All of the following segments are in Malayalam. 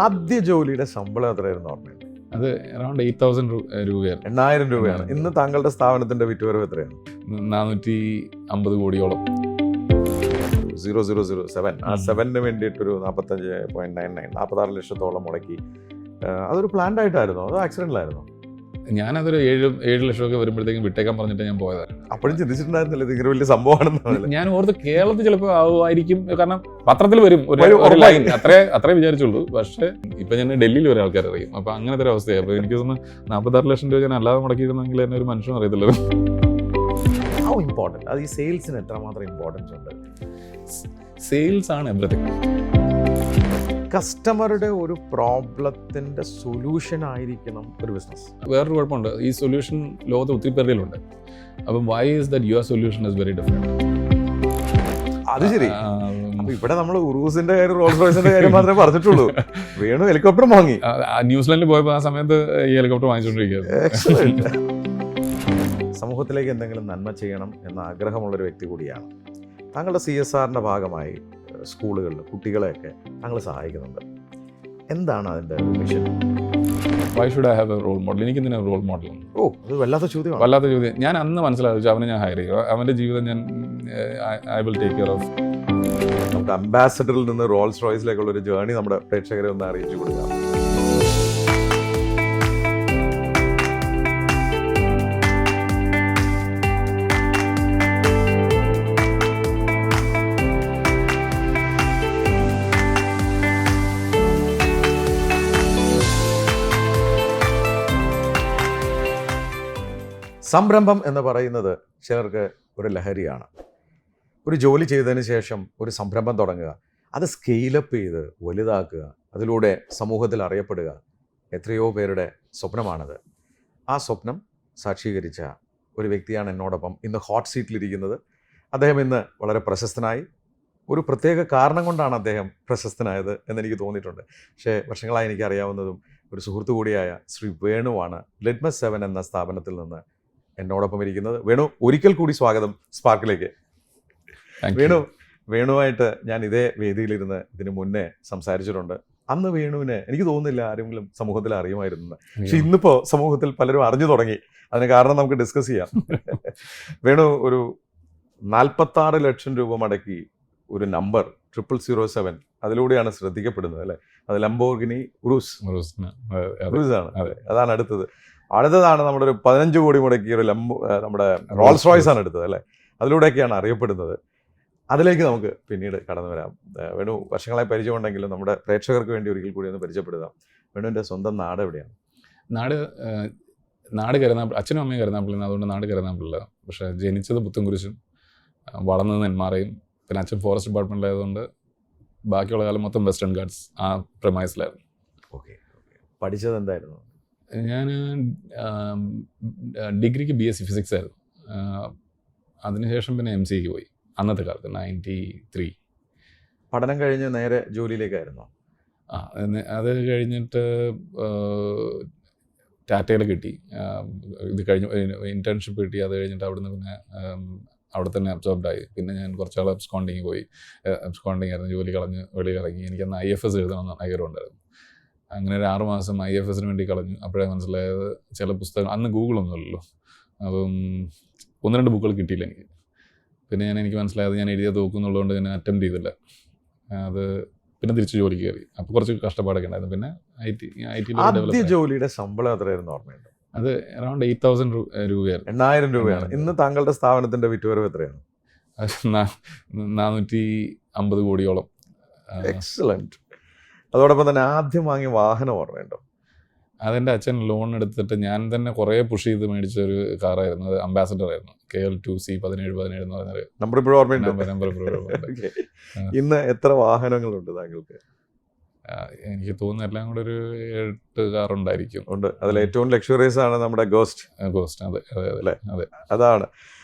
ആദ്യ ജോലിയുടെ ശമ്പളം എത്രയായിരുന്നു ഓർമ്മയുണ്ട്? അത് അറൗണ്ട് 8,000 രൂപയാണ്. 8,000 രൂപയാണ്. ഇന്ന് താങ്കളുടെ സ്ഥാപനത്തിന്റെ വിറ്റുവരവ് എത്രയാണ്? 450 കോടിയോളം. 0007 ആ 7ന് വേണ്ടിയിട്ടൊരു 45.99 46 ലക്ഷത്തോളം മുടക്കി. അതൊരു പ്ലാൻഡ് ആയിട്ടായിരുന്നോ അതോ ആക്സിഡന്റിലായിരുന്നോ? ഞാനതൊരു 7 ലക്ഷമൊക്കെ വരുമ്പോഴത്തേക്കും വിട്ടേക്കാൻ പറഞ്ഞിട്ട് ഞാൻ പോയതാണ്. അപ്പോഴും ചിന്തിച്ചിട്ടുണ്ടായിരുന്നില്ല ഇത് ഇങ്ങനെ വലിയ സംഭവമാണെന്ന്. ഞാൻ ഓർത്ത് കേരളത്തിൽ ചിലപ്പോൾ ആവുമായിരിക്കും, കാരണം പത്രത്തിൽ വരും ഒരു ലൈൻ, അത്രേ വിചാരിച്ചുള്ളൂ. പക്ഷേ ഇപ്പം ഞാൻ ഡൽഹിയിൽ ഒരു ആൾക്കാർ അറിയും, അപ്പം അങ്ങനത്തെ ഒരു അവസ്ഥയാണ്. അപ്പോൾ എനിക്ക് തോന്നുന്നു 46 ലക്ഷം രൂപ ഞാൻ അല്ലാതെ മുടക്കിയിരുന്നെങ്കിൽ എന്നെ ഒരു മനുഷ്യനും അറിയത്തില്ല. ഹൗ ഇമ്പോർട്ടൻറ്റ് അത് ഈ സെയിൽസിന് എത്രമാത്രം ഇമ്പോർട്ടൻസ് ഉണ്ട്? സെയിൽസ് ആണ് എവറിത്തിങ്. കസ്റ്റമറുടെ ഒരു പ്രോബ്ലത്തിൻ്റെ സൊല്യൂഷൻ ആയിരിക്കണം ഒരു ബിസിനസ്. വേറൊരു കുഴപ്പമുണ്ട്, ഈ സൊല്യൂഷൻ ലോകത്ത് ഒത്തിരി പേരിലുണ്ട്. അപ്പം why is that your solution is very different? അത് ശരി. അപ്പൊ ഇവിടെ നമ്മൾ ഉറൂസിന്റെ കാര്യം റോൾസ് റോയ്സിന്റെ കാര്യം മാത്രമേ പറഞ്ഞിട്ടുള്ളൂ. വേണു ഹെലികോപ്റ്റർ വാങ്ങി. ന്യൂസിലാൻഡിൽ പോയപ്പോൾ ആ സമയത്ത് ഈ ഹെലികോപ്റ്റർ വാങ്ങിച്ചുകൊണ്ടിരിക്കുകയാണ്. സമൂഹത്തിലേക്ക് എന്തെങ്കിലും നന്മ ചെയ്യണം എന്ന ആഗ്രഹമുള്ളൊരു വ്യക്തി കൂടിയാണ്. താങ്കളുടെ CSRന്റെ ഭാഗമായി സ്കൂളുകളിൽ കുട്ടികളെയൊക്കെ താങ്കൾ സഹായിക്കുന്നുണ്ട്. എന്താണ് അതിൻ്റെ mission? Why should I have a role model? എനിക്ക് എന്തിനാ റോൾ മോഡൽ? അത് വല്ലാത്ത ചോദ്യമാണ്. വല്ലാത്ത ചോദ്യം. ഞാൻ അന്ന് മനസ്സിലാച്ചു അവനെ ഞാൻ ഹയർ ചെയ്യുക, അവൻ്റെ ജീവിതം ഞാൻ I will take care of. നമുക്ക് അംബാസഡറിൽ നിന്ന് റോൾസ് റോയ്സിലേക്കുള്ള ഒരു ജേർണി നമ്മുടെ പ്രേക്ഷകരെ ഒന്ന് അറിയിച്ചു കൊടുക്കാം. സംരംഭം എന്ന് പറയുന്നത് ചിലർക്ക് ഒരു ലഹരിയാണ്. ഒരു ജോലി ചെയ്തതിന് ശേഷം ഒരു സംരംഭം തുടങ്ങുക, അത് സ്കെയിലപ്പ് ചെയ്ത് വലുതാക്കുക, അതിലൂടെ സമൂഹത്തിൽ അറിയപ്പെടുക, എത്രയോ പേരുടെ സ്വപ്നമാണത്. ആ സ്വപ്നം സാക്ഷീകരിച്ച ഒരു വ്യക്തിയാണ് എന്നോടൊപ്പം ഇന്ന് ഹോട്ട് സീറ്റിലിരിക്കുന്നത്. അദ്ദേഹം ഇന്ന് വളരെ പ്രശസ്തനായി. ഒരു പ്രത്യേക കാരണം കൊണ്ടാണ് അദ്ദേഹം പ്രശസ്തനായത് എന്നെനിക്ക് തോന്നിയിട്ടുണ്ട്. പക്ഷേ വർഷങ്ങളായി എനിക്കറിയാവുന്നതും ഒരു സുഹൃത്തു കൂടിയായ ശ്രീ വേണുവാണ് ലിറ്റ്മസ് 7 എന്ന സ്ഥാപനത്തിൽ നിന്ന് എന്നോടൊപ്പം ഇരിക്കുന്നത്. വേണു, ഒരിക്കൽ കൂടി സ്വാഗതം സ്പാർക്കിലേക്ക്. വേണുവായിട്ട് ഞാൻ ഇതേ വേദിയിലിരുന്ന് ഇതിന് മുന്നേ സംസാരിച്ചിട്ടുണ്ട്. അന്ന് വേണുവിനെ എനിക്ക് തോന്നുന്നില്ല ആരെങ്കിലും സമൂഹത്തിൽ അറിയുമായിരുന്നു. പക്ഷെ ഇന്നിപ്പോൾ സമൂഹത്തിൽ പലരും അറിഞ്ഞു തുടങ്ങി. അതിന് കാരണം നമുക്ക് ഡിസ്കസ് ചെയ്യാം. വേണു ഒരു 46 ലക്ഷം രൂപ മടക്കി ഒരു നമ്പർ 0007 അതിലൂടെയാണ് ശ്രദ്ധിക്കപ്പെടുന്നത് അല്ലേ? അത് ലംബോർഗിനി ഉറൂസ് ആണ്. അതാണ് അടുത്തതാണ് നമ്മുടെ ഒരു 15 കോടി മുടക്കി ഒരു നമ്മുടെ റോൾസ് റോയ്സ് ആണ് എടുത്തത് അല്ലേ? അതിലൂടെയൊക്കെയാണ് അറിയപ്പെടുന്നത്. അതിലേക്ക് നമുക്ക് പിന്നീട് കടന്നു വരാം. വേണു വർഷങ്ങളായി പരിചയമുണ്ടെങ്കിലും നമ്മുടെ പ്രേക്ഷകർക്ക് വേണ്ടി ഒരിക്കൽ കൂടി ഒന്ന് പരിചയപ്പെടുത്താം. വേണുവിൻ്റെ സ്വന്തം നാട് എവിടെയാണ്? നാട് കരുനാഗപ്പള്ളി. അച്ഛനും അമ്മയും കരുനാഗപ്പള്ളി, അതുകൊണ്ട് നാട് കരുനാഗപ്പള്ളിയില്ല. പക്ഷേ ജനിച്ചത് പുത്തൻകുരിശും, വളർന്നത് നെന്മാറയും. പിന്നെ അച്ഛൻ ഫോറസ്റ്റ് ഡിപ്പാർട്ട്മെൻറ്റിലായതുകൊണ്ട് ബാക്കിയുള്ള കാലം മൊത്തം വെസ്റ്റേൺ ഗാർഡ്സ് ആ പ്രമൈസിലായിരുന്നു. ഓക്കെ. പഠിച്ചത് എന്തായിരുന്നു? ഞാൻ ഡിഗ്രിക്ക് BSc ഫിസിക്സ് ആയിരുന്നു. അതിനുശേഷം പിന്നെ MCAക്ക് പോയി. അന്നത്തെ കാലത്ത് 93. പഠനം കഴിഞ്ഞ് നേരെ ജോലിയിലേക്കായിരുന്നോ? അത് കഴിഞ്ഞിട്ട് ടാറ്റയിൽ കിട്ടി. ഇത് കഴിഞ്ഞ് ഇൻറ്റേൺഷിപ്പ് കിട്ടി. അത് കഴിഞ്ഞിട്ട് അവിടുന്ന് പിന്നെ അവിടെ തന്നെ അബ്സോർബ്ഡായി. പിന്നെ ഞാൻ കുറച്ചാൾ അബ്സ്കോണ്ടിങ് പോയി. അബ്സ്കോണ്ടിങ് ആയിരുന്നു, ജോലി കളഞ്ഞ് വെളിയിലിറങ്ങി. എനിക്കന്ന് IFS എഴുതണമെന്ന് ആഗ്രഹമുണ്ടായിരുന്നു. അങ്ങനെ ഒരു 6 മാസം IFSന് വേണ്ടി കളഞ്ഞു. അപ്പോഴേ മനസ്സിലായത് ചില പുസ്തകങ്ങൾ, അന്ന് ഗൂഗിളൊന്നുമില്ലല്ലോ, അപ്പം 1-2 ബുക്കുകൾ കിട്ടിയില്ല എനിക്ക്. പിന്നെ എനിക്ക് മനസ്സിലായത് ഞാൻ എഴുതിയത് തോക്കുന്നുള്ളതുകൊണ്ട് ഞാൻ അറ്റംപ്റ്റ് ചെയ്തില്ല. അത് പിന്നെ തിരിച്ച് ജോലിക്ക് കയറി. അപ്പോൾ കുറച്ച് കഷ്ടപ്പാടൊക്കെ ഉണ്ടായിരുന്നു. പിന്നെ ആദ്യ ജോലിയുടെ ശമ്പളം എത്രയായിരുന്നു ഓർമ്മയുണ്ട്? അത് അറൗണ്ട് 8,000 രൂപയാണ്. 8,000 രൂപയാണ്. ഇന്ന് താങ്കളുടെ സ്ഥാപനത്തിന്റെ വിറ്റുവരവ് എത്രയാണ്? 450 കോടിയോളം. എക്സലന്റ്. അതോടൊപ്പം തന്നെ ആദ്യം വാങ്ങിയ വാഹനം ഓർമ്മയുണ്ടോ? അതെൻ്റെ അച്ഛൻ ലോൺ എടുത്തിട്ട് ഞാൻ തന്നെ കുറേ പുഷ് ചെയ്ത് മേടിച്ച ഒരു കാറായിരുന്നു. അത് അംബാസഡർ ആയിരുന്നു. KL2C 1717 എന്ന് പറഞ്ഞൊരു നമ്പർ ഇപ്പോഴും ഓർമ്മയുണ്ട്. ഇന്ന് എത്ര വാഹനങ്ങളുണ്ട് താങ്കൾക്ക്? എനിക്ക് തോന്നുന്നു എല്ലാം കൂടെ ഒരു 8 കാറുണ്ടായിരിക്കും. ഉണ്ട്. അതിൽ ഏറ്റവും ലക്ഷറിയസ് ആണ് നമ്മുടെ ഗോസ്റ്റ്. അതെ അല്ലേ? അതെ. അതാണ്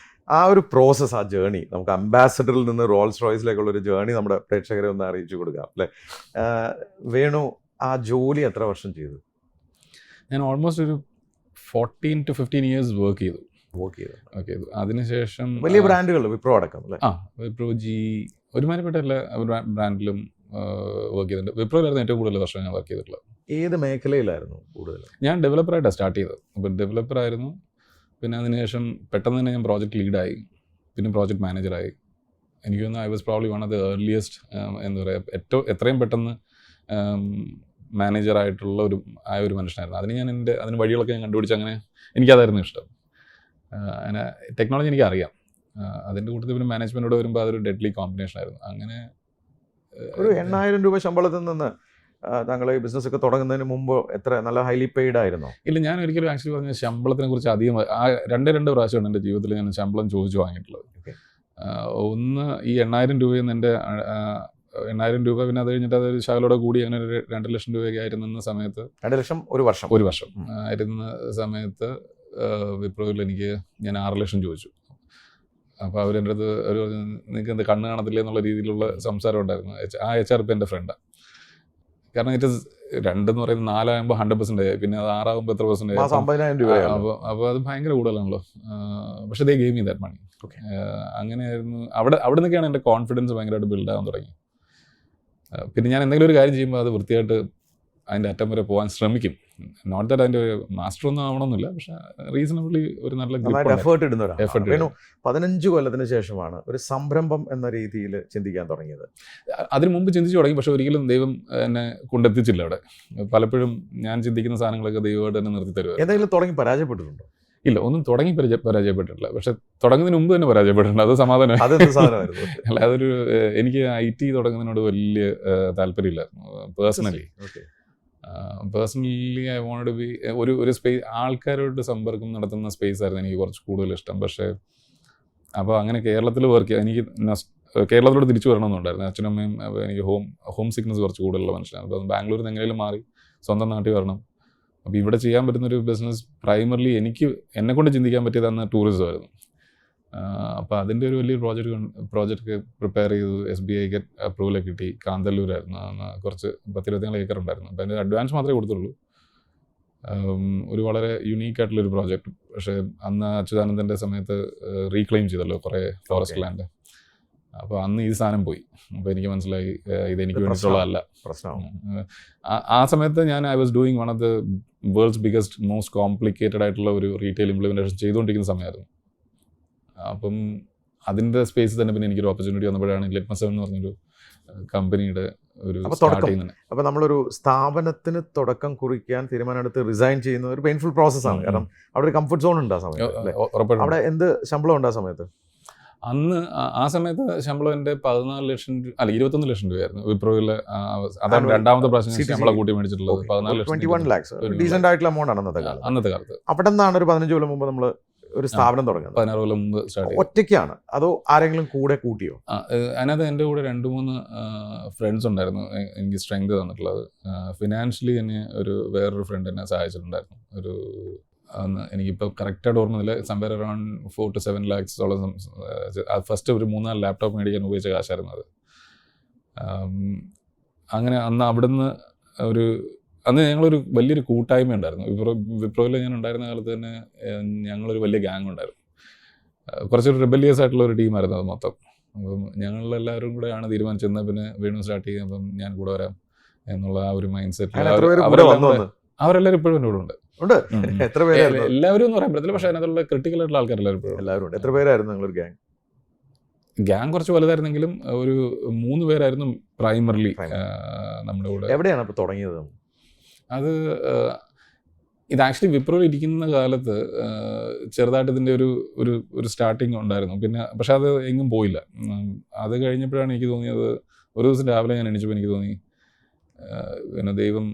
ആ ഒരു പ്രോസസ്സ്, ആ ജേണി. നമുക്ക് അംബാസഡറിൽ നിന്ന് റോൾസ് റോയ്സിലേക്കുള്ള ഒരു ജേണി നമ്മുടെ പ്രേക്ഷകരെ ഒന്ന് അറിയിച്ചു കൊടുക്കാം അല്ലേ? വേണു ആ ജോലി എത്ര വർഷം ചെയ്തു? ഞാൻ ഓൾമോസ്റ്റ് ഒരു 14 to 15 ഇയേഴ്സ് വർക്ക് ചെയ്തു. അതിനുശേഷം വലിയ ബ്രാൻഡുകൾ, വിപ്രോ അടക്കം അല്ലേ? വിപ്രോ, GE, ഒരുമാതിരിപ്പെട്ട എല്ലാ ബ്രാൻഡിലും വർക്ക് ചെയ്തിട്ടുണ്ട്. വിപ്രോയിലായിരുന്നു ഏറ്റവും കൂടുതൽ വർഷം ഞാൻ വർക്ക് ചെയ്തിട്ടുള്ളത്. ഏത് മേഖലയിലായിരുന്നു കൂടുതൽ? ഞാൻ ഡെവലപ്പറായിട്ടാണ് സ്റ്റാർട്ട് ചെയ്തത്. അപ്പോൾ ഡെവലപ്പറായിരുന്നു. പിന്നെ അതിനുശേഷം പെട്ടെന്ന് തന്നെ ഞാൻ പ്രോജക്റ്റ് ലീഡായി, പിന്നെ പ്രോജക്റ്റ് മാനേജറായി. എനിക്ക് തോന്നുന്നു I was probably one of the earliest എന്താ പറയുക, എത്രയും പെട്ടെന്ന് മാനേജറായിട്ടുള്ള ഒരു മനുഷ്യനായിരുന്നു. അതിന് വഴികളൊക്കെ ഞാൻ കണ്ടുപിടിച്ച് അങ്ങനെ എനിക്കതായിരുന്നു ഇഷ്ടം. അങ്ങനെ ടെക്നോളജി എനിക്കറിയാം. അതിൻ്റെ കൂട്ടത്തിൽ പിന്നെ മാനേജ്മെൻറ്റോട് വരുമ്പോൾ അതൊരു ഡെഡ്ലി കോമ്പിനേഷൻ ആയിരുന്നു. അങ്ങനെ ഒരു 8,000 രൂപ ശമ്പളത്തിൽ നിന്ന് താങ്കൾ ഈ ബിസിനസ് ഒക്കെ തുടങ്ങുന്നതിന് മുമ്പ് എത്ര നല്ല ഹൈലി പെയ്ഡ് ആയിരുന്നോ? ഇല്ല, ഞാൻ ഒരിക്കലും ആക്ച്വലി പറഞ്ഞ ശമ്പളത്തിനെ കുറിച്ച് അധികം രണ്ട് പ്രാവശ്യമാണ് എൻ്റെ ജീവിതത്തിൽ ഞാൻ ശമ്പളം ചോദിച്ചു വാങ്ങിയിട്ടുള്ളത്. ഒന്ന് ഈ 8,000 രൂപയിൽ നിന്ന് എൻ്റെ 8,000 രൂപ, പിന്നെ അത് കഴിഞ്ഞിട്ട് അതൊരു ശകലോടെ കൂടി അങ്ങനെ ഒരു 2 ലക്ഷം രൂപയൊക്കെ ആയിരുന്ന സമയത്ത്, 2 ലക്ഷം ഒരു വർഷം ആയിരുന്ന സമയത്ത് വിപ്രോയിൽ ഞാൻ 6 ലക്ഷം ചോദിച്ചു. അപ്പോൾ അവരെൻ്റെ അടുത്ത് ഒരു നിങ്ങൾക്ക് എന്താ കണ്ണ് കാണത്തില്ലേ എന്നുള്ള രീതിയിലുള്ള സംസാരം ഉണ്ടായിരുന്നു. ആ HR ഇപ്പം എൻ്റെ ഫ്രണ്ടാണ്. കാരണം ഇറ്റ് ഇസ് 2 എന്ന് പറയുന്നത് 4 100% പിന്നെ അത് 6 എത്ര %? 50,000 രൂപ. അപ്പോൾ അത് ഭയങ്കര കൂടുതലാണല്ലോ. പക്ഷേ they gave me that money. അങ്ങനെയായിരുന്നു. അവിടെ നിന്നൊക്കെയാണ് എൻ്റെ കോൺഫിഡൻസ് ഭയങ്കരമായിട്ട് ബിൽഡ് ആവാൻ തുടങ്ങി. പിന്നെ ഞാൻ എന്തെങ്കിലും ഒരു കാര്യം ചെയ്യുമ്പോൾ അത് വൃത്തിയായിട്ട് അതിൻ്റെ അറ്റം വരെ പോകാൻ ശ്രമിക്കും. നോട്ട് ദാറ്റ് അതിൻ്റെ മാസ്റ്റർ ഒന്നും ആവണമെന്നില്ല, പക്ഷെ റീസണബിളി ഒരു നല്ല എഫേർട്ട് ഇടുന്നവരാണ്. 15 കൊല്ലത്തിന് ശേഷമാണ് ഒരു സംരംഭം എന്ന രീതിയിൽ ചിന്തിക്കാൻ തുടങ്ങിയത്. അതിന് മുമ്പ് ചിന്തിച്ചു തുടങ്ങി, പക്ഷെ ഒരിക്കലും ദൈവം എന്നെ കൊണ്ടെത്തിച്ചില്ല അവിടെ. പലപ്പോഴും ഞാൻ ചിന്തിക്കുന്ന സാധനങ്ങളൊക്കെ ദൈവമായിട്ട് തന്നെ നിർത്തി തരുക. എന്തെങ്കിലും തുടങ്ങി പരാജയപ്പെട്ടിട്ടുണ്ടോ? ഇല്ല, ഒന്നും തുടങ്ങി പരാജയപ്പെട്ടിട്ടില്ല. പക്ഷെ തുടങ്ങുന്നതിന് മുമ്പ് തന്നെ പരാജയപ്പെട്ടിട്ടുണ്ട്. അത് സമാധാനം. അല്ല, അതൊരു എനിക്ക് IT തുടങ്ങുന്നതിനോട് വലിയ താല്പര്യമില്ലായിരുന്നു personally. I wanted to be ഒരു സ്പേസ്, ആൾക്കാരോട് സമ്പർക്കം നടത്തുന്ന സ്പേസ് ആയിരുന്നു എനിക്ക് കുറച്ച് കൂടുതൽ ഇഷ്ടം. പക്ഷേ അപ്പോൾ അങ്ങനെ കേരളത്തിൽ വർക്ക് ചെയ്യാൻ എനിക്ക് കേരളത്തിലോട്ട് തിരിച്ചു വരണമെന്നുണ്ടായിരുന്നു. അച്ഛനും അമ്മയും എനിക്ക് ഹോം സിക്നസ് കുറച്ച് കൂടുതലുള്ള മനുഷ്യനാണ്. അപ്പോൾ ബാംഗ്ലൂരിൽ നിന്ന് എങ്ങനെയും മാറി സ്വന്തം നാട്ടിൽ വരണം. അപ്പോൾ ഇവിടെ ചെയ്യാൻ പറ്റുന്നൊരു ബിസിനസ് പ്രൈമർലി എന്നെക്കൊണ്ട് ചിന്തിക്കാൻ പറ്റിയത് അന്ന് ടൂറിസം ആയിരുന്നു. അപ്പോൾ അതിൻ്റെ ഒരു വലിയ പ്രോജക്റ്റ് പ്രിപ്പയർ ചെയ്തു. SBI അപ്രൂവലൊക്കെ കിട്ടി. കാന്തല്ലൂരായിരുന്നു. അന്ന് കുറച്ച് 10-24 ഏക്കർ ഉണ്ടായിരുന്നു. അപ്പോൾ അതിൻ്റെ അഡ്വാൻസ് മാത്രമേ കൊടുത്തുള്ളൂ. ഒരു വളരെ യുണീക്കായിട്ടുള്ളൊരു പ്രോജക്റ്റ്. പക്ഷേ അന്ന് അച്യുതാനന്ദൻ്റെ സമയത്ത് റീക്ലെയിം ചെയ്തല്ലോ കുറേ ഫോറസ്റ്റ് ലാൻഡ്. അപ്പോൾ അന്ന് ഈ സാധനം പോയി. അപ്പോൾ എനിക്ക് മനസ്സിലായി ഇതെനിക്ക് വേണ്ടിയിട്ടുള്ളതല്ല പ്രശ്നം. ആ സമയത്ത് I was doing one of the world's biggest most complicated ആയിട്ടുള്ള ഒരു റീറ്റെയിൽ ഇംപ്ലിമെൻറ്റേഷൻ ചെയ്തുകൊണ്ടിരിക്കുന്ന സമയമായിരുന്നു. അപ്പം അതിൻ്റെ സ്പേസ് തന്നെ പിന്നെ എനിക്കൊരു ഓപ്പർച്യൂണിറ്റി വന്നപ്പോഴാണ് ലിറ്റ്മസ് എന്ന് പറഞ്ഞൊരു കമ്പനിയുടെ ഒരു സ്റ്റാർട്ട് ചെയ്യുന്നത്. അപ്പോൾ നമ്മളൊരു സ്ഥാപനത്തിന് തുടക്കം കുറിക്കാൻ തീരുമാനമെടുത്ത് റിസൈൻ ചെയ്യുന്ന ഒരു പെയിൻഫുൾ പ്രോസസ്സാണ്. കാരണം അവിടെ ഒരു കംഫർട്ട് സോൺ ഉണ്ട് ആ സമയത്ത്. അവിടെ എന്ത് ശമ്പളം ഉണ്ട് ആ സമയത്ത്? അന്ന് ആ സമയത്ത് ശമ്പളം എൻ്റെ 21 ലക്ഷം രൂപയായിരുന്നു വിപ്രോയിൽ. അതാണ് രണ്ടാമത്തെ പ്രാവശ്യം ശമ്പളം കൂട്ടി മേടിച്ചിട്ടുള്ളത്. 21 lakhs ഡീസന്റ് ആയിട്ടുള്ള എമൗണ്ട് ആണ് അന്നത്തെ കാലത്ത്. അവിടെ നിന്നാണ് ഒരു 15 കൊല്ലം മുമ്പ് നമ്മൾ ഒരു സ്ഥാപനം തുടങ്ങുന്നത്. 16 കൊല്ലം മുമ്പ് സ്റ്റാർട്ട് ചെയ്തു. ഒറ്റയ്ക്കാണ് അതോ ആരെങ്കിലും കൂടെ കൂട്ടിയോ? അതിനകത്ത് എൻ്റെ കൂടെ 2-3 ഫ്രണ്ട്സ് ഉണ്ടായിരുന്നു എനിക്ക് സ്ട്രെങ്ത് തന്നിട്ടുള്ളത്. ഫിനാൻഷ്യലി എന്നെ വേറൊരു ഫ്രണ്ട് എന്നെ സഹായിച്ചിട്ടുണ്ടായിരുന്നു. എനിക്കിപ്പോൾ കറക്റ്റായിട്ട് ഓർമ്മയില്ല, somewhere around 4 to 7 lakhs first ഒരു 3-4 ലാപ്ടോപ്പ് മേടിക്കാൻ ഉപയോഗിച്ച കാശായിരുന്നു അത്. അങ്ങനെ അന്ന് അവിടുന്ന് അന്ന് ഞങ്ങളൊരു വലിയൊരു കൂട്ടായ്മ ഉണ്ടായിരുന്നു. വിപ്രോയിൽ ഞാൻ ഉണ്ടായിരുന്ന കാലത്ത് തന്നെ ഞങ്ങളൊരു വലിയ ഗ്യാങ് ഉണ്ടായിരുന്നു. കുറച്ചൊരു റിബല്ലിയസ് ആയിട്ടുള്ള ഒരു ടീമായിരുന്നു അത് മൊത്തം. അപ്പം ഞങ്ങളെല്ലാവരും കൂടെയാണ് തീരുമാനിച്ചത് പിന്നെ വീണ്ടും സ്റ്റാർട്ട് ചെയ്യാം, അപ്പം ഞാൻ കൂടെ വരാം എന്നുള്ള ആ ഒരു മൈൻഡ് സെറ്റ്. അവരെല്ലാവരും ഇപ്പോഴും എൻ്റെ കൂടെ ഉണ്ട്. എല്ലാവരും എന്ന് പറയാൻ പറ്റത്തില്ല, പക്ഷേ അതിനകത്തുള്ള ക്രിട്ടിക്കൽ ആയിട്ടുള്ള ആൾക്കാരെല്ലാവരും ഉണ്ട്. എത്ര പേരായിരുന്നു നിങ്ങളൊരു ഗ്യാങ് കുറച്ച് വലുതായിരുന്നെങ്കിലും ഒരു 3 പേരായിരുന്നു പ്രൈമറിലി നമ്മുടെ കൂടെ. എവിടെയാണ് അപ്പോൾ തുടങ്ങിയത്? അത് ഇത് ആക്ച്വലി വിപ്രോയിൽ ഇരിക്കുന്ന കാലത്ത് ചെറുതായിട്ട് ഇതിൻ്റെ ഒരു സ്റ്റാർട്ടിങ് ഉണ്ടായിരുന്നു. പിന്നെ പക്ഷെ അത് എങ്ങും പോയില്ല. അത് കഴിഞ്ഞപ്പോഴാണ് എനിക്ക് തോന്നിയത്, ഒരു ദിവസം രാവിലെ ഞാൻ എണീച്ചപ്പോൾ എനിക്ക് തോന്നി പിന്നെ ദൈവം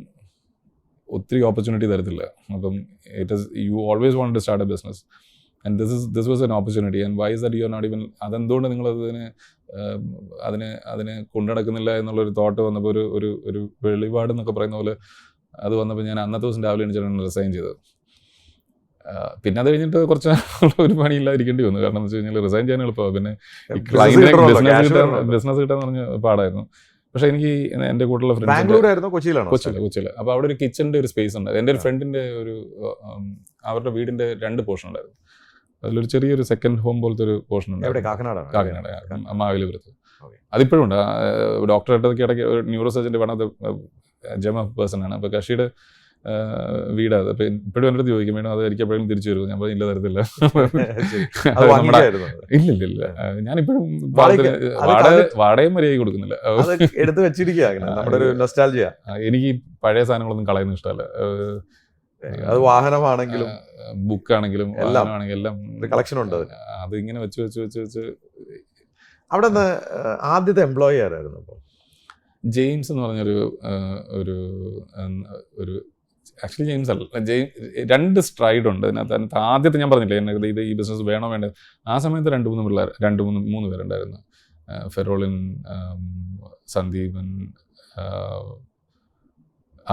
ഒത്തിരി ഓപ്പർച്യൂണിറ്റി തരത്തില്ല. അപ്പം you always want to start a business and this was an opportunity and why is that you are not even, അതെന്തുകൊണ്ട് അതിനെ കൊണ്ടുനടക്കുന്നില്ല എന്നുള്ളൊരു തോട്ട് വന്നപ്പോൾ ഒരു വെളിപാടെന്നൊക്കെ പറയുന്ന പോലെ അത് വന്നപ്പോൾ ഞാൻ അന്നത്തെ ദിവസം രാവിലെ എണീച്ചാണ് റിസൈൻ ചെയ്തത്. പിന്നെ അത് കഴിഞ്ഞിട്ട് കുറച്ച് ഒരു പണിയില്ലാതിരിക്കേണ്ടി വന്നു. കാരണം എന്ന് വെച്ച് കഴിഞ്ഞാൽ റിസൈൻ ചെയ്യാൻ എളുപ്പമാണ്, പിന്നെ ബിസിനസ് കിട്ടാന്ന് പറഞ്ഞ പാടായിരുന്നു. പക്ഷേ എനിക്ക് എൻ്റെ കൂടെയുള്ള ഫ്രണ്ട്സ് കൊച്ചിയിൽ. അപ്പോൾ അവിടെ ഒരു കിച്ചണിൻ്റെ ഒരു സ്പേസ് ഉണ്ട്. എൻ്റെ ഒരു ഫ്രണ്ടിൻ്റെ അവരുടെ വീടിൻ്റെ 2 പോർഷൻ ഉണ്ടായിരുന്നു. അതിലൊരു ചെറിയൊരു സെക്കൻഡ് ഹോം പോലത്തെ ഒരു പോർഷൻ ഉണ്ട്. എവിടെ? കാക്കനാടാണ്? കാക്കനാട് മാവേലിപുരത്ത്. Okay. അതിപ്പോഴും ഉണ്ട്. ഡോക്ടറായിട്ടൊക്കെ ഇടയ്ക്ക് ഒരു ന്യൂറോ സർജൻ്റെ വേണത് ജമ പേഴ്സണാണ്. അപ്പോൾ കക്ഷിയുടെ വീടാണ്. അപ്പോൾ ഇപ്പോഴും എൻ്റെ അടുത്ത് ചോദിക്കും, വേണം അത് എനിക്ക് എപ്പോഴും തിരിച്ചു വരുമോ? ഞാൻ പറഞ്ഞില്ല, തരത്തില്ല. അത് വാങ്ങിക്കായിരുന്നു. ഇല്ല ഞാനിപ്പോഴും വാടകയും മര്യാദ കൊടുക്കുന്നില്ല. എടുത്ത് വെച്ചിരിക്കുക നമ്മുടെ ഒരു നൊസ്റ്റാൾജിയ. എനിക്ക് പഴയ സാധനങ്ങളൊന്നും കളയുന്ന ഇഷ്ടമല്ല. അത് വാഹനമാണെങ്കിലും ബുക്കാണെങ്കിലും എല്ലാം എല്ലാം കളക്ഷൻ ഉണ്ട്. അത് ഇങ്ങനെ വെച്ച് അവിടെ നിന്ന് ആദ്യത്തെ എംപ്ലോയി ആരായിരുന്നു? അപ്പോൾ ജെയിംസ് എന്ന് പറഞ്ഞൊരു ഒരു ആക്ച്വലി ജെയിംസ് അല്ല, രണ്ട് സ്ട്രൈഡ് ഉണ്ട് അതിനകത്ത്. ആദ്യത്തെ ഞാൻ പറഞ്ഞില്ലേ എന്നെ ഇത് ഈ ബിസിനസ് വേണോ വേണ്ടത്, ആ സമയത്ത് മൂന്ന് പേരുണ്ടായിരുന്നു. ഫെറോളിൻ, സന്ദീപൻ,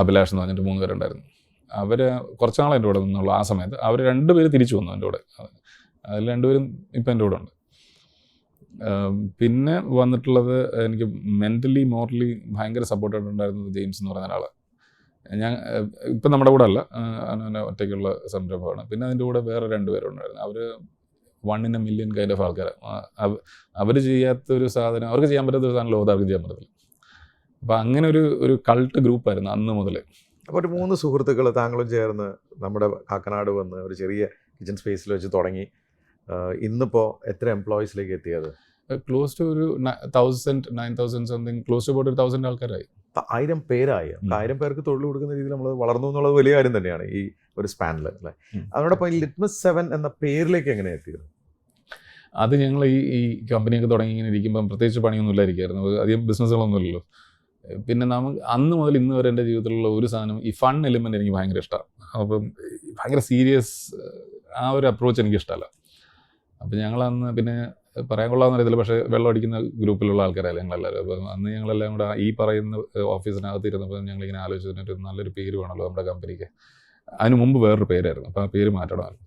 അഭിലാഷ് എന്ന് പറഞ്ഞിട്ട് 3 പേരുണ്ടായിരുന്നു. അവർ കുറച്ച് നാൾ എൻ്റെ കൂടെ നിന്നുള്ളൂ. ആ സമയത്ത് അവർ 2 പേര് തിരിച്ചു വന്നു എൻ്റെ കൂടെ. അതിൽ 2 പേരും ഇപ്പം എൻ്റെ കൂടെ ഉണ്ട്. പിന്നെ വന്നിട്ടുള്ളത് എനിക്ക് മെൻ്റലി മോറലി ഭയങ്കര സപ്പോർട്ടായിട്ടുണ്ടായിരുന്നത് ജെയിംസ് എന്ന് പറയുന്ന ഒരാൾ. ഞാൻ ഇപ്പം നമ്മുടെ കൂടെ അല്ല, അങ്ങനെ ഒറ്റയ്ക്കുള്ള സംരംഭമാണ്. പിന്നെ അതിൻ്റെ കൂടെ വേറെ 2 പേരുണ്ടായിരുന്നു. അവർ 1 in a million kind of ആൾക്കാരാണ്. അവർ ചെയ്യാത്തൊരു സാധനം, അവർക്ക് ചെയ്യാൻ പറ്റാത്തൊരു സാധനം ലോകത്ത് അവർക്ക് ചെയ്യാൻ പറ്റത്തില്ല. അപ്പോൾ അങ്ങനെ ഒരു കൾട്ട് ഗ്രൂപ്പായിരുന്നു അന്ന് മുതൽ. അപ്പോൾ ഒരു 3 സുഹൃത്തുക്കൾ താങ്കളും ചേർന്ന് നമ്മുടെ കാക്കനാട് വന്ന് ഒരു ചെറിയ കിച്ചൺ സ്പേസിൽ വെച്ച് തുടങ്ങി. ഇന്നിപ്പോൾ എത്ര എംപ്ലോയീസിലേക്ക് എത്തിയത്? ക്ലോസ് ടു ഒരു 9,000 സംതിങ്, ക്ലോസ് ടു അബൌട്ട് 1,000 ആൾക്കാരായി. 1000 പേരായി. 1000 പേർക്ക് തൊഴിൽ കൊടുക്കുന്ന രീതിയിൽ നമ്മൾ വളർന്നു എന്നുള്ളത് വലിയ കാര്യം തന്നെയാണ് ഈ ഒരു സ്പാനിൽ, അല്ലേ? അതോടൊപ്പം ഈ ലിറ്റ്മസ് 7 എന്ന പേരിലേക്ക് എങ്ങനെ എത്തിയത്? അത് ഞങ്ങൾ ഈ കമ്പനിയൊക്കെ തുടങ്ങി ഇങ്ങനെ ഇരിക്കുമ്പം പ്രത്യേകിച്ച് പണിയൊന്നും ഇല്ലായിരിക്കുമായിരുന്നു. അധികം ബിസിനസ്സുകളൊന്നുമില്ലല്ലോ. പിന്നെ നമുക്ക് അന്ന് മുതൽ ഇന്ന് വരെ എൻ്റെ ജീവിതത്തിലുള്ള ഒരു സാധനം, ഈ ഫൺ എലിമെൻ്റ് എനിക്ക് ഭയങ്കര ഇഷ്ടമാണ്. അപ്പം ഭയങ്കര സീരിയസ് ആ ഒരു അപ്രോച്ച് എനിക്ക് ഇഷ്ടമല്ല. അപ്പം ഞങ്ങളന്ന് പിന്നെ പറയാൻ കൊള്ളാമെന്ന് അറിയത്തില്ല, പക്ഷേ വെള്ളം അടിക്കുന്ന ഗ്രൂപ്പിലുള്ള ആൾക്കാരല്ലേ ഞങ്ങളെല്ലാവരും. അപ്പം അന്ന് ഞങ്ങളെല്ലാം കൂടെ ഈ പറയുന്ന ഓഫീസിനകത്ത് ഇരുന്നപ്പോൾ ഞങ്ങളിങ്ങനെ ആലോചിച്ചിട്ട് നല്ലൊരു പേര് വേണമല്ലോ നമ്മുടെ കമ്പനിക്ക്. അതിന് മുമ്പ് വേറൊരു പേരായിരുന്നു, അപ്പോൾ ആ പേര് മാറ്റണമായിരുന്നു.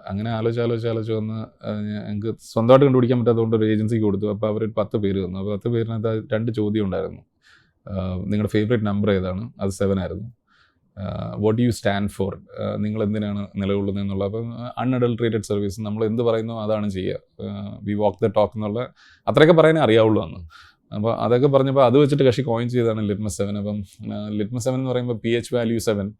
അങ്ങനെ ആലോചിച്ച് വന്ന് ഞങ്ങൾക്ക് സ്വന്തമായിട്ട് കണ്ടുപിടിക്കാൻ പറ്റാത്തതുകൊണ്ട് ഒരു ഏജൻസിക്ക് കൊടുത്തു. അപ്പോൾ അവർ 10 പേര് തന്നു. അപ്പോൾ 10 പേരിനകത്ത് 2 ചോദ്യം ഉണ്ടായിരുന്നു. നിങ്ങളുടെ ഫേവറേറ്റ് നമ്പർ ഏതാണ്? അത് 7 ആയിരുന്നു. What do you stand for? നിങ്ങൾ എന്തിനാണ് നിലകൊള്ളുന്നത് എന്നുള്ള. അപ്പം അൺഅഡൾട്രേറ്റഡ് സർവീസ്, നമ്മൾ എന്ത് പറയുന്നോ അതാണ് ചെയ്യുക. വി വാക്ക് ദ ടോക്ക് എന്നുള്ള അത്രയൊക്കെ പറയാനേ അറിയാവുള്ളൂ അന്ന്. അപ്പോൾ അതൊക്കെ പറഞ്ഞപ്പോൾ അത് വെച്ചിട്ട് കക്ഷി കോയിൻ ചെയ്താണ് ലിറ്റ്മസ് 7. അപ്പം ലിറ്റ്മസ് 7 എന്ന് പറയുമ്പോൾ pH വാല്യൂ 7.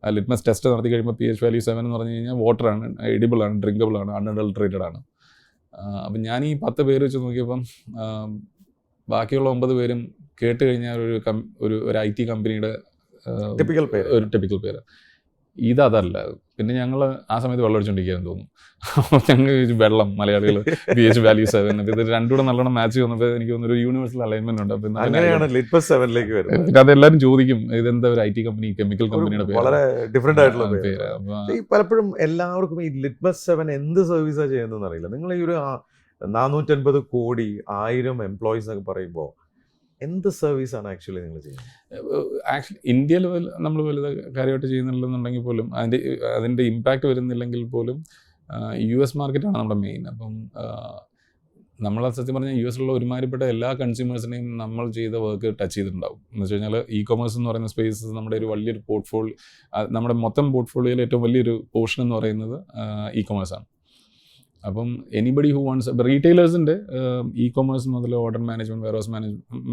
ലിറ്റ്മസ് ടെസ്റ്റ് നടത്തി കഴിയുമ്പോൾ pH വാല്യൂ 7 എന്ന് പറഞ്ഞു കഴിഞ്ഞാൽ വാട്ടറാണ്, എഡിബിളാണ്, ഡ്രിങ്കബിളാണ്, അൺഅഡൾട്രേറ്റഡ് ആണ്. അപ്പം ഞാൻ ഈ 10 പേര് വെച്ച് നോക്കിയപ്പം ബാക്കിയുള്ള 9 പേരും കേട്ട് കഴിഞ്ഞാൽ ഒരു IT കമ്പനിയുടെ ഒരു ടിപ്പിക്കൽ പേര്. ഇതല്ല. പിന്നെ ഞങ്ങൾ ആ സമയത്ത് വെള്ളം അടിച്ചുകൊണ്ടിരിക്കുകയെന്ന് തോന്നുന്നു. ഞങ്ങൾ വെള്ളം മലയാളികൾ pH വാല്യൂ 7. ഇത് രണ്ടും കൂടെ നല്ലോണം മാച്ച് വന്നപ്പോൾ എനിക്ക് തോന്നുന്നു ഒരു യൂണിവേഴ്സൽ അലൈൻമെന്റ് ഉണ്ട്. അങ്ങനെയാണ് ലിറ്റ്മസ് 7ലേക്ക് വരുന്നത്. പിന്നെ അതെല്ലാവരും ചോദിക്കും, ഇതെന്താ ഒരു IT കമ്പനി, കെമിക്കൽ കമ്പനിയുടെ പേര്, വളരെ ഡിഫറെന്റ് ആയിട്ടുള്ള പേര്. പലപ്പോഴും എല്ലാവർക്കും ഈ ലിറ്റ്മസ് 7 എന്ത് സർവീസാണ് ചെയ്യുന്നതെന്ന് അറിയില്ല. നിങ്ങൾ ഈ ഒരു 450 കോടി 1000 എംപ്ലോയീസ് എന്നൊക്കെ പറയുമ്പോൾ എന്ത് സർവീസാണ് ആക്ച്വലി നിങ്ങൾ ചെയ്യുന്നത്? ആക്ച്വലി ഇന്ത്യയിൽ നമ്മൾ വലുത് കാര്യമായിട്ട് ചെയ്യുന്നില്ലെന്നുണ്ടെങ്കിൽ പോലും അതിൻ്റെ ഇമ്പാക്റ്റ് വരുന്നില്ലെങ്കിൽ പോലും US മാർക്കറ്റാണ് നമ്മുടെ മെയിൻ. അപ്പം നമ്മൾ സത്യം പറഞ്ഞാൽ US ഒരുമാതിരിപ്പെട്ട എല്ലാ കൺസ്യൂമേഴ്സിനെയും നമ്മൾ ചെയ്ത വർക്ക് ടച്ച് ചെയ്തിട്ടുണ്ടാവും. എന്ന് വെച്ച് കഴിഞ്ഞാൽ ഇ-കൊമേഴ്സ് എന്ന് പറയുന്ന സ്പേസ് നമ്മുടെ ഒരു വലിയൊരു പോർട്ട്ഫോളിയോ, നമ്മുടെ മൊത്തം പോർട്ട്ഫോളിയോയിൽ ഏറ്റവും വലിയൊരു പോർഷൻ എന്ന് പറയുന്നത് ഇ-കൊമേഴ്സാണ്. അപ്പം എനിബഡി ഹു വാണ്ട്സ്, ഇപ്പോൾ റീറ്റെയിലേഴ്സിൻ്റെ ഇ-കൊമേഴ്സ് മുതൽ order management, warehouse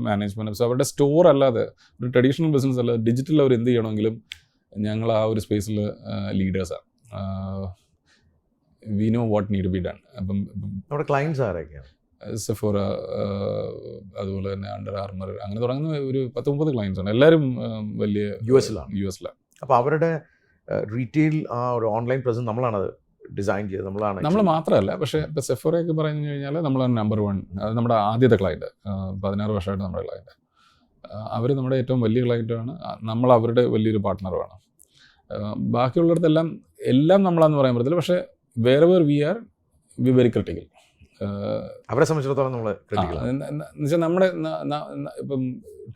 management, so അവരുടെ സ്റ്റോർ അല്ലാതെ ഒരു ട്രഡീഷണൽ ബിസിനസ് അല്ലാതെ ഡിജിറ്റൽ അവർ എന്ത് ചെയ്യണമെങ്കിലും ഞങ്ങൾ ആ ഒരു സ്പേസിൽ ലീഡേഴ്സാണ്. We know what need to be done. അപ്പം നമ്മുടെ ക്ലയൻസ് ആരൊക്കെയാണ്? സെഫോറ, അതുപോലെ തന്നെ അണ്ടർ ആർമർ, അങ്ങനെ തുടങ്ങുന്ന ഒരു 10-30 ക്ലയൻസ് ആണ്. എല്ലാവരും വലിയ US-ലാണ്. അപ്പോൾ അവരുടെ റീറ്റെയിൽ ആ ഒരു ഓൺലൈൻ പ്രസൻസ് നമ്മളാണത് ഡിസൈൻ ചെയ്ത് നമ്മൾ മാത്രമല്ല. പക്ഷേ ഇപ്പോൾ സെഫോറയൊക്കെ പറഞ്ഞു കഴിഞ്ഞാൽ നമ്മളാണ് നമ്പർ 1. അത് നമ്മുടെ ആദ്യത്തെ ക്ലയൻറ്റ്, 16 വർഷമായിട്ട് നമ്മുടെ ക്ലയൻറ്റ്. അവർ നമ്മുടെ ഏറ്റവും വലിയ ക്ലയൻറ്റാണ്. നമ്മൾ അവരുടെ വലിയൊരു പാർട്ട്ണറുമാണ്. ബാക്കിയുള്ളിടത്തെല്ലാം നമ്മളാന്ന് പറയാൻ പറ്റത്തില്ല. പക്ഷേ വേറെവർ വി വെരി ക്രിട്ടിക്കൽ. അവരെ സംബന്ധിച്ചിടത്തോളം നമ്മൾ എന്നുവെച്ചാൽ നമ്മുടെ ഇപ്പം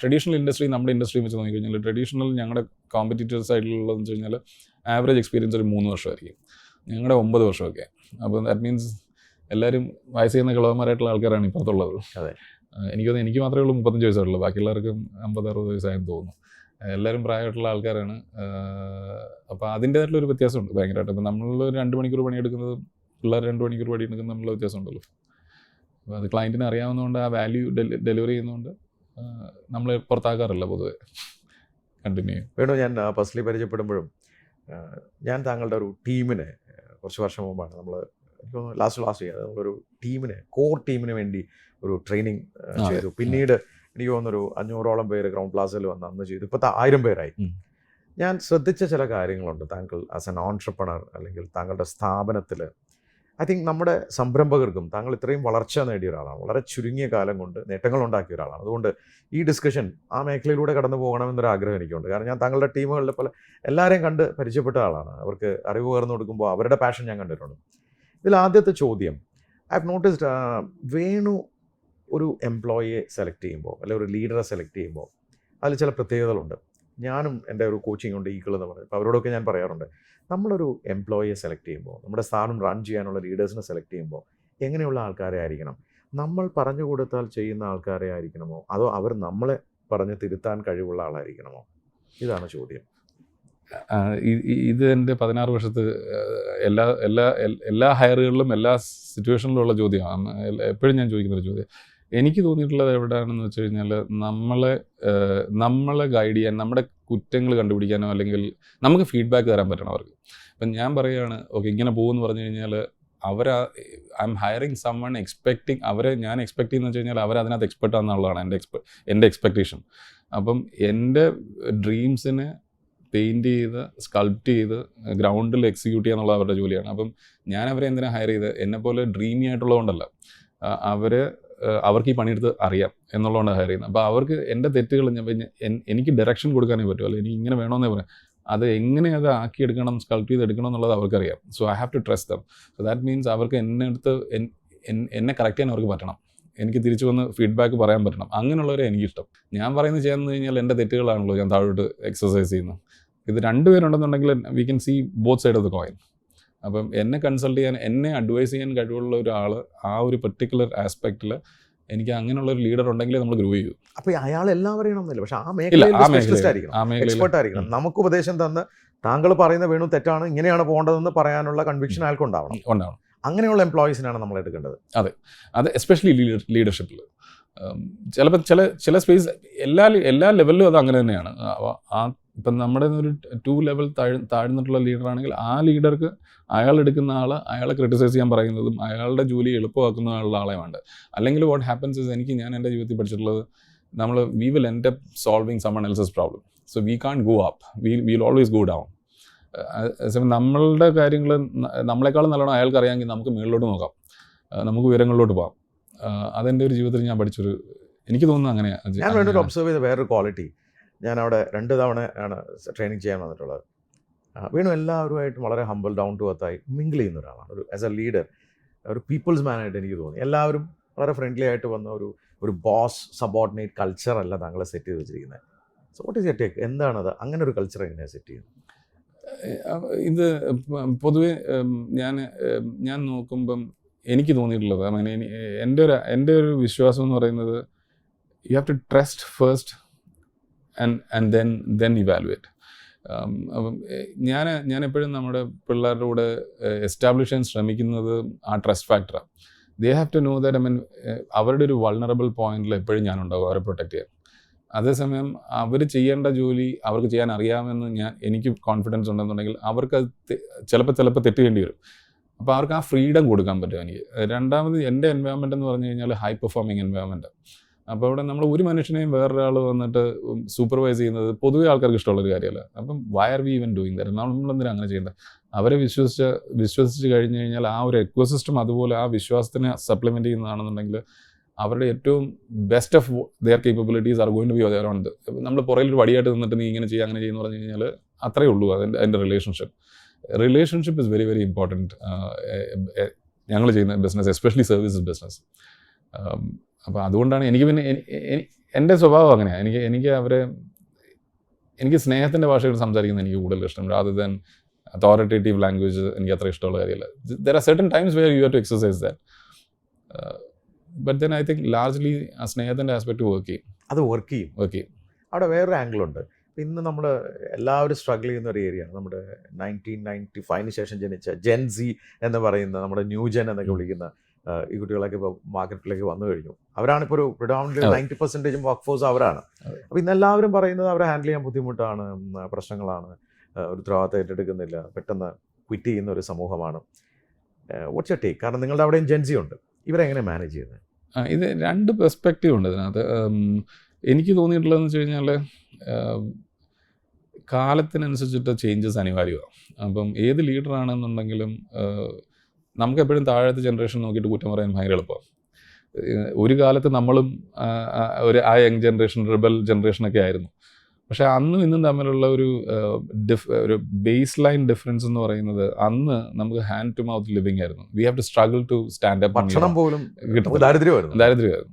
ട്രഡീഷണൽ ഇൻഡസ്ട്രി, നമ്മുടെ ഇൻഡസ്ട്രി വെച്ച് നോക്കിക്കഴിഞ്ഞാൽ ട്രഡീഷണൽ ഞങ്ങളുടെ കോമ്പറ്റീറ്റേഴ്സ് ആയിട്ടുള്ളതെന്ന് വെച്ച് കഴിഞ്ഞാൽ ആവറേജ് എക്സ്പീരിയൻസ് ഒരു 3 വർഷമായിരിക്കും. ഞങ്ങളുടെ 9 വർഷമൊക്കെ. അപ്പോൾ ദാറ്റ് മീൻസ് എല്ലാവരും വയസ്സ് ചെയ്യുന്ന കിളവന്മാരായിട്ടുള്ള ആൾക്കാരാണ് ഇപ്പുറത്തുള്ളത്. അതെ, എനിക്ക് മാത്രമേ ഉള്ളൂ 35 വയസ്സുള്ളൂ. ബാക്കിയുള്ളവർക്കും 50-60 വയസ്സായെന്ന് തോന്നുന്നു. എല്ലാവരും പ്രായമായിട്ടുള്ള ആൾക്കാരാണ്. അപ്പോൾ അതിൻ്റേതായിട്ടുള്ളൊരു വ്യത്യാസമുണ്ട് ഭയങ്കരമായിട്ട്. അപ്പോൾ നമ്മൾ 2 മണിക്കൂർ പണിയെടുക്കുന്നത് പിള്ളേർ 2 മണിക്കൂർ പണിയെടുക്കുന്നത് തമ്മിലുള്ള വ്യത്യാസം ഉണ്ടല്ലോ. അപ്പോൾ അത് ക്ലയൻറ്റിന് അറിയാവുന്നതുകൊണ്ട് ആ വാല്യൂ ഡെലിവറി ചെയ്യുന്നതുകൊണ്ട് നമ്മൾ പുറത്താക്കാറില്ല പൊതുവെ, കണ്ടിന്യൂ ചെയ്യും. വേണു, ഞാൻ പേഴ്സണലി പരിചയപ്പെടുമ്പോഴും ഞാൻ താങ്കളുടെ ഒരു ടീമിനെ കുറച്ച് വർഷം മുമ്പാണ് നമ്മൾ ലാസ്റ്റ് ഇയർ നമ്മളൊരു ടീമിനെ കോർ ടീമിന് വേണ്ടി ഒരു ട്രെയിനിങ് ചെയ്തു. പിന്നീട് എനിക്ക് തോന്നുന്നൊരു 500ഓളം പേര് ഗ്രൗണ്ട് പ്ലാസയിൽ വന്ന് അന്ന് ചെയ്തു. ഇപ്പോൾ 1000 പേരായി. ഞാൻ ശ്രദ്ധിച്ച ചില കാര്യങ്ങളുണ്ട് താങ്കൾ ആസ് എൻ ഓൺട്രപ്രണർ അല്ലെങ്കിൽ താങ്കളുടെ സ്ഥാപനത്തിൽ. ഐ തിങ്ക് നമ്മുടെ സംരംഭകർക്കും താങ്കൾ ഇത്രയും വളർച്ച നേടിയ ഒരാളാണ്, വളരെ ചുരുങ്ങിയ കാലം കൊണ്ട് നേട്ടങ്ങൾ ഉണ്ടാക്കിയ ഒരാളാണ്. അതുകൊണ്ട് ഈ ഡിസ്കഷൻ ആ മേഖലയിലൂടെ കടന്നു പോകണമെന്നൊരു ആഗ്രഹം എനിക്കുണ്ട്. കാരണം ഞാൻ താങ്കളുടെ ടീമുകളിൽ പല എല്ലാവരെയും കണ്ട് പരിചയപ്പെട്ട ആളാണ്. അവർക്ക് അറിവ് പകർന്നു കൊടുക്കുമ്പോൾ അവരുടെ പാഷൻ ഞാൻ കണ്ടിട്ടുണ്ട്. ഇതിൽ ആദ്യത്തെ ചോദ്യം, ഐ ഹവ് നോട്ടീസ്ഡ് വേണു ഒരു എംപ്ലോയിയെ സെലക്ട് ചെയ്യുമ്പോൾ അല്ലെങ്കിൽ ഒരു ലീഡറെ സെലക്ട് ചെയ്യുമ്പോൾ അതിൽ ചില പ്രത്യേകതകളുണ്ട്. ഞാനും എൻ്റെ ഒരു കോച്ചിങ് ഉണ്ട് ഈക്വൽ എന്ന് പറയുന്നത്. അപ്പോൾ അവരോടൊക്കെ ഞാൻ പറയാറുണ്ട്, നമ്മളൊരു എംപ്ലോയിയെ സെലക്ട് ചെയ്യുമ്പോൾ, നമ്മുടെ സ്ഥാപനം റൺ ചെയ്യാനുള്ള ലീഡേഴ്സിനെ സെലക്ട് ചെയ്യുമ്പോൾ എങ്ങനെയുള്ള ആൾക്കാരെ ആയിരിക്കണം? നമ്മൾ പറഞ്ഞു കൊടുത്താൽ ചെയ്യുന്ന ആൾക്കാരെ ആയിരിക്കണമോ, അതോ അവർ നമ്മളെ പറഞ്ഞ് തിരുത്താൻ കഴിവുള്ള ആളായിരിക്കണമോ? ഇതാണ് ചോദ്യം. ഇത് എൻ്റെ 16 വർഷത്ത് എല്ലാ ഹയറുകളിലും എല്ലാ സിറ്റുവേഷനിലും ഉള്ള ചോദ്യമാണ്. എപ്പോഴും ഞാൻ ചോദിക്കുന്നൊരു ചോദ്യം. എനിക്ക് തോന്നിയിട്ടുള്ളത് എവിടെയാണെന്ന് വെച്ച് കഴിഞ്ഞാൽ, നമ്മളെ ഗൈഡ് ചെയ്യാൻ, നമ്മുടെ കുറ്റങ്ങൾ കണ്ടുപിടിക്കാനോ അല്ലെങ്കിൽ നമുക്ക് ഫീഡ്ബാക്ക് തരാൻ പറ്റണം അവർക്ക്. ഇപ്പം ഞാൻ പറയുകയാണ്, ഓക്കെ ഇങ്ങനെ പോകുമെന്ന് പറഞ്ഞു കഴിഞ്ഞാൽ ഐ എം ഹയറിങ് സമ്മൺ എക്സ്പെക്റ്റിങ്, ഞാൻ എക്സ്പെക്ട് ചെയ്യുന്നത് വെച്ച് കഴിഞ്ഞാൽ അവരതിനകത്ത് എക്സ്പെർട്ട് ആണെന്നുള്ളതാണ് എൻ്റെ എക്സ്പെക്റ്റേഷൻ. അപ്പം എൻ്റെ ഡ്രീംസിനെ പെയിൻറ്റ് ചെയ്ത് സ്കൾപ്റ്റ് ചെയ്ത് ഗ്രൗണ്ടിൽ എക്സിക്യൂട്ട് ചെയ്യുക എന്നുള്ളത് അവരുടെ ജോലിയാണ്. അപ്പം ഞാൻ അവരെ എന്തിനാ ഹയർ ചെയ്ത്? എന്നെപ്പോലെ ഡ്രീമി ആയിട്ടുള്ളതുകൊണ്ടല്ല, അവർക്ക് ഈ പണിയെടുത്ത് അറിയാം എന്നുള്ളതുകൊണ്ട് ഹയർ ചെയ്യുന്നത്. അപ്പോൾ അവർക്ക് എൻ്റെ തെറ്റുകൾ എനിക്ക് ഡയറക്ഷൻ കൊടുക്കാനേ പറ്റും, അല്ലെങ്കിൽ എനിക്ക് ഇങ്ങനെ വേണമെന്നേ പറയാം. അത് എങ്ങനെ അത് ആക്കിയെടുക്കണം, സ്കൾപ്റ്റ് ചെയ്തെടുക്കണം എന്നുള്ളത് അവർക്കറിയാം. So I have to trust them. So that means അവർക്ക് എന്നെ കറക്റ്റ് ചെയ്യാൻ അവർക്ക് പറ്റണം, എനിക്ക് തിരിച്ചു വന്ന് ഫീഡ്ബാക്ക് പറയാൻ പറ്റണം. അങ്ങനെയുള്ളവരെ എനിക്കിഷ്ടം. ഞാൻ പറയുന്നത് ചെയ്യാന്ന് കഴിഞ്ഞാൽ എൻ്റെ തെറ്റുകളാണല്ലോ ഞാൻ താഴോട്ട് എക്സസൈസ് ചെയ്യുന്നത്. ഇത് 2 പേരുണ്ടെന്നുണ്ടെങ്കിൽ we can see both side of the coin. അപ്പം എന്നെ കൺസൾട്ട് ചെയ്യാൻ, എന്നെ അഡ്വൈസ് ചെയ്യാൻ കഴിവുള്ള ഒരാൾ ആ ഒരു പെർട്ടിക്കുലർ ആസ്പെക്റ്റിൽ എനിക്ക് അങ്ങനെയുള്ള ഒരു ലീഡർ ഉണ്ടെങ്കിലേ നമ്മൾ ഗ്രോ ചെയ്യൂ. അപ്പോൾ അയാൾ എല്ലാം അറിയണമെന്നില്ല, പക്ഷേ ആ മേഖലയിൽ എക്സ്പെർട്ട് ആയിരിക്കണം. നമുക്ക് ഉപദേശം തന്ന് താങ്കൾ പറയുന്ന വേണു തെറ്റാണ്, ഇങ്ങനെയാണ് പോകേണ്ടതെന്ന് പറയാനുള്ള കൺവിക്ഷൻ അയാൾക്ക് ഉണ്ടാവണം. അങ്ങനെയുള്ള എംപ്ലോയീസിനാണ് നമ്മൾ എടുക്കേണ്ടത്. അത് എസ്പെഷ്യലി ലീഡർഷിപ്പിൽ ചിലപ്പോൾ ചില സ്പേസ് എല്ലാ ലെവലിലും അത് അങ്ങനെ തന്നെയാണ്. ഇപ്പം നമ്മുടെ ഒരു 2 ലെവൽ താഴ്ന്നിട്ടുള്ള ലീഡറാണെങ്കിൽ ആ ലീഡർക്ക് അയാളെടുക്കുന്ന അയാളെ ക്രിട്ടിസൈസ് ചെയ്യാൻ പറയുന്നതും അയാളുടെ ജോലി എളുപ്പമാക്കുന്ന ആളെ വേണ്ട. അല്ലെങ്കിൽ വാട്ട് ഹാപ്പൻസ് ഇസ്, ഞാൻ എൻ്റെ ജീവിതത്തിൽ പഠിച്ചിട്ടുള്ളത്, we will end up solving someone else's problem. So we can go up, will always go down. നമ്മളുടെ കാര്യങ്ങൾ നമ്മളെക്കാളും നല്ലോണം അയാൾക്ക് അറിയാമെങ്കിൽ നമുക്ക് മുകളിലോട്ട് നോക്കാം, നമുക്ക് ഉയരങ്ങളിലോട്ട് പോകാം. അതെൻ്റെ ഒരു ജീവിതത്തിൽ ഞാൻ പഠിച്ചൊരു, എനിക്ക് തോന്നുന്നു അങ്ങനെയാണ്. ഞാൻ വേണ്ടൊരു ഒബ്സർവ് ചെയ്ത വേറൊരു ക്വാളിറ്റി, ഞാൻ അവിടെ 2 തവണ ആണ് ട്രെയിനിങ് ചെയ്യാൻ വന്നിട്ടുള്ളത്. വീണു എല്ലാവരുമായിട്ടും വളരെ ഹംബിൾ, ഡൗൺ ടു എർത്തായി മിങ്കിൾ ചെയ്യുന്ന ഒരാളാണ്. ആസ് എ ലീഡർ, ഒരു പീപ്പിൾസ് മാനായിട്ട് എനിക്ക് തോന്നി. എല്ലാവരും വളരെ ഫ്രണ്ട്ലി ആയിട്ട് വന്ന ഒരു ബോസ് സബോർഡിനേറ്റ് കൾച്ചർ അല്ല താങ്കളെ സെറ്റ് ചെയ്ത് വെച്ചിരിക്കുന്നത്. So what is your take? എന്താണത്? അങ്ങനെ ഒരു കൾച്ചർ എങ്ങനെയാണ് സെറ്റ് ചെയ്യുന്നത്? ഇത് പൊതുവെ ഞാൻ നോക്കുമ്പം എനിക്ക് തോന്നിയിട്ടുള്ളത്, എൻ്റെ ഒരു വിശ്വാസം എന്ന് പറയുന്നത്, you have to trust first and then evaluate. അപ്പം ഞാൻ എപ്പോഴും നമ്മുടെ പിള്ളേരുടെ കൂടെ എസ്റ്റാബ്ലിഷ് ചെയ്യാൻ ശ്രമിക്കുന്നത് ആ ട്രസ്റ്റ് ഫാക്ടറാണ്. They have to know that അവരുടെ ഒരു വൾണറബിൾ പോയിന്റിൽ എപ്പോഴും ഞാനുണ്ടാവും അവരെ പ്രൊട്ടക്റ്റ് ചെയ്യാൻ. അതേസമയം അവർ ചെയ്യേണ്ട ജോലി അവർക്ക് ചെയ്യാൻ അറിയാമെന്ന് എനിക്ക് കോൺഫിഡൻസ് ഉണ്ടെന്നുണ്ടെങ്കിൽ അവർക്ക് ചിലപ്പോൾ തെറ്റ് ചെയ്യേണ്ടി വരും. അപ്പോൾ അവർക്ക് ആ ഫ്രീഡം കൊടുക്കാൻ പറ്റും എനിക്ക്. രണ്ടാമത് എൻ്റെ എൻവയോൺമെൻറ്റ് എന്ന് പറഞ്ഞു കഴിഞ്ഞാൽ ഹൈ പെർഫോമിങ് എൻവയോൺമെൻറ്റ്. അപ്പോൾ അവിടെ നമ്മൾ ഒരു മനുഷ്യനെയും വേറൊരാൾ വന്നിട്ട് സൂപ്പർവൈസ് ചെയ്യുന്നത് പൊതുവെ ആൾക്കാർക്ക് ഇഷ്ടമുള്ളൊരു കാര്യമല്ല. അപ്പം why are we even doing that? നമ്മളെന്തിനാണ് അങ്ങനെ ചെയ്യേണ്ടത്? അവരെ വിശ്വസിച്ച് കഴിഞ്ഞ് കഴിഞ്ഞാൽ ആ ഒരു എക്കോസിസ്റ്റം അതുപോലെ ആ വിശ്വാസത്തിനെ സപ്ലിമെൻറ്റ് ചെയ്യുന്നതാണെന്നുണ്ടെങ്കിൽ അവരുടെ ഏറ്റവും best of their capabilities are going to be there on. നമ്മൾ പുറകിലൊരു വടിയായിട്ട് നിന്നിട്ട് നീ ഇങ്ങനെ ചെയ്യുക അങ്ങനെ ചെയ്യുന്നു പറഞ്ഞു കഴിഞ്ഞാൽ അത്രയേ ഉള്ളൂ അതിൻ്റെ relationship is very very important. ഞങ്ങൾ ചെയ്യുന്ന ബിസിനസ്, എസ്പെഷ്യലി സർവീസസ് ബിസിനസ്. അപ്പോൾ അതുകൊണ്ടാണ് എനിക്ക് എൻ്റെ സ്വഭാവം അങ്ങനെയാണ്. എനിക്ക് സ്നേഹത്തിൻ്റെ ഭാഷയിൽ സംസാരിക്കുന്നത് എനിക്ക് കൂടുതൽ ഇഷ്ടം, rather than authoritative language എനിക്ക് അത്ര ഇഷ്ടമുള്ള കാര്യമല്ല. There are certain times where you have to exercise that. But then I think largely ആ സ്നേഹത്തിൻ്റെ ആസ്പെക്റ്റ് വർക്ക് ചെയ്യും. അവിടെ വേറൊരു ആംഗിളുണ്ട്. ഇന്ന് നമ്മൾ എല്ലാവരും സ്ട്രഗിൾ ചെയ്യുന്ന ഒരു ഏരിയയാണ് നമ്മുടെ 1995 ശേഷം ജനിച്ച ജെൻസി എന്ന് പറയുന്ന നമ്മുടെ ന്യൂജൻ എന്നൊക്കെ വിളിക്കുന്ന ഈ കുട്ടികളൊക്കെ ഇപ്പോൾ മാർക്കറ്റിലേക്ക് വന്നു കഴിഞ്ഞു. അവരാണിപ്പോൾ ഒരു പ്രിഡോമിനൻ്റ് 90% വർക്ക് ഫോഴ്സ് അവരാണ്. അപ്പോൾ ഇന്ന് എല്ലാവരും പറയുന്നത് അവരെ ഹാൻഡിൽ ചെയ്യാൻ ബുദ്ധിമുട്ടാണ്, പ്രശ്നങ്ങളാണ്, ഒരു ഉത്തരവാദിത്തം ഏറ്റെടുക്കുന്നില്ല, പെട്ടെന്ന് ക്വിറ്റ് ചെയ്യുന്ന ഒരു സമൂഹമാണ്. What's your take? കാരണം നിങ്ങളുടെ അവിടെയും ജെൻസി ഉണ്ട്, ഇവരെങ്ങനെ മാനേജ് ചെയ്യുന്നത്? ഇത് രണ്ട് പെർസ്പെക്റ്റീവ് ഉണ്ട് ഇതിനകത്ത്. എനിക്ക് തോന്നിയിട്ടുള്ളതെന്ന് വെച്ച് കഴിഞ്ഞാൽ കാലത്തിനനുസരിച്ചിട്ട് ചേഞ്ചസ് അനിവാര്യമാണ്. അപ്പം ഏത് ലീഡറാണെന്നുണ്ടെങ്കിലും നമുക്ക് എപ്പോഴും താഴത്തെ ജനറേഷൻ നോക്കിയിട്ട് കുറ്റം പറയാൻ ഭയങ്കര എളുപ്പമാണ്. ഒരു കാലത്ത് നമ്മളും ആ യങ് ജനറേഷൻ റിബൽ ജനറേഷനൊക്കെ ആയിരുന്നു. പക്ഷേ അന്നും ഇന്നും തമ്മിലുള്ള ഒരു ബേസ് ലൈൻ ഡിഫറൻസ് എന്ന് പറയുന്നത്, അന്ന് നമുക്ക് ഹാൻഡ് ടു മൗത്ത് ലിവിങ് ആയിരുന്നു. We have to struggle to stand up. ഭക്ഷണം പോലും ദാരിദ്ര്യമായിരുന്നു.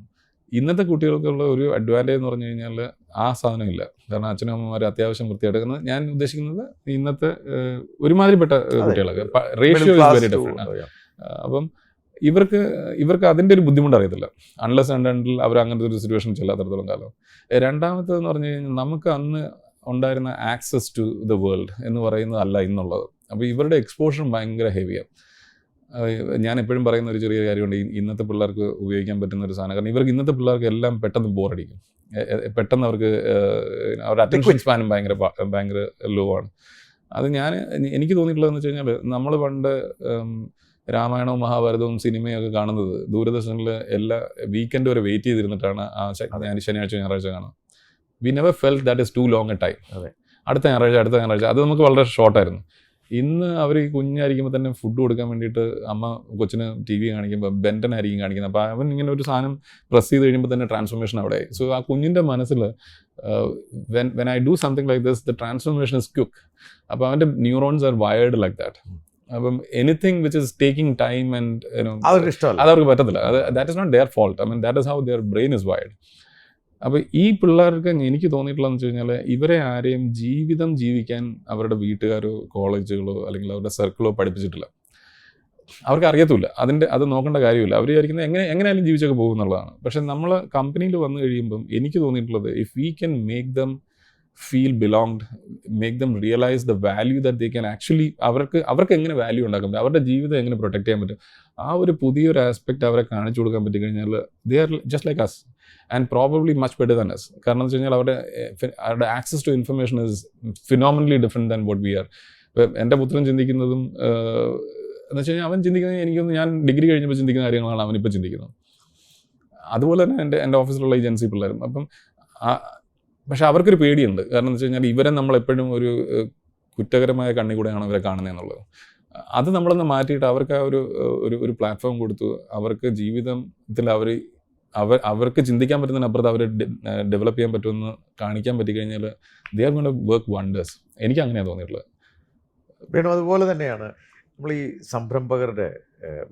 ഇന്നത്തെ കുട്ടികൾക്കുള്ള ഒരു അഡ്വാൻറ്റേജ് എന്ന് പറഞ്ഞു കഴിഞ്ഞാൽ ആ സാധനമില്ല. കാരണം അച്ഛനും അമ്മമാർ അത്യാവശ്യം വൃത്തിയായിട്ട്, ഞാൻ ഉദ്ദേശിക്കുന്നത് ഇന്നത്തെ ഒരുമാതിരിപ്പെട്ട കുട്ടികളൊക്കെ റേഷ്യോ ഇസ് വെരി ഡിഫറെൻറ്റ്. അപ്പം ഇവർക്ക് അതിൻ്റെ ഒരു ബുദ്ധിമുട്ട് അറിയത്തില്ല, അൺലെസ് ആൻഡ് അണ്ടിൽ അവർ അങ്ങനത്തെ ഒരു സിറ്റുവേഷൻ ചെല്ലാത്തടത്തോളം കാലം. രണ്ടാമത്തേതെന്ന് പറഞ്ഞു കഴിഞ്ഞാൽ, നമുക്ക് അന്ന് ഉണ്ടായിരുന്ന ആക്സസ് ടു ദ വേൾഡ് എന്ന് പറയുന്നതല്ല ഇന്നുള്ളത്. അപ്പോൾ ഇവരുടെ എക്സ്പോഷർ ഭയങ്കര ഹെവിയാണ്. ഞാൻ എപ്പോഴും പറയുന്ന ഒരു ചെറിയ കാര്യമുണ്ട്, ഇന്നത്തെ പിള്ളേർക്ക് ഉപയോഗിക്കാൻ പറ്റുന്ന ഒരു സാധനം. കാരണം ഇവർക്ക് ഇന്നത്തെ പിള്ളേർക്ക് എല്ലാം പെട്ടെന്ന് ബോറടിക്കും, പെട്ടെന്ന് അവർക്ക് അവരുടെ അറ്റൻഷൻ സ്പാനും ഭയങ്കര ലോ ആണ്. അത് എനിക്ക് തോന്നിയിട്ടുള്ളതെന്ന് വെച്ച് കഴിഞ്ഞാൽ, നമ്മൾ പണ്ട് രാമായണവും മഹാഭാരതവും സിനിമയും ഒക്കെ കാണുന്നത് ദൂരദർശനിൽ എല്ലാ വീക്കെൻഡ് വരെ വെയിറ്റ് ചെയ്തിരുന്നിട്ടാണ് ഞാൻ ശനിയാഴ്ച ഞായറാഴ്ച കാണുന്നത്. We never felt that is too long a time. അടുത്ത ഞായറാഴ്ച അത് നമുക്ക് വളരെ ഷോർട്ടായിരുന്നു. ഇന്ന് അവർ ഈ കുഞ്ഞായിരിക്കുമ്പോൾ തന്നെ ഫുഡ് കൊടുക്കാൻ വേണ്ടിയിട്ട് അമ്മ കൊച്ചിന് TV കാണിക്കുമ്പോൾ ബെൻറ്റനായിരിക്കും കാണിക്കുന്നത്. അപ്പോൾ അവൻ ഇങ്ങനെ ഒരു സാധനം പ്രസ് ചെയ്ത് കഴിയുമ്പോൾ തന്നെ ട്രാൻസ്ഫോർമേഷൻ അവിടെ. സോ ആ കുഞ്ഞിൻ്റെ മനസ്സിൽ when I do something like this, the transformation is quick. അപ്പോൾ അവൻ്റെ neurons are wired like that. അപ്പം anything which is taking time and അതവർക്ക് പറ്റത്തില്ല. That is not their fault. I mean that is how their brain is wired. അപ്പോൾ ഈ പിള്ളേർക്ക് എനിക്ക് തോന്നിയിട്ടുള്ളതെന്ന് വെച്ച് കഴിഞ്ഞാൽ, ഇവരെ ആരെയും ജീവിതം ജീവിക്കാൻ അവരുടെ വീട്ടുകാരോ കോളേജുകളോ അല്ലെങ്കിൽ അവരുടെ സർക്കിളോ പഠിപ്പിച്ചിട്ടില്ല. അവർക്ക് അറിയത്തില്ല, അത് നോക്കേണ്ട കാര്യമില്ല. അവർ വിചാരിക്കുന്നത് എങ്ങനെയായാലും ജീവിച്ചൊക്കെ പോകും എന്നുള്ളതാണ്. പക്ഷെ നമ്മൾ കമ്പനിയിൽ വന്നു കഴിയുമ്പം എനിക്ക് തോന്നിയിട്ടുള്ളത്, if we can make them feel belonged, make them realise the value that they can actually, അവർക്ക് എങ്ങനെ വാല്യൂ ഉണ്ടാക്കാൻ പറ്റും, അവരുടെ ജീവിതം എങ്ങനെ പ്രൊട്ടക്ട് ചെയ്യാൻ പറ്റും, ആ ഒരു പുതിയൊരു ആസ്പെക്റ്റ് അവരെ കാണിച്ചു കൊടുക്കാൻ പറ്റിക്കഴിഞ്ഞാൽ, they are just like us and probably much better than us. കാരണം എന്ന് വെച്ച് കഴിഞ്ഞാൽ അവരുടെ access to information is phenomenally different than what we are. ഇപ്പം എൻ്റെ പുത്രൻ ചിന്തിക്കുന്നതും എന്ന് വെച്ച് കഴിഞ്ഞാൽ, അവൻ ചിന്തിക്കുന്നത് എനിക്കൊന്ന് ഞാൻ ഡിഗ്രി കഴിഞ്ഞപ്പോൾ ചിന്തിക്കുന്ന കാര്യങ്ങളാണ് അവനിപ്പോൾ ചിന്തിക്കുന്നത്. അതുപോലെ തന്നെ എൻ്റെ ഓഫീസിലുള്ള ഏജൻസി പിള്ളേരും. അപ്പം പക്ഷെ അവർക്കൊരു പേടിയുണ്ട്. കാരണം എന്ന് വെച്ച് കഴിഞ്ഞാൽ, ഇവരെ നമ്മളെപ്പോഴും ഒരു കുറ്റകരമായ കണ്ണി കൂടെയാണ് ഇവരെ കാണുന്നതെന്നുള്ളത്. അത് നമ്മളൊന്ന് മാറ്റിയിട്ട് അവർക്ക് ആ ഒരു പ്ലാറ്റ്ഫോം കൊടുത്തു, അവർക്ക് ജീവിതത്തിൽ അവർക്ക് ചിന്തിക്കാൻ പറ്റുന്നതിനപ്പുറത്ത് അവർ ഡെവലപ്പ് ചെയ്യാൻ പറ്റുമെന്ന് കാണിക്കാൻ പറ്റിക്കഴിഞ്ഞാൽ, they are going to work wonders. എനിക്ക് അങ്ങനെയാണ് തോന്നിയിട്ടുള്ളത്. വേണു, അതുപോലെ തന്നെയാണ് നമ്മൾ ഈ സംരംഭകരുടെ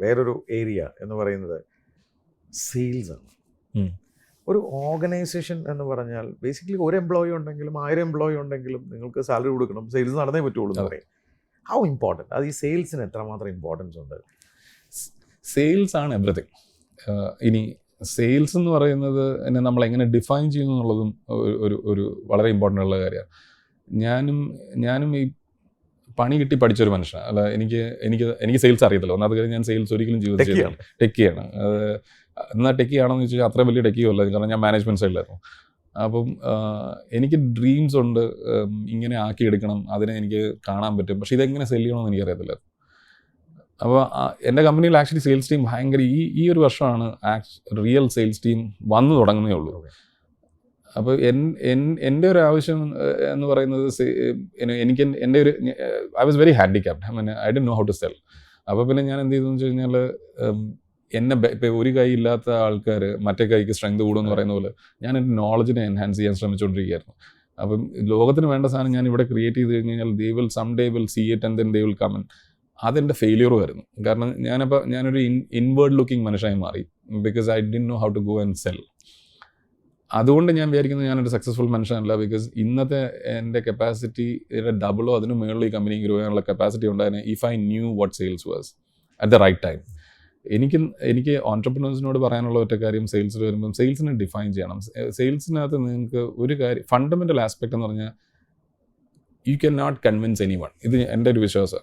വേറൊരു ഏരിയ എന്ന് പറയുന്നത് സെയിൽസാണ്. ഒരു ഓർഗനൈസേഷൻ എന്ന് പറഞ്ഞാൽ ബേസിക്കലി ഒരു എംപ്ലോയി ഉണ്ടെങ്കിലും 1000 എംപ്ലോയി ഉണ്ടെങ്കിലും നിങ്ങൾക്ക് സാലറി കൊടുക്കണം, സെയിൽസ് നടന്നേ പറ്റുള്ളൂ എന്ന് പറയും. ഹൗ ഇമ്പോർട്ടൻറ്റ് അത്? ഈ സെയിൽസിന് എത്രമാത്രം ഇമ്പോർട്ടൻസ് ഉണ്ട്? സെയിൽസ് ആണ് എവറിത്തിങ്. ഇനി സെയിൽസ് എന്ന് പറയുന്നത് നമ്മൾ എങ്ങനെ ഡിഫൈൻ ചെയ്യുന്നു എന്നുള്ളതും ഒരു വളരെ ഇമ്പോർട്ടൻ്റ് ഉള്ള കാര്യമാണ്. ഞാനും ഈ പണി കിട്ടി പഠിച്ചൊരു മനുഷ്യനാണ്. അല്ല, എനിക്ക് സെയിൽസ് അറിയത്തില്ല. ഒന്നാമത് കാര്യം, ഞാൻ സെയിൽസ് ഒരിക്കലും ജീവിതത്തിൽ ടെക്കിയാണ്. എന്നാൽ ടെക്കി ആണെന്ന് വെച്ചാൽ അത്രയും വലിയ ടെക്കിയോ അല്ല, കാരണം ഞാൻ മാനേജ്മെൻറ്റ് സൈഡിലായിരുന്നു. അപ്പം എനിക്ക് ഡ്രീംസ് ഉണ്ട്, ഇങ്ങനെ ആക്കിയെടുക്കണം, അതിനെ എനിക്ക് കാണാൻ പറ്റും. പക്ഷേ ഇതെങ്ങനെ സെല് ചെയ്യണമെന്ന് എനിക്കറിയത്തില്ല. അപ്പോൾ എൻ്റെ കമ്പനിയിൽ ആക്ച്വലി സെയിൽസ് ടീം ഭയങ്കര ഈ ഒരു വർഷമാണ് റിയൽ സെയിൽസ് ടീം വന്നു തുടങ്ങുന്നേ ഉള്ളൂ. അപ്പോൾ എൻ്റെ ഒരു ആവശ്യം എന്ന് പറയുന്നത്, എനിക്ക് I was very handicapped. I mean I don't know how to sell. അപ്പോൾ പിന്നെ ഞാൻ എന്ത് ചെയ്തെന്ന് വെച്ച് കഴിഞ്ഞാൽ, ഇപ്പോൾ ഒരു കൈ ഇല്ലാത്ത ആൾക്കാർ മറ്റേ കൈക്ക് സ്ട്രെങ്ത് കൂടുമെന്ന് പറയുന്ന പോലെ ഞാൻ എൻ്റെ നോളജിനെ എൻഹാൻസ് ചെയ്യാൻ ശ്രമിച്ചുകൊണ്ടിരിക്കുകയായിരുന്നു. അപ്പം ലോകത്തിന് വേണ്ട സാധനം ഞാൻ ഇവിടെ ക്രിയേറ്റ് ചെയ്ത് കഴിഞ്ഞ് കഴിഞ്ഞാൽ, they will some day will see it and then they will come. അതെൻ്റെ ഫെയിലിയറുമായിരുന്നു. കാരണം ഞാനൊരു ഇൻവേർഡ് ലുക്കിംഗ് മനുഷ്യനായി മാറി, because I didn't know how to go and sell. അതുകൊണ്ട് ഞാൻ വിചാരിക്കുന്നത് ഞാനൊരു സക്സസ്ഫുൾ മനുഷ്യനല്ല. ബിക്കോസ് ഇന്നത്തെ എൻ്റെ കപ്പാസിറ്റിയുടെ ഡബിളോ അതിന് മുകളിൽ ഈ കമ്പനി ഗ്രോ ചെയ്യാനുള്ള കപ്പാസിറ്റി ഉണ്ടായിരുന്നു, if I knew what sales was at the right time. എനിക്ക് ഓൺട്രപ്രനേഴ്സിനോട് പറയാനുള്ള ഒറ്റ കാര്യം, സെയിൽസിൽ വരുമ്പം സെയിൽസിനെ ഡിഫൈൻ ചെയ്യണം. സെയിൽസിനകത്ത് നിങ്ങൾക്ക് ഒരു കാര്യം, ഫണ്ടമെൻ്റൽ ആസ്പെക്റ്റ് എന്ന് പറഞ്ഞാൽ, you can not convince anyone. ഇത് എൻ്റെ ഒരു വിശ്വാസം.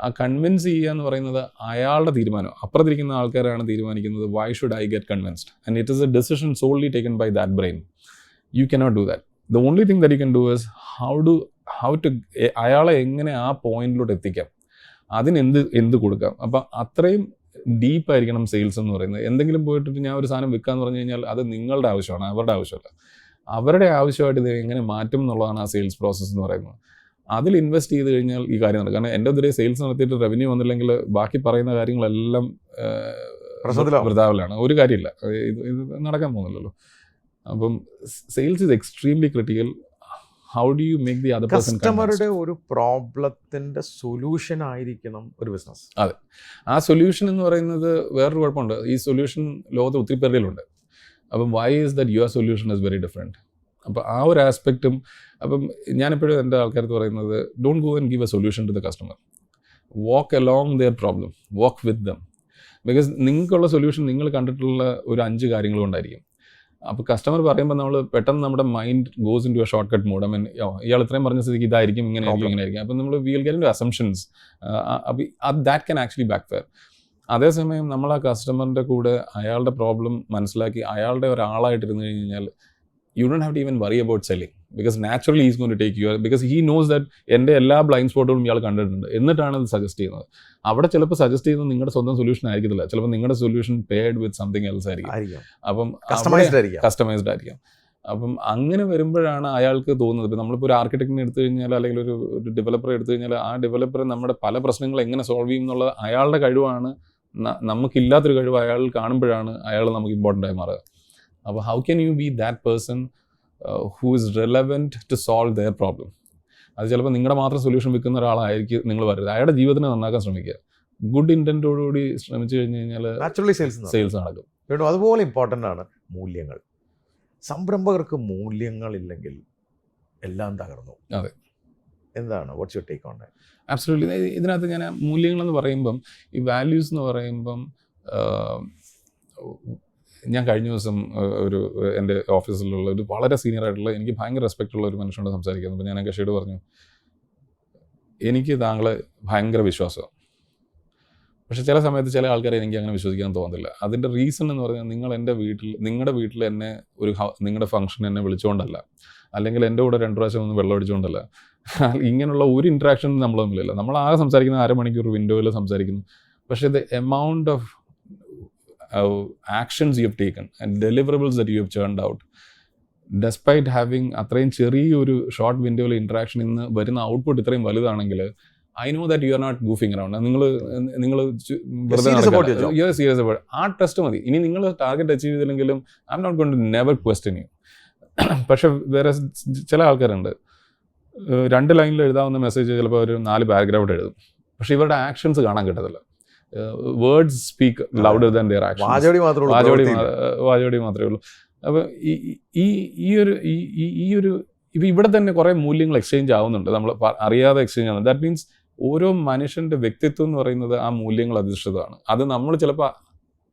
ആ കൺവിൻസ് ചെയ്യുക എന്ന് പറയുന്നത് അയാളുടെ തീരുമാനം. അപ്പുറത്തിരിക്കുന്ന ആൾക്കാരാണ് തീരുമാനിക്കുന്നത് why should I get convinced, and it is a decision solely taken by that brain. You cannot do that. The only thing that you can do is how to അയാളെ എങ്ങനെ ആ പോയിന്റിലോട്ട് എത്തിക്കാം, അതിന് എന്ത് കൊടുക്കാം. അപ്പം അത്രയും ഡീപ്പായിരിക്കണം സെയിൽസ് എന്ന് പറയുന്നത്. എന്തെങ്കിലും പോയിട്ട് ഞാൻ ഒരു സാധനം വിൽക്കാന്ന് പറഞ്ഞു കഴിഞ്ഞാൽ അത് നിങ്ങളുടെ ആവശ്യമാണ്, അവരുടെ ആവശ്യമല്ല. അവരുടെ ആവശ്യമായിട്ട് ഇത് എങ്ങനെ മാറ്റും എന്നുള്ളതാണ് ആ സെയിൽസ് പ്രോസസ്സ് എന്ന് പറയുന്നത്. അതിൽ ഇൻവെസ്റ്റ് ചെയ്ത് കഴിഞ്ഞാൽ ഈ കാര്യം നടക്കും. കാരണം എൻ്റെ ഒത്തിരി സെയിൽസ് നടത്തിയിട്ട് റവന്യൂ വന്നില്ലെങ്കിൽ ബാക്കി പറയുന്ന കാര്യങ്ങളെല്ലാം വൃതാവിലാണ്, ഒരു കാര്യമില്ല, ഇത് നടക്കാൻ പോകുന്നില്ലല്ലോ. അപ്പം sales is extremely critical. How do you make the other person കസ്റ്റമറുടെ ഒരു പ്രോബ്ലത്തിന്റെ സൊല്യൂഷൻ ആയിരിക്കണം ഒരു ബിസിനസ്. അതെ, ആ സൊല്യൂഷൻ എന്ന് പറയുന്നത് വേറൊരു കുഴപ്പമുണ്ട്. ഈ സൊല്യൂഷൻ ലോകത്ത് ഒത്തിരി പേരിലുണ്ട്. അപ്പം why is that your solution is very different. അപ്പോൾ ആ ഒരു ആസ്പെക്റ്റും. അപ്പം ഞാനെപ്പോഴും എൻ്റെ ആൾക്കാർക്ക് പറയുന്നത്, don't go and give a solution to the customer, walk along their problem, walk with them. Because നിങ്ങൾക്കുള്ള സൊല്യൂഷൻ നിങ്ങൾ കണ്ടിട്ടുള്ള ഒരു 5 കാര്യങ്ങൾ കൊണ്ടായിരിക്കും. അപ്പോൾ കസ്റ്റമർ പറയുമ്പോൾ നമ്മൾ പെട്ടെന്ന് നമ്മുടെ mind goes in to a shortcut mode. ഇയാൾ ഇത്രയും പറഞ്ഞ സ്ഥിതിക്ക് ഇതായിരിക്കും, ഇങ്ങനെ ആയിരിക്കും. അപ്പം നമ്മൾ will get into assumptions. That can actually backfire. അതേസമയം നമ്മൾ ആ കസ്റ്റമറിൻ്റെ കൂടെ അയാളുടെ പ്രോബ്ലം മനസ്സിലാക്കി അയാളുടെ ഒരാളായിട്ടിരുന്ന് കഴിഞ്ഞാൽ you don't have to even worry about selling, because naturally is going to take you, because he knows that എൻ്റെ എല്ലാ ബ്ലൈൻഡ് സ്പോട്ടുകളും ഇയാൾ കണ്ടിട്ടുണ്ട്, എന്നിട്ടാണ് അത് സജസ്റ്റ് ചെയ്യുന്നത്. അവിടെ ചിലപ്പോൾ സജസ്റ്റ് ചെയ്യുന്നത് നിങ്ങളുടെ സ്വന്തം സൊല്യൂഷൻ ആയിരിക്കത്തില്ല, ചിലപ്പോൾ നിങ്ങളുടെ solution paired with something else ആയിരിക്കും. അപ്പം കസ്റ്റമൈസ്ഡ് ആയിരിക്കും. അപ്പം അങ്ങനെ വരുമ്പോഴാണ് അയാൾക്ക് തോന്നുന്നത്. ഇപ്പം നമ്മളിപ്പോൾ ഒരു ആർക്കിടെക്റ്റിനെ എടുത്തു കഴിഞ്ഞാൽ, അല്ലെങ്കിൽ ഒരു ഡെവലപ്പറെ എടുത്തു കഴിഞ്ഞാൽ, ആ ഡെവലപ്പർ നമ്മുടെ പല പ്രശ്നങ്ങൾ എങ്ങനെ സോൾവ് ചെയ്യും എന്നുള്ളത് അയാളുടെ കഴിവാണ്. നമുക്കില്ലാത്തൊരു കഴിവ് അയാൾ കാണുമ്പോഴാണ് അയാൾ നമുക്ക് ഇമ്പോർട്ടൻ്റ് ആയി മാറുക. അപ്പോൾ how can you be that person who is relevant to solve their problem? അത് ചിലപ്പോൾ നിങ്ങളുടെ മാത്രം സൊല്യൂഷൻ വെക്കുന്ന ഒരാളായിരിക്കും നിങ്ങൾ വരരുത്. അയാളുടെ ജീവിതത്തിനെ നന്നാക്കാൻ ശ്രമിക്കുക. ഗുഡ് ഇൻറ്റൻറ്റോടുകൂടി ശ്രമിച്ചു കഴിഞ്ഞ് കഴിഞ്ഞാൽ നാച്ചുറലി സെയിൽസ് നടക്കും. അതുപോലെ ഇമ്പോർട്ടൻ്റ് ആണ് മൂല്യങ്ങൾ. സംരംഭകർക്ക് മൂല്യങ്ങളില്ലെങ്കിൽ എല്ലാം തകർന്നു. അതെ. എന്താണ് what's your take on that? Absolutely. ഇതിനകത്ത് ഞാൻ മൂല്യങ്ങളെന്ന് പറയുമ്പം, ഈ വാല്യൂസ് എന്ന് പറയുമ്പം, ഞാൻ കഴിഞ്ഞ ദിവസം എൻ്റെ ഓഫീസിലുള്ള ഒരു വളരെ സീനിയർ ആയിട്ടുള്ള, എനിക്ക് ഭയങ്കര റെസ്പെക്റ്റ് ഉള്ള ഒരു മനുഷ്യനോട് സംസാരിക്കുന്നു. അപ്പോൾ ഞാൻ ആ കക്ഷിയോട് പറഞ്ഞു, എനിക്ക് താങ്കളെ ഭയങ്കര വിശ്വാസമാണ്, പക്ഷേ ചില സമയത്ത് ചില ആൾക്കാരെ എനിക്ക് അങ്ങനെ വിശ്വസിക്കാൻ തോന്നുന്നില്ല. അതിൻ്റെ റീസൺ എന്ന് പറഞ്ഞാൽ, നിങ്ങളുടെ വീട്ടിൽ എന്നെ നിങ്ങളുടെ ഫംഗ്ഷൻ എന്നെ വിളിച്ചുകൊണ്ടല്ല, അല്ലെങ്കിൽ എൻ്റെ കൂടെ 2 പ്രാവശ്യം ഒന്ന് വെള്ളം അടിച്ചുകൊണ്ടല്ല. ഇങ്ങനെയുള്ള ഒരു ഇൻട്രാക്ഷൻ നമ്മൾ തമ്മിലില്ല. നമ്മൾ ആകെ സംസാരിക്കുന്ന 1/2 മണിക്കൂർ വിൻഡോയിൽ സംസാരിക്കുന്നു. പക്ഷേ the amount of actions you have taken and deliverables that you have churned out, despite having അത്രയും ചെറിയൊരു ഷോർട്ട് വിൻഡോയിൽ ഇൻട്രാക്ഷൻ ഇന്ന് വരുന്ന ഔട്ട്പുട്ട് ഇത്രയും വലുതാണെങ്കിൽ, I know that you are not goofing around. നിങ്ങൾ സീരിയസ് അബൌട്ട് ആ ട്രസ്റ്റ് മതി. ഇനി നിങ്ങൾ ടാർഗറ്റ് അച്ചീവ് ചെയ്തില്ലെങ്കിലും I'm not going to never question you. പക്ഷെ വേറെ ചില ആൾക്കാരുണ്ട്, 2 ലൈനിൽ എഴുതാവുന്ന മെസ്സേജ് ചിലപ്പോൾ ഒരു 4 പാരഗ്രാഫ് എഴുതും, പക്ഷെ ഇവരുടെ ആക്ഷൻസ് കാണാൻ കിട്ടത്തില്ല. Words speak louder than their actions. വാചോടി മാത്രമേ ഉള്ളൂ. അപ്പോൾ ഈ ഒരു ഇപ്പം ഇവിടെ തന്നെ കുറേ മൂല്യങ്ങൾ എക്സ്ചേഞ്ച് ആവുന്നുണ്ട്, നമ്മൾ അറിയാതെ എക്സ്ചേഞ്ച് ആവുന്നുണ്ട്. ദാറ്റ് മീൻസ് ഓരോ മനുഷ്യൻ്റെ വ്യക്തിത്വം എന്ന് പറയുന്നത് ആ മൂല്യങ്ങൾ അധിഷ്ഠിതമാണ്. അത് നമ്മൾ ചിലപ്പോൾ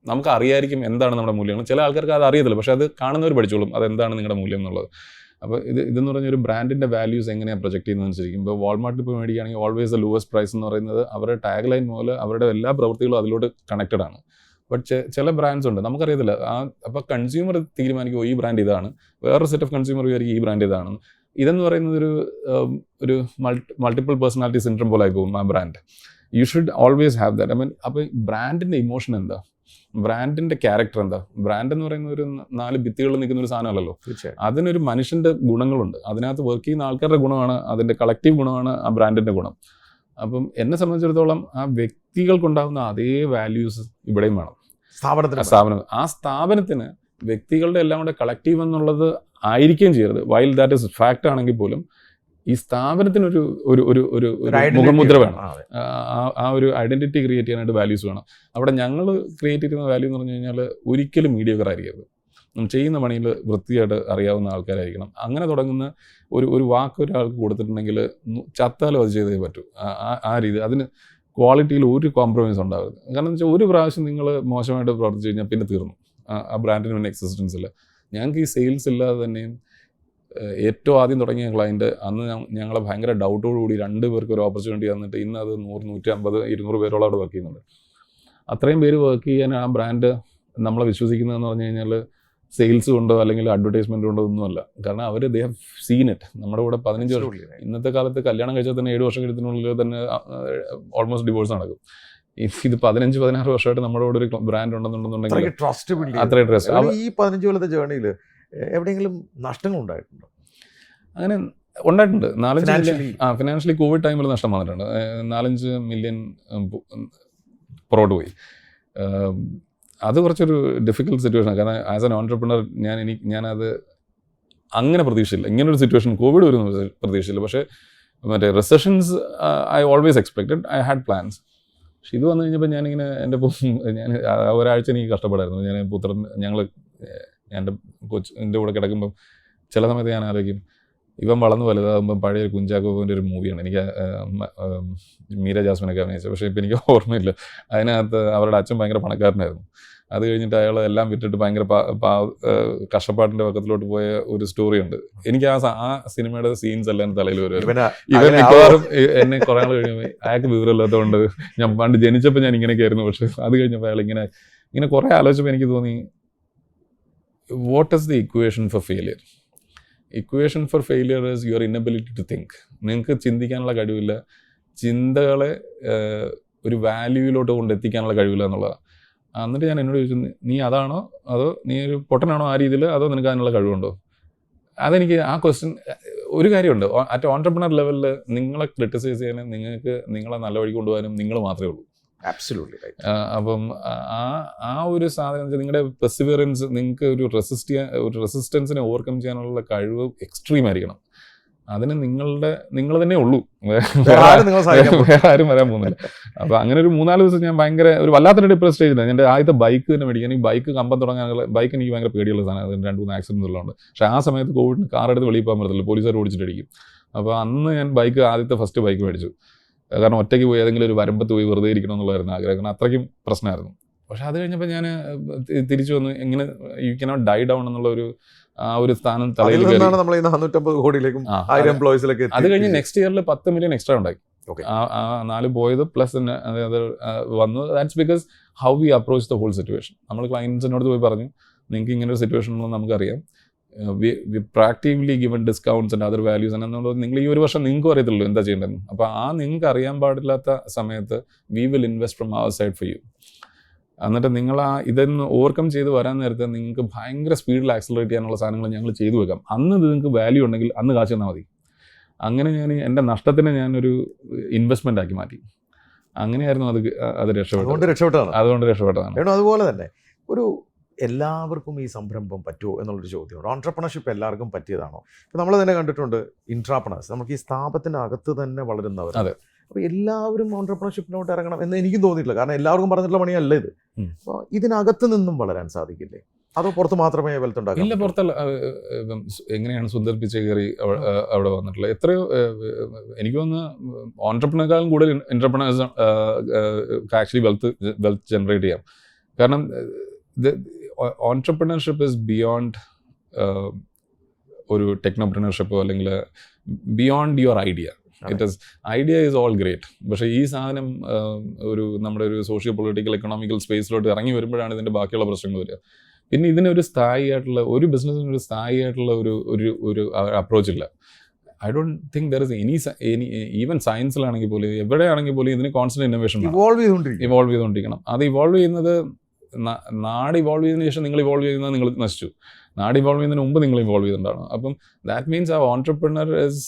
നമുക്ക് അറിയായിരിക്കും എന്താണ് നമ്മുടെ മൂല്യങ്ങൾ. ചില ആൾക്കാർക്ക് അത് അറിയത്തില്ല, പക്ഷേ അത് കാണുന്നവർ പഠിച്ചോളും അതെന്താണ് നിങ്ങളുടെ മൂല്യം എന്നുള്ളത്. അപ്പോൾ ഇതെന്ന് പറഞ്ഞാൽ ഒരു ബ്രാൻഡിൻ്റെ വാല്യൂസ് എങ്ങനെയാണ് പ്രൊജക്ട് ചെയ്യുന്നതനുസരിക്കും. ഇപ്പോൾ വാൾമാർട്ടിൽ ഇപ്പോൾ മേടിക്കുകയാണെങ്കിൽ ഓൾവേസ് ദ ലോവസ്റ്റ് പ്രൈസ് എന്ന് പറയുന്നത് അവരുടെ ടാഗ് ലൈൻ പോലെ അവരുടെ എല്ലാ പ്രവൃത്തികളും അതിലോട്ട് കണക്റ്റഡ് ആണ്. ബട്ട് ചില ബ്രാൻഡ്സ് ഉണ്ട് നമുക്കറിയത്തില്ല. അപ്പോൾ കൺസ്യൂമർ തീരുമാനിക്കുമോ ഈ ബ്രാൻഡ് ഇതാണ്, വേറൊരു സെറ്റ് ഓഫ് കൺസ്യൂമർ വിചാരിക്കും ഈ ബ്രാൻഡ് ഇതാണ്. ഇതെന്ന് പറയുന്നത് ഒരു മൾട്ടിപ്പിൾ പേഴ്സണാലിറ്റി സിൻഡ്രം പോലെ ആയി പോകും ആ brand. You should always have that. അപ്പോൾ ബ്രാൻഡിൻ്റെ ഇമോഷൻ എന്താ, ബ്രാൻഡിൻ്റെ ക്യാരക്ടർ എന്താ? ബ്രാൻഡ് എന്ന് പറയുന്ന ഒരു 4 ഭിത്തികളിൽ നിൽക്കുന്ന ഒരു സാധനമല്ലല്ലോ. അതിനൊരു മനുഷ്യൻ്റെ ഗുണങ്ങളുണ്ട്, അതിനകത്ത് വർക്ക് ചെയ്യുന്ന ആൾക്കാരുടെ ഗുണമാണ്, അതിൻ്റെ കളക്റ്റീവ് ഗുണമാണ് ആ ബ്രാൻഡിൻ്റെ ഗുണം. അപ്പം എന്നെ സംബന്ധിച്ചിടത്തോളം ആ വ്യക്തികൾക്കുണ്ടാകുന്ന അതേ വാല്യൂസ് ഇവിടെയും വേണം സ്ഥാപനം. ആ സ്ഥാപനത്തിന് വ്യക്തികളുടെ എല്ലാം കൂടെ കളക്റ്റീവ് എന്നുള്ളത് ആയിരിക്കുകയും ചെയ്യരുത്. വൈൽ ദാറ്റ് ഇസ് ഫാക്റ്റ് ആണെങ്കിൽ പോലും ഈ സ്ഥാപനത്തിനൊരു ഒരു മുഖമുദ്ര വേണം. ആ ഒരു ഐഡന്റിറ്റി ക്രിയേറ്റ് ചെയ്യാനായിട്ട് വാല്യൂസ് വേണം. അവിടെ ഞങ്ങൾ ക്രിയേറ്റ് ചെയ്യുന്ന വാല്യൂ എന്ന് പറഞ്ഞു കഴിഞ്ഞാൽ ഒരിക്കലും മീഡിയോക്കർ ആയിരിക്കരുത്. നമ്മൾ ചെയ്യുന്ന പണിയിൽ വൃത്തിയായിട്ട് അറിയാവുന്ന ആൾക്കാരായിരിക്കണം. അങ്ങനെ തുടങ്ങുന്ന ഒരു വാക്ക് ഒരാൾക്ക് കൊടുത്തിട്ടുണ്ടെങ്കിൽ ചത്താലും അത് ചെയ്തേ പറ്റൂ. ആ രീതി, അതിന് ക്വാളിറ്റിയിൽ ഒരു കോംപ്രമൈസ് ഉണ്ടാവരുത്. കാരണം എന്ന് വെച്ചാൽ ഒരു പ്രാവശ്യം നിങ്ങൾ മോശമായിട്ട് പ്രവർത്തിച്ചു കഴിഞ്ഞാൽ പിന്നെ തീർന്നു, ആ ബ്രാൻഡിന് പിന്നെ എക്സിസ്റ്റൻസ് ഇല്ല. ഞങ്ങൾക്ക് ഈ സെയിൽസ് ഇല്ലാതെ തന്നെയും ഏറ്റവും ആദ്യം തുടങ്ങിയ ക്ലയൻറ്റ് അന്ന് ഞങ്ങളെ ഭയങ്കര ഡൗട്ടോടുകൂടി 2 പേർക്ക് ഒരു ഓപ്പർച്യൂണിറ്റി തന്നിട്ട് ഇന്ന് അത് 100, 150, 200 പേരോളം അവിടെ വർക്ക് ചെയ്യുന്നുണ്ട്. അത്രയും പേര് വർക്ക് ചെയ്യാൻ ആ ബ്രാൻഡ് നമ്മളെ വിശ്വസിക്കുന്നതെന്ന് പറഞ്ഞു കഴിഞ്ഞാൽ സെയിൽസ് കൊണ്ടോ അല്ലെങ്കിൽ അഡ്വർടൈസ്മെൻറ്റ് കൊണ്ടോ ഒന്നുമല്ല. കാരണം അവർ ദേ ഹാവ് സീൻ ഇറ്റ്. നമ്മുടെ കൂടെ 15 വർഷം, ഇന്നത്തെ കാലത്ത് കല്യാണം കഴിച്ചാൽ തന്നെ 7 വർഷം കഴിയുന്നതിനുള്ളിൽ തന്നെ ഓൾമോസ്റ്റ് ഡിവോഴ്സ് നടക്കും. ഇത് 15-16 വർഷമായിട്ട് നമ്മുടെ കൂടെ ഒരു ബ്രാൻഡ് ഉണ്ടെന്നുണ്ടെന്നുണ്ടെങ്കിൽ അത്രയും ട്രസ്റ്റ്. ഈ 15 കൊല്ലത്തെ ജേർണിയിൽ എവിടെയെങ്കിലും നഷ്ടങ്ങൾ ഉണ്ടായിട്ടുണ്ടോ? അങ്ങനെ ഉണ്ടായിട്ടുണ്ട്. 4-5 ഫിനാൻഷ്യലി കോവിഡ് ടൈമിൽ നഷ്ടം വന്നിട്ടുണ്ട്. 4-5 മില്യൺ പുറകോട്ട് പോയി. അത് കുറച്ചൊരു ഡിഫിക്കൽട്ട് സിറ്റുവേഷനാണ്. കാരണം ആസ് എൻ ഓൺട്രപ്രണർ ഞാനത് അങ്ങനെ പ്രതീക്ഷയില്ല. ഇങ്ങനൊരു സിറ്റുവേഷൻ കോവിഡ് വരുന്ന പ്രതീക്ഷയില്ല. പക്ഷേ മറ്റേ recessions I always expected, I had plans. പക്ഷെ ഇത് വന്നു കഴിഞ്ഞപ്പോൾ ഞാനിങ്ങനെ ഞാൻ ഒരാഴ്ച എനിക്ക് കഷ്ടപ്പെടായിരുന്നു. എൻ്റെ കൊച്ചിൻ്റെ കൂടെ കിടക്കുമ്പം ചില സമയത്ത് ഞാൻ ആലോചിക്കും, ഇവൻ വളർന്നു വലുതാകുമ്പം പഴയ കുഞ്ചാക്കോൻ്റെ ഒരു മൂവിയാണ് എനിക്ക് മീര ജാസ്മിനൊക്കെ അഭിനയിച്ചത്. പക്ഷേ ഇപ്പം എനിക്ക് ഓർമ്മയില്ല. അതിനകത്ത് അവരുടെ അച്ഛൻ ഭയങ്കര പണക്കാരനായിരുന്നു. അത് കഴിഞ്ഞിട്ട് അയാൾ എല്ലാം വിറ്റിട്ട് ഭയങ്കര കഷ്ടപ്പാടിൻ്റെ പക്കത്തിലോട്ട് പോയ ഒരു സ്റ്റോറി ഉണ്ട്. എനിക്ക് ആ സിനിമയുടെ സീൻസ് എല്ലാം തലയിൽ വരുമായിരുന്നു. ഇവൻ മിക്കവാറും എന്നെ കുറേ നാൾ കഴിയുമ്പോൾ അയാൾക്ക് വിവരമില്ലാത്തതുകൊണ്ട് ഞാൻ പണ്ട് ജനിച്ചപ്പോൾ ഞാൻ ഇങ്ങനെയൊക്കെ ആയിരുന്നു. പക്ഷേ അത് കഴിഞ്ഞപ്പോൾ അയാൾ ഇങ്ങനെ കുറേ ആലോചിച്ചപ്പോൾ എനിക്ക് തോന്നി, what is the equation for failure? Equation for failure is your inability to think. നിങ്ങൾക്ക് ചിന്തിക്കാനുള്ള കഴിവില്ല, ചിന്തകളെ ഒരു വാല്യൂയിലോട്ട് കൊണ്ടെത്തിക്കാനുള്ള കഴിവില്ല എന്നുള്ളതാണ്. എന്നിട്ട് ഞാൻ എന്നോട് ചോദിച്ചു, നീ അതാണോ അതോ നീ ഒരു പൊട്ടനാണോ ആ രീതിയിൽ, അതോ നിനക്ക് അതിനുള്ള കഴിവുണ്ടോ? അതെനിക്ക് ആ ക്വസ്റ്റ്യൻ ഒരു കാര്യമുണ്ട്. അറ്റ് ഓൺട്രപ്രണർ ലെവലിൽ നിങ്ങളെ ക്രിട്ടിസൈസ് ചെയ്യാനും നിങ്ങൾക്ക് നിങ്ങളെ നല്ല വഴി കൊണ്ടുപോകാനും നിങ്ങൾ മാത്രമേ ഉള്ളൂ. Absolutely right. അപ്പം ആ ഒരു സാധനം നിങ്ങളുടെ പെർസിവിയറൻസ്, നിങ്ങൾക്ക് ഒരു റെസിസ്റ്റൻസിനെ ഓവർകം ചെയ്യാനുള്ള കഴിവ് എക്സ്ട്രീം ആയിരിക്കണം. അതിന് നിങ്ങൾ തന്നെ ഉള്ളൂ, വേറെ ആരും വരാൻ പോകുന്നില്ല. അപ്പോൾ അങ്ങനെ ഒരു 3-4 ദിവസം ഞാൻ ഭയങ്കര ഒരു വല്ലാത്തൊരു ഡിപ്രസ് സ്റ്റേജിലാണ്. എൻ്റെ ആദ്യത്തെ ബൈക്ക് തന്നെ മേടിക്കാൻ, ഈ ബൈക്ക് കമ്പം തുടങ്ങാനുള്ള ബൈക്ക് എനിക്ക് ഭയങ്കര പേടിയുള്ള സാധനം. അതിന് 2-3 ആക്സിഡൻസ് ഉള്ളതുകൊണ്ട്. പക്ഷേ ആ സമയത്ത് കോവിഡിന് കാർ എടുത്ത് വെളിയിൽ പോകാൻ പറ്റത്തില്ല, പോലീസുകാർ ഓടിച്ചിട്ടടിക്കും. അപ്പോൾ അന്ന് ഞാൻ ഫസ്റ്റ് ബൈക്ക് മേടിച്ചു. കാരണം ഒറ്റയ്ക്ക് പോയി ഏതെങ്കിലും ഒരു വരമ്പത്ത് പോയി വെറുതെ ഇരിക്കണം എന്നുള്ളതായിരുന്നു ആഗ്രഹം. കാരണം അത്രയ്ക്കും പ്രശ്നമായിരുന്നു. പക്ഷെ അത് കഴിഞ്ഞപ്പോൾ ഞാൻ തിരിച്ചു വന്നു. ഇങ്ങനെ യു കനോട്ട് ഡൈ ഡൗൺ എന്നുള്ള ഒരു സ്ഥാനം തലയിൽ കയറി. അത് കഴിഞ്ഞ് നെക്സ്റ്റ് ഇയറിൽ 10 മില്യൺ എക്സ്ട്രാ ഉണ്ടാക്കി. ആ 4 പോയത് പ്ലസ് വന്നു. That's because how we approach the whole situation. നമ്മൾ ക്ലയൻസിനോട് പോയി പറഞ്ഞു, നിങ്ങൾക്ക് ഇങ്ങനെ ഒരു സിറ്റുവേഷൻ ഉണ്ടെന്ന് നമുക്കറിയാം, we practically given discounts and other values എന്നുള്ളത് നിങ്ങൾ ഈ ഒരു വർഷം നിങ്ങൾക്ക് അറിയത്തുള്ളൂ എന്താ ചെയ്യേണ്ടതെന്ന്. അപ്പോൾ നിങ്ങൾക്ക് അറിയാൻ പാടില്ലാത്ത സമയത്ത് we will invest from our side for you. എന്നിട്ട് നിങ്ങൾ ഇതൊന്ന് ഓവർകം ചെയ്ത് വരാൻ നേരത്തെ നിങ്ങൾക്ക് ഭയങ്കര സ്പീഡിൽ ആക്സിലറേറ്റ് ചെയ്യാനുള്ള സാധനങ്ങൾ ഞങ്ങൾ ചെയ്തു വെക്കാം. അന്ന് നിങ്ങൾക്ക് വാല്യൂ ഉണ്ടെങ്കിൽ അന്ന് കാശ് തന്നാൽ മതി. അങ്ങനെ ഞാൻ എൻ്റെ നഷ്ടത്തിനെ ഞാനൊരു ഇൻവെസ്റ്റ്മെൻ്റ് ആക്കി മാറ്റി. അങ്ങനെയായിരുന്നു അത് രക്ഷപ്പെട്ടതാണ്. അതുപോലെ തന്നെ എല്ലാവർക്കും ഈ സംരംഭം പറ്റുമോ എന്നുള്ളൊരു ചോദ്യമുണ്ട്. ഓൺട്രപ്രണർഷിപ്പ് എല്ലാവർക്കും പറ്റിയതാണോ? ഇപ്പോൾ നമ്മൾ തന്നെ കണ്ടിട്ടുണ്ട് ഇൻട്രാപ്രണേഴ്സ്, നമുക്ക് ഈ സ്ഥാപനത്തിൻ്റെ അകത്ത് തന്നെ വളരുന്നവർ. അപ്പോൾ എല്ലാവരും ഓൺട്രപ്രണർഷിപ്പിനോട്ട് ഇറങ്ങണം എന്ന് എനിക്കും തോന്നിയിട്ടില്ല. കാരണം എല്ലാവർക്കും പറഞ്ഞിട്ടുള്ള പണിയല്ല ഇത്. അപ്പോൾ ഇതിനകത്ത് നിന്നും വളരാൻ സാധിക്കില്ലേ? അതോ പുറത്ത് മാത്രമേ വെൽത്ത് ഉണ്ടാക്കാൻ? ഇല്ല, പുറത്തല്ല. എങ്ങനെയാണ് സുന്ദർ പിച്ചൈ കയറി അവിടെ വന്നിട്ടുള്ളത്? എത്രയോ എനിക്ക് തോന്നുന്നു ഓൺട്രപ്രണേഴ്സിനേക്കാളും കൂടുതൽ എൻ്റർപ്രണേഴ്സ് ആക്ച്വലി വെൽത്ത് ജനറേറ്റ് ചെയ്യാം. കാരണം ഓൺട്രപ്രണർഷിപ്പ് ഇസ് ബിയോണ്ട് ഒരു ടെക്നോപ്രണർഷിപ്പോ അല്ലെങ്കിൽ beyond your idea. Idea is all great. പക്ഷേ ഈ സാധനം നമ്മുടെ ഒരു സോഷ്യോ പൊളിറ്റിക്കൽ എക്കണോമിക്കൽ സ്പേസിലോട്ട് ഇറങ്ങി വരുമ്പോഴാണ് ഇതിൻ്റെ ബാക്കിയുള്ള പ്രശ്നങ്ങൾ വരിക. പിന്നെ ഇതിനൊരു സ്ഥായിയായിട്ടുള്ള ഒരു ബിസിനസ്സിനൊരു സ്ഥായിയായിട്ടുള്ള ഒരു അപ്രോച്ച് ഇല്ല. I don't think there is any even സയൻസിലാണെങ്കിൽ പോലും എവിടെയാണെങ്കിൽ പോലും ഇതിന് കോൺസ്റ്റന്റ് ഇന്നോവേഷൻ ഇവോൾവ് ചെയ്തുകൊണ്ടിരിക്കണം. അത് ഇവോൾവ് ചെയ്യുന്നത് നാട് ഇവോൾവ് ചെയ്തതിനു ശേഷം നിങ്ങൾ ഇവോൾവ് ചെയ്യുന്നത് നിങ്ങൾ നശിച്ചു. നാട് ഇവോൾവ് ചെയ്യുന്നതിന് മുമ്പ് നിങ്ങൾ ഇവോൾവ് ചെയ്തിട്ടുണ്ടാണ്. അപ്പം ദാറ്റ് മീൻസ് ആ entrepreneur is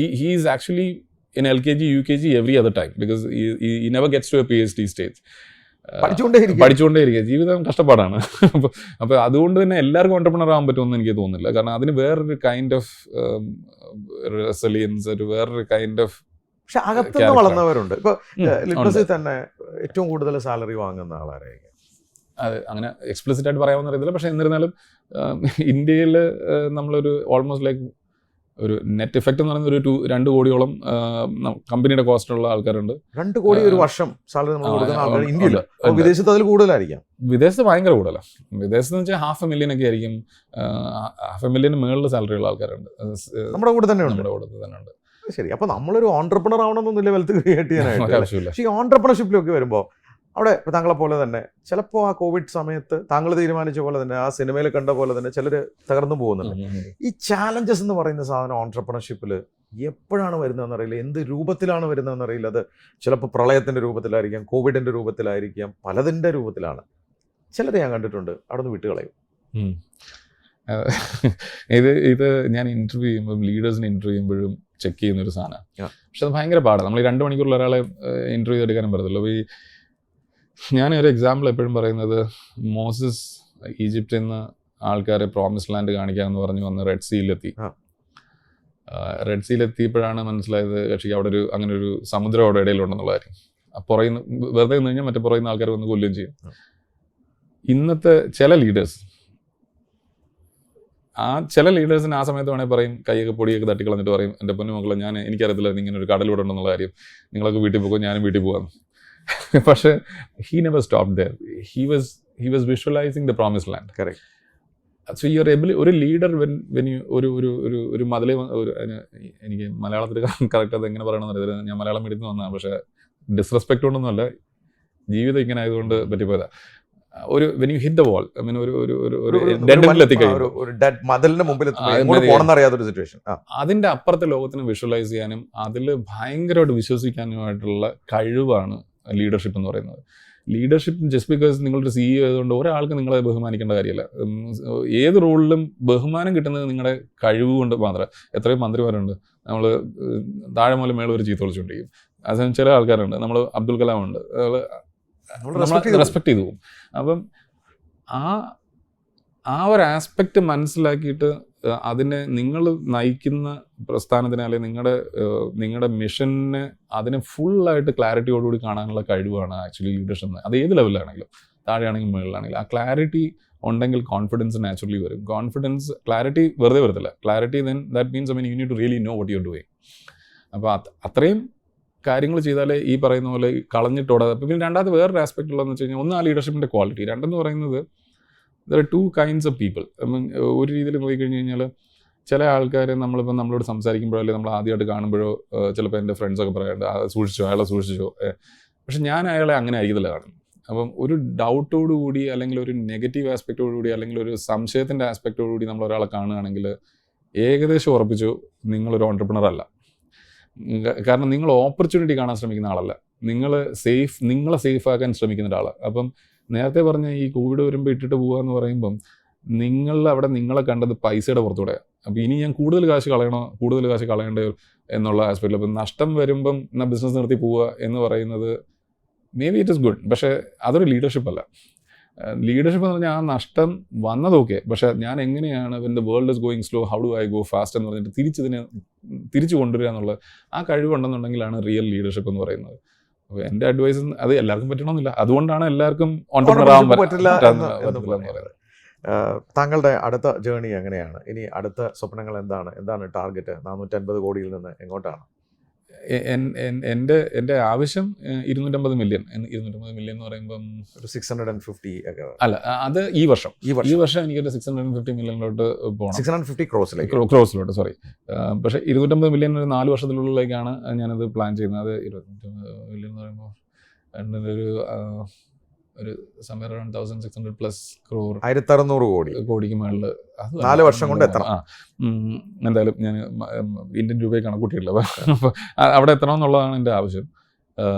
he is actually in LKG, UKG every other time because he never gets to a PhD stage. പഠിച്ചുകൊണ്ടേയിരിക്കുക. ജീവിതം കഷ്ടപ്പാടാണ്. അപ്പോൾ അതുകൊണ്ട് തന്നെ എല്ലാവർക്കും ഓൺട്രപ്രണർ ആകാൻ പറ്റുമെന്ന് എനിക്ക് തോന്നുന്നില്ല. കാരണം അതിന് വേറൊരു കൈൻഡ് ഓഫ് റെസിലിയൻസ്, വേറൊരു കൈൻഡ് ഓഫ്. പക്ഷെ അകത്തുനിന്ന് വളർന്നവരുണ്ട്. ഇപ്പോൾ ലിറ്ററസി തന്നെ ഏറ്റവും കൂടുതൽ സാലറി വാങ്ങുന്ന ആളാരായിരിക്കും? അത് അങ്ങനെ എക്സ്പ്ലിസിറ്റ് ആയിട്ട് പറയാമെന്ന് അറിയത്തില്ല. പക്ഷേ എന്നിരുന്നാലും ഇന്ത്യയിൽ നമ്മളൊരു ഓൾമോസ്റ്റ് ലൈക്ക് ഒരു നെറ്റ് ഇഫക്റ്റ് എന്ന് പറയുന്ന ഒരു 2 കോടിയോളം കമ്പനിയുടെ കോസ്റ്റുള്ള ആൾക്കാരുണ്ട്. 2 കോടി ഒരു വർഷം സാലറി നമ്മൾ കൊടുക്കുന്ന ആൾക്കാർ ഇന്ത്യയിൽ. വിദേശത്ത് അതിൽ കൂടുതലായിരിക്കാം. വിദേശത്ത് ഭയങ്കര കൂടുതലാണ്. വിദേശത്ത് വെച്ചാൽ 500,000 ഒക്കെ ആയിരിക്കും. 500,000 മുകളിൽ സാലറി ഉള്ള ആൾക്കാരുണ്ട്. നമ്മുടെ കൂടെ തന്നെ ഉണ്ട്. നമ്മുടെ കൂടെ തന്നെ ഉണ്ട്. ശരി, അപ്പൊ നമ്മളൊരു ഓൺട്രപ്രണർ ആവണമെന്നൊന്നുമില്ല വെൽത്ത് ക്രിയേറ്റ് ചെയ്യാനായിട്ട്. ആവശ്യമില്ല. പക്ഷേ ഈ ഓൺട്രപ്രണർഷിപ്പിലൊക്കെ വരുമ്പോൾ അവിടെ ഇപ്പം താങ്കളെ പോലെ തന്നെ ചിലപ്പോൾ ആ കോവിഡ് സമയത്ത് താങ്കൾ തീരുമാനിച്ച പോലെ തന്നെ ആ സിനിമയിൽ കണ്ട പോലെ തന്നെ ചിലർ തകർന്നു പോകുന്നുണ്ട്. ഈ ചാലഞ്ചസ് എന്ന് പറയുന്ന സാധനം ഓൺട്രപ്രണർഷിപ്പിൽ എപ്പോഴാണ് വരുന്നതെന്ന് അറിയില്ല, എന്ത് രൂപത്തിലാണ് വരുന്നതെന്ന് അറിയില്ല. അത് ചിലപ്പോൾ പ്രളയത്തിൻ്റെ രൂപത്തിലായിരിക്കാം, കോവിഡിൻ്റെ രൂപത്തിലായിരിക്കാം, പലതിൻ്റെ രൂപത്തിലാണ്. ചിലത് ഞാൻ കണ്ടിട്ടുണ്ട് അവിടെ നിന്ന് വിട്ടുകളയും. ഇത് ഞാൻ ഇന്റർവ്യൂ ചെയ്യുമ്പോൾ ലീഡേഴ്സിനെ ഇന്റർവ്യൂ ചെയ്യുമ്പോഴും ചെക്ക് ചെയ്യുന്നൊരു സാധനമാണ്. പക്ഷെ അത് ഭയങ്കര പാടാണ്. നമ്മൾ ഈ 2 മണിക്കൂറിൽ ഒരാളെ ഇന്റർവ്യൂ ചെയ്തെടുക്കാനും പറ്റത്തുള്ളൂ. ഈ ഞാനൊരു എക്സാമ്പിൾ എപ്പോഴും പറയുന്നത്, മോസസ് ഈജിപ്തിൽ നിന്ന് ആൾക്കാരെ പ്രോമിസ് ലാൻഡ് കാണിക്കാമെന്ന് പറഞ്ഞു വന്ന് റെഡ് സീയിലെത്തി. റെഡ് സീയിലെത്തിയപ്പോഴാണ് മനസ്സിലായത് കക്ഷിക്ക് അവിടെ അങ്ങനെ ഒരു സമുദ്രം അവിടെ ഇടയിലുണ്ടെന്നുള്ള കാര്യം. പുറയുന്ന വെറുതെ നിന്ന് കഴിഞ്ഞാൽ മറ്റേ പുറയുന്ന ആൾക്കാർ വന്ന് കൊല്ലുകയും ചെയ്യും. ഇന്നത്തെ ചില ലീഡേഴ്സ് ലീഡേഴ്സിന് ആ സമയത്ത് വേണമെങ്കിൽ പറയും, കൈയൊക്കെ പൊടിയൊക്കെ തട്ടിക്കളഞ്ഞിട്ട് പറയും, എൻ്റെ പൊന്നു മക്കളെ എനിക്കറിയത്തില്ല ഇങ്ങനെ ഒരു കടലിവിടെ ഉണ്ടെന്നുള്ള കാര്യം, നിങ്ങളൊക്കെ വീട്ടിൽ പോകും, ഞാനും വീട്ടിൽ പോകാം. പക്ഷേ he never stopped there. He was visualizing the promised land. Correct. So you're able, ഒരു ലീഡർ when you ഒരു മതിലെ എനിക്ക് മലയാളത്തിൽ കറക്റ്റ് അത് എങ്ങനെ പറയണമെന്ന് അറിയില്ല. ഞാൻ മലയാളം മീഡിയത്തിൽ വന്നതാണ്. പക്ഷേ ഡിസ്റെസ്പെക്ട് കൊണ്ടൊന്നുമല്ല, ജീവിതം ഇങ്ങനെ ആയതുകൊണ്ട് പറ്റിപ്പോയതാ. ഒരു when you hit the wall, I mean ഒരു ഡെഡ് എൻഡിൽ എത്തിക്കഴിഞ്ഞു, ഒരു ഡെഡ് മതിലിന്റെ മുമ്പിൽ പോകണമെന്ന് അറിയാത്തൊരു സിറ്റുവേഷൻ. അതിന്റെ അപ്പുറത്തെ ലോകത്തിന് വിഷ്വലൈസ് ചെയ്യാനും അതിൽ ഭയങ്കരമായിട്ട് വിശ്വസിക്കാനുമായിട്ടുള്ള കഴിവാണ് ലീഡർഷിപ്പ് എന്ന് പറയുന്നത്. ലീഡർഷിപ്പ് ജസ്റ്റ് ബിക്കോസ് നിങ്ങളൊരു CEO ആയതുകൊണ്ട് ഒരാൾക്ക് നിങ്ങളെ ബഹുമാനിക്കേണ്ട കാര്യമില്ല. ഏത് റോളിലും ബഹുമാനം കിട്ടുന്നത് നിങ്ങളുടെ കഴിവ് കൊണ്ട് മാത്രം. എത്രയോ മന്ത്രിമാരുണ്ട്, നമ്മൾ താഴെ മൂലം മേളം ഒരു ചീത്ത വിളിച്ചുകൊണ്ടിരിക്കും. അതിന് ചില ആൾക്കാരുണ്ട്, നമ്മൾ അബ്ദുൽ കലാം ഉണ്ട്, റെസ്പെക്ട് ചെയ്തു പോകും. അപ്പം ആ ഒരു ആസ്പെക്റ്റ് മനസ്സിലാക്കിയിട്ട് അതിനെ നിങ്ങൾ നയിക്കുന്ന പ്രസ്ഥാനത്തിനെ അല്ലെങ്കിൽ നിങ്ങളുടെ മിഷനെ അതിനെ ഫുള്ളായിട്ട് ക്ലാരിറ്റിയോടുകൂടി കാണാനുള്ള കഴിവാണ് ആക്ച്വലി ലീഡർഷിപ്പ്. അത് ഏത് ലെവലിലാണെങ്കിലും, താഴെയാണെങ്കിലും മുകളിലാണെങ്കിലും ആ ക്ലാരിറ്റി ഉണ്ടെങ്കിൽ കോൺഫിഡൻസ് നാച്ചുറലി വരും. ക്ലാരിറ്റി വെറുതെ വരത്തില്ല. Clarity then that means you need to really know what you are doing. അപ്പോൾ അത്രയും കാര്യങ്ങൾ ചെയ്താലേ ഈ പറയുന്ന പോലെ കളഞ്ഞിട്ടോടെ. അപ്പോൾ പിന്നെ രണ്ടാമത്തെ വേറൊരു ആസ്പെക്ട് ഉള്ളതെന്ന് വെച്ച് കഴിഞ്ഞാൽ, ഒന്ന് ആ ലീഡർഷിപ്പിൻ്റെ ക്വാളിറ്റി, രണ്ടെന്ന് പറയുന്നത് there are 2 kinds of people. I mean, ഒരു രീതിയിൽ പോയി കഴിഞ്ഞ് കഴിഞ്ഞാൽ ചില ആൾക്കാർ നമ്മളോട് സംസാരിക്കുമ്പോഴോ അല്ലെങ്കിൽ നമ്മൾ ആദ്യമായിട്ട് കാണുമ്പോഴോ ചിലപ്പോൾ എൻ്റെ ഫ്രണ്ട്സൊക്കെ പറയാറുണ്ട്, അയാളെ സൂക്ഷിച്ചോ. പക്ഷെ ഞാൻ അയാളെ അങ്ങനെ ആയിരിക്കത്തില്ല കാണും. അപ്പം ഒരു ഡൗട്ടോടുകൂടി അല്ലെങ്കിൽ ഒരു നെഗറ്റീവ് ആസ്പെക്റ്റോടുകൂടി അല്ലെങ്കിൽ ഒരു സംശയത്തിൻ്റെ ആസ്പെക്റ്റോടുകൂടി നമ്മൾ ഒരാളെ കാണുകയാണെങ്കിൽ ഏകദേശം ഉറപ്പിച്ചു നിങ്ങളൊരു ഓൺട്രപ്രണർ അല്ല. കാരണം നിങ്ങൾ ഓപ്പർച്യൂണിറ്റി കാണാൻ ശ്രമിക്കുന്ന ആളല്ല, നിങ്ങളെ സേഫ് ആക്കാൻ ശ്രമിക്കുന്ന ഒരാളാണ്. അപ്പം നേരത്തെ പറഞ്ഞ ഈ കോവിഡ് വരുമ്പോൾ ഇട്ടിട്ട് പോകുക എന്ന് പറയുമ്പം അവിടെ നിങ്ങളെ കണ്ടത് പൈസയുടെ പുറത്തൂടെ. അപ്പോൾ ഇനി ഞാൻ കൂടുതൽ കാശ് കളയണ്ടേ എന്നുള്ള ആസ്പെക്റ്റിൽ. അപ്പം നഷ്ടം വരുമ്പം എന്നാൽ ബിസിനസ് നിർത്തി പോവുക എന്ന് പറയുന്നത് may be it is good, പക്ഷേ അതൊരു ലീഡർഷിപ്പ് അല്ല. ലീഡർഷിപ്പ് എന്ന് പറഞ്ഞാൽ ആ നഷ്ടം വന്നതൊക്കെ, പക്ഷേ ഞാൻ എങ്ങനെയാണ് when the world is going slow how do I go fast എന്ന് പറഞ്ഞിട്ട് തിരിച്ചു കൊണ്ടുവരിക എന്നുള്ള ആ കഴിവുണ്ടെന്നുണ്ടെങ്കിലാണ് റിയൽ ലീഡർഷിപ്പ് എന്ന് പറയുന്നത്. എൻ്റെ അഡ്വൈസ് അത് എല്ലാവർക്കും പറ്റണമെന്നില്ല, അതുകൊണ്ടാണ് എല്ലാവർക്കും പറ്റില്ല എന്ന് പറയുന്നത്. താങ്കളുടെ അടുത്ത ജേർണി എങ്ങനെയാണ്? ഇനി അടുത്ത സ്വപ്നങ്ങൾ എന്താണ് ടാർഗറ്റ്? 450 കോടിയിൽ നിന്ന് എങ്ങോട്ടാണ്? എൻ്റെ ആവശ്യം 250 മില്യൺ. 250 മില്യൺ എന്ന് പറയുമ്പം ഒരു 650 ഒക്കെ അല്ല, അത് ഈ വർഷം എനിക്കൊരു 650 മില്യണിലോട്ട് പോകണം. 650 ക്രോസിലോട്ട് സോറി. പക്ഷേ 250 മില്യൺ ഒരു 4 വർഷത്തിനുള്ളിലേക്കാണ് ഞാനത് പ്ലാൻ ചെയ്യുന്നത്. അത് 250 മില്യൺ എന്ന് പറയുമ്പോൾ ഒരു somewhere around 1,600+ crore, 1,600 കോടിക്ക് മുകളിൽ 4 വർഷം കൊണ്ട് എത്തണം. എന്തായാലും ഞാൻ ഇന്ത്യൻ രൂപയെ കണക്കൂട്ടിയിട്ടില്ല. അപ്പോൾ അവിടെ എത്തണം എന്നുള്ളതാണ് എൻ്റെ ആവശ്യം.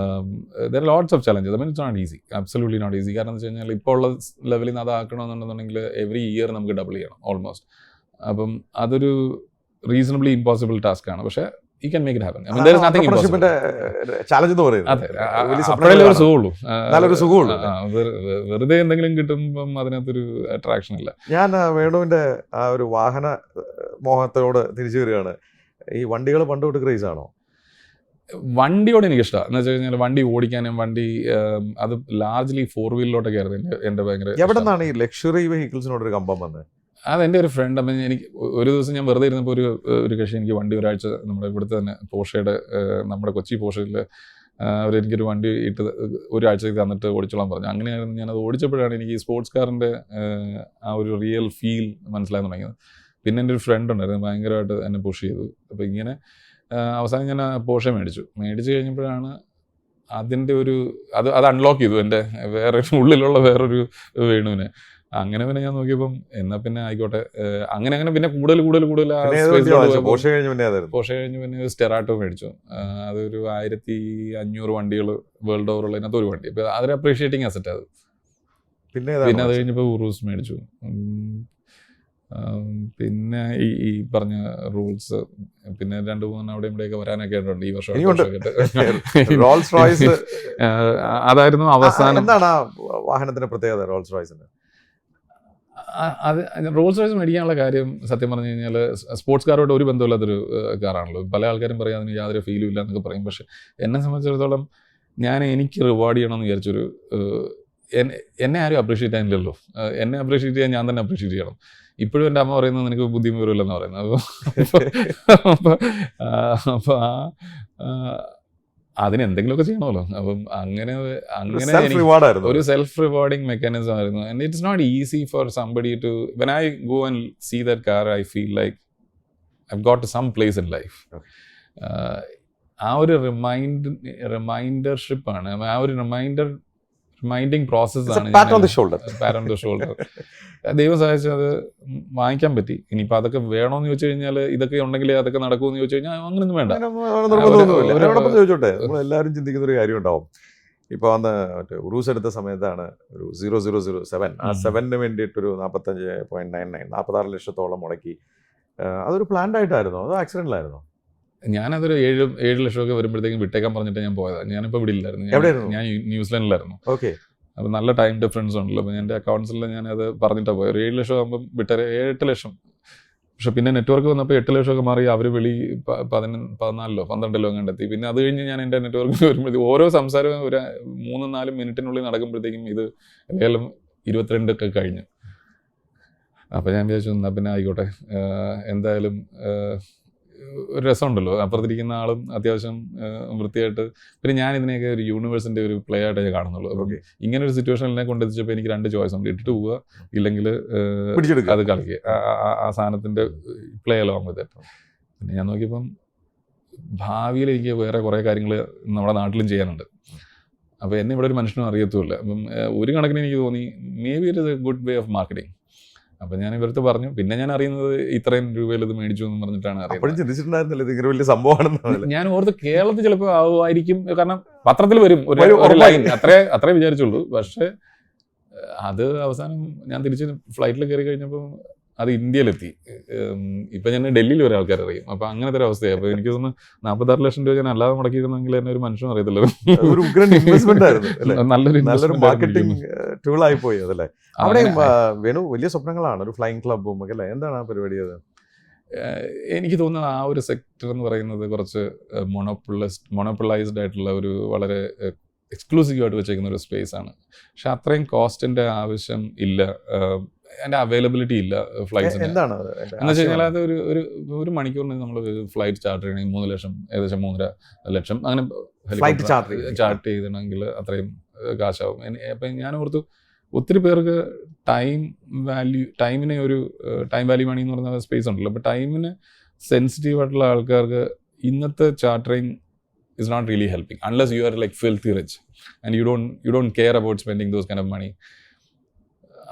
there are lots of challenges. I mean, it's not easy, absolutely not easy. കാരണം എന്ന് വെച്ച് കഴിഞ്ഞാൽ ഇപ്പോൾ ഉള്ള ലെവലിൽ നിന്ന് അതാക്കണമെന്നുണ്ടെന്നുണ്ടെങ്കിൽ എവറി ഇയർ നമുക്ക് ഡബിൾ ചെയ്യണം ഓൾമോസ്റ്റ്. അപ്പം അതൊരു റീസണബിളി ഇമ്പോസിബിൾ ടാസ്ക് ആണ്. പക്ഷേ you can make it happen. I mean, there is nothing impossible. Challenge എന്ന് പറയുന്നത് നല്ലൊരു സുഖമുള്ളൂ. വെറുതെ എന്തെങ്കിലും കിട്ടുമ്പം അതിനകത്തൊരു അട്രാക്ഷൻ ഇല്ല. ഞാൻ വേണുവിൻ്റെ ആ ഒരു വാഹന മോഹത്തോട് തിരിച്ചു വരികയാണ്. ഈ വണ്ടികൾ പണ്ട് തൊട്ട് ക്രേസ് ആണോ? വണ്ടിയോട് എനിക്കിഷ്ടമാണ്. എന്ന് വെച്ച് കഴിഞ്ഞാൽ വണ്ടി ഓടിക്കാനും അത് ലാർജ്ലി 4 വീലിലോട്ടൊക്കെ ആയിരുന്നു എൻ്റെ ഭയങ്കര. എവിടെ നിന്നാണ് ഈ ലക്ഷറി വെഹിക്കിൾസിനോടൊരു കമ്പം വന്നത്? അതെൻ്റെ ഒരു ഫ്രണ്ട്. അപ്പം എനിക്ക് ഒരു ദിവസം ഞാൻ വെറുതെ ഇരുന്നപ്പോൾ ഒരു കക്ഷി എനിക്ക് വണ്ടി ഒരാഴ്ച നമ്മുടെ ഇവിടുത്തെ തന്നെ പോഷയുടെ നമ്മുടെ കൊച്ചി പോഷയിൽ അവരെനിക്കൊരു വണ്ടി ഇട്ട് ഒരാഴ്ചയ്ക്ക് തന്നിട്ട് ഓടിച്ചോളാൻ പറഞ്ഞു. അങ്ങനെയായിരുന്നു ഞാനത് ഓടിച്ചപ്പോഴാണ് എനിക്ക് ഈ സ്പോർട്സ് കാറിൻ്റെ ആ ഒരു റിയൽ ഫീൽ മനസ്സിലാകാൻ തുടങ്ങിയത്. പിന്നെ എൻ്റെ ഒരു ഫ്രണ്ട് ഉണ്ടായിരുന്നു, ഭയങ്കരമായിട്ട് എന്നെ പുഷ് ചെയ്തു. അപ്പോൾ ഇങ്ങനെ അവസാനം ഞാൻ പോഷ മേടിച്ചു കഴിഞ്ഞപ്പോഴാണ് അതിൻ്റെ അത് അൺലോക്ക് ചെയ്തു എൻ്റെ ഉള്ളിലുള്ള വേറൊരു വേണുവിനെ. അങ്ങനെ പിന്നെ ഞാൻ നോക്കിയപ്പം എന്നാൽ പിന്നെ ആയിക്കോട്ടെ, അങ്ങനെ പിന്നെ കൂടുതൽ പോഷ കഴിഞ്ഞ് പിന്നെ സ്റ്റെറാട്ടോ മേടിച്ചു. അതൊരു 1500 വണ്ടികൾ വേൾഡ് ഓവറുള്ള അതിനകത്ത് ഒരു വണ്ടി. അപ്പോൾ അതൊരു അപ്രീഷിയേറ്റിംഗ് അസറ്റ് അത്. പിന്നെ അത് കഴിഞ്ഞപ്പോൾ ഉറൂസ് മേടിച്ചു. പിന്നെ ഈ പറഞ്ഞ റൂൾസ് പിന്നെ 2-3 അവിടെ ഇവിടെയൊക്കെ വരാനൊക്കെ ആയിട്ടുണ്ട് ഈ വർഷം. അതായിരുന്നു അവസാനം. എന്താണ് ആ വാഹനത്തിന്റെ പ്രത്യേകത റോൾസ് റോയ്സിന്റെ? റോൾസ് റോയ്സ് മേടിക്കാനുള്ള കാര്യം സത്യം പറഞ്ഞു കഴിഞ്ഞാൽ സ്പോർട്സ് കാറുമായിട്ട് ഒരു ബന്ധമില്ലാത്തൊരു കാറാണല്ലോ. പല ആൾക്കാരും പറയാം അതിന് യാതൊരു ഫീലും ഇല്ല എന്നൊക്കെ പറയും. പക്ഷെ എന്നെ സംബന്ധിച്ചിടത്തോളം എനിക്ക് റിവാർഡ് ചെയ്യണമെന്ന് വിചാരിച്ചൊരു എന്നെ ആരും അപ്രീഷിയേറ്റ് ചെയ്യാനില്ലല്ലോ. എന്നെ അപ്രീഷിയേറ്റ് ചെയ്യാൻ ഞാൻ തന്നെ അപ്രീഷിയേറ്റ് ചെയ്യണം. ഇപ്പോഴും എൻ്റെ അമ്മ പറയുന്നത് നിനക്ക് ബുദ്ധിമുട്ട് വരുമല്ലെന്ന് പറയുന്നത്. അപ്പോൾ അതിന് എന്തെങ്കിലുമൊക്കെ ചെയ്യണമല്ലോ. അപ്പം അങ്ങനെ ഒരു സെൽഫ് റിവാർഡിങ് മെക്കാനിസം ആയിരുന്നു. And it's not easy for somebody to when I go and see that car I feel like I got to some place in life. ആ ഒരു റിമൈൻഡർഷിപ്പാണ്, ആ ഒരു റിമൈൻഡിങ് പ്രോസസ്സാണ്. Pat on the shoulder. ദൈവം സഹായിച്ചു അത് വാങ്ങിക്കാൻ പറ്റി. ഇനിയിപ്പോൾ അതൊക്കെ വേണമെന്ന് ചോദിച്ചു കഴിഞ്ഞാൽ, ഇതൊക്കെ ഉണ്ടെങ്കിൽ അതൊക്കെ നടക്കുമെന്ന് ചോദിച്ചു കഴിഞ്ഞാൽ അങ്ങനെയൊന്നും വേണ്ട. ചോദിച്ചോട്ടെ, നമ്മൾ എല്ലാവരും ചിന്തിക്കുന്ന ഒരു കാര്യം ഉണ്ടാവും. ഇപ്പോൾ അന്ന് ഉറൂസ് എടുത്ത സമയത്താണ് ഒരു 0007, ആ 7 വേണ്ടിയിട്ടൊരു 45.99 46 ലക്ഷത്തോളം മുടക്കി. അതൊരു പ്ലാൻഡ് ആയിട്ടായിരുന്നോ അതോ ആക്സിഡന്റിലായിരുന്നോ? ഞാനതൊരു 7 ലക്ഷമൊക്കെ വരുമ്പോഴത്തേക്കും വിട്ടേക്കാൻ പറഞ്ഞിട്ട് ഞാൻ പോയതാണ്. ഞാനിപ്പോൾ ഇവിടെ ഇല്ലായിരുന്നു, ഞാൻ ന്യൂസിലാൻഡിലായിരുന്നു. ഓക്കെ. അപ്പോൾ നല്ല ടൈം ഡിഫറൻസ് ഉണ്ടല്ലോ. അപ്പോൾ എൻ്റെ അക്കൗണ്ട്സിൽ ഞാനത് പറഞ്ഞിട്ടാണ് പോയത്. ഒരു 7 ലക്ഷം ആകുമ്പം 8 ലക്ഷം. പക്ഷെ പിന്നെ നെറ്റ്വർക്ക് വന്നപ്പോൾ 8 ലക്ഷമൊക്കെ മാറി അവർ 14 12 കണ്ടെത്തി. പിന്നെ അത് കഴിഞ്ഞ് ഞാൻ എൻ്റെ നെറ്റ്വർക്ക് വരുമ്പോഴത്തേക്കും ഓരോ സംസാരവും ഒരു 3-4 മിനിറ്റിനുള്ളിൽ നടക്കുമ്പോഴത്തേക്കും ഇത് ഏകദേശം 22 കഴിഞ്ഞു. അപ്പോൾ ഞാൻ വിചാരിച്ചു എന്നാൽ പിന്നെ ആയിക്കോട്ടെ, എന്തായാലും ഒരു രസമുണ്ടല്ലോ. അപ്പുറത്തിരിക്കുന്ന ആളും അത്യാവശ്യം വൃത്തിയായിട്ട്. പിന്നെ ഞാൻ ഇതിനെയൊക്കെ ഒരു യൂണിവേഴ്സിൻ്റെ ഒരു പ്ലേ ആയിട്ട് ഞാൻ കാണുന്നുള്ളൂ. അപ്പം ഇങ്ങനെ ഒരു സിറ്റുവേഷനിൽ എന്നെ കൊണ്ടെത്തിച്ചപ്പോൾ എനിക്ക് 2 ചോയ്സ് ഉണ്ട്. ഇട്ടിട്ട് പോവുക, ഇല്ലെങ്കിൽ അത് കളിക്കുക, ആ സാധനത്തിൻ്റെ പ്ലേ അലോങ് വിത്ത് ഇറ്റ്. പിന്നെ ഞാൻ നോക്കിയപ്പം ഭാവിയിൽ എനിക്ക് വേറെ കുറേ കാര്യങ്ങൾ നമ്മുടെ നാട്ടിലും ചെയ്യാനുണ്ട്. അപ്പോൾ എന്നെ ഇവിടെ ഒരു മനുഷ്യനും അറിയത്തുമില്ല. അപ്പം ഒരു കണക്കിന് എനിക്ക് തോന്നി may be it is A good way of marketing. അപ്പം ഞാൻ ഇവർക്ക് പറഞ്ഞു. പിന്നെ ഞാൻ അറിയുന്നത് ഇത്രയും രൂപയിൽ ഇത് മേടിച്ചു എന്ന് പറഞ്ഞിട്ടാണ് അറിയുന്നത്. ഞാൻ ഓർത്ത് കേരളത്തിൽ ചിലപ്പോൾ ആവുമായിരിക്കും, കാരണം പത്രത്തിൽ വരും ഒരു ലൈൻ, അത്രേ വിചാരിച്ചുള്ളൂ. പക്ഷേ അത് അവസാനം ഞാൻ തിരിച്ച് ഫ്ലൈറ്റിൽ കയറി കഴിഞ്ഞപ്പോൾ അത് ഇന്ത്യയിലെത്തി. ഇപ്പം ഞാൻ ഡൽഹിയിൽ വരെ ആൾക്കാർ അറിയും. അപ്പം അങ്ങനത്തെ ഒരു അവസ്ഥയാണ്. അപ്പോൾ എനിക്ക് തോന്നുന്നു 46 ലക്ഷം രൂപ ഞാൻ അല്ലാതെ മുടക്കിയിരുന്നെങ്കിൽ എന്നെ ഒരു മനുഷ്യനും അറിയത്തില്ല. നല്ലൊരു മാർക്കറ്റിംഗ് ടൂൾ ആയി പോയി അതല്ലേ. അവിടെ വേണു വലിയ സ്വപ്നങ്ങളാണ്, ഒരു ഫ്ലൈയിങ് ക്ലബ്ബും ഒക്കെ അല്ലേ. എന്താണ് ആ പരിപാടി? അത് എനിക്ക് തോന്നുന്നത് ആ ഒരു സെക്ടർ എന്ന് പറയുന്നത് കുറച്ച് മൊണോപ്പൊളൈസ്ഡ് ആയിട്ടുള്ള ഒരു വളരെ എക്സ്ക്ലൂസീവായിട്ട് വെച്ചേക്കുന്ന ഒരു സ്പേസ് ആണ്. പക്ഷെ അത്രയും കോസ്റ്റിൻ്റെ ആവശ്യം ഇല്ല, അതിൻ്റെ അവൈലബിലിറ്റി ഇല്ല ഫ്ലൈറ്റ്സിന്. എന്ന് വെച്ച് കഴിഞ്ഞാൽ അത് ഒരു മണിക്കൂറിന് നമ്മൾ ഫ്ലൈറ്റ് ചാർട്ട് ചെയ്യണമെങ്കിൽ 3 ലക്ഷം, ഏകദേശം 3.5 ലക്ഷം അങ്ങനെ ചാർട്ട് ചെയ്തിട്ടുണ്ടെങ്കിൽ അത്രയും കാശാവും. അപ്പം ഞാൻ ഓർത്തു ഒത്തിരി പേർക്ക് ടൈമിനെ ഒരു ടൈം വാല്യൂ മണി എന്ന് പറയുന്ന സ്പേസ് ഉണ്ടല്ലോ. അപ്പോൾ ടൈമിന് സെൻസിറ്റീവ് ആയിട്ടുള്ള ആൾക്കാർക്ക് ഇന്നത്തെ ചാർട്ടറിങ് is not really helping unless you are like filthy rich and you don't care about spending those kind of money.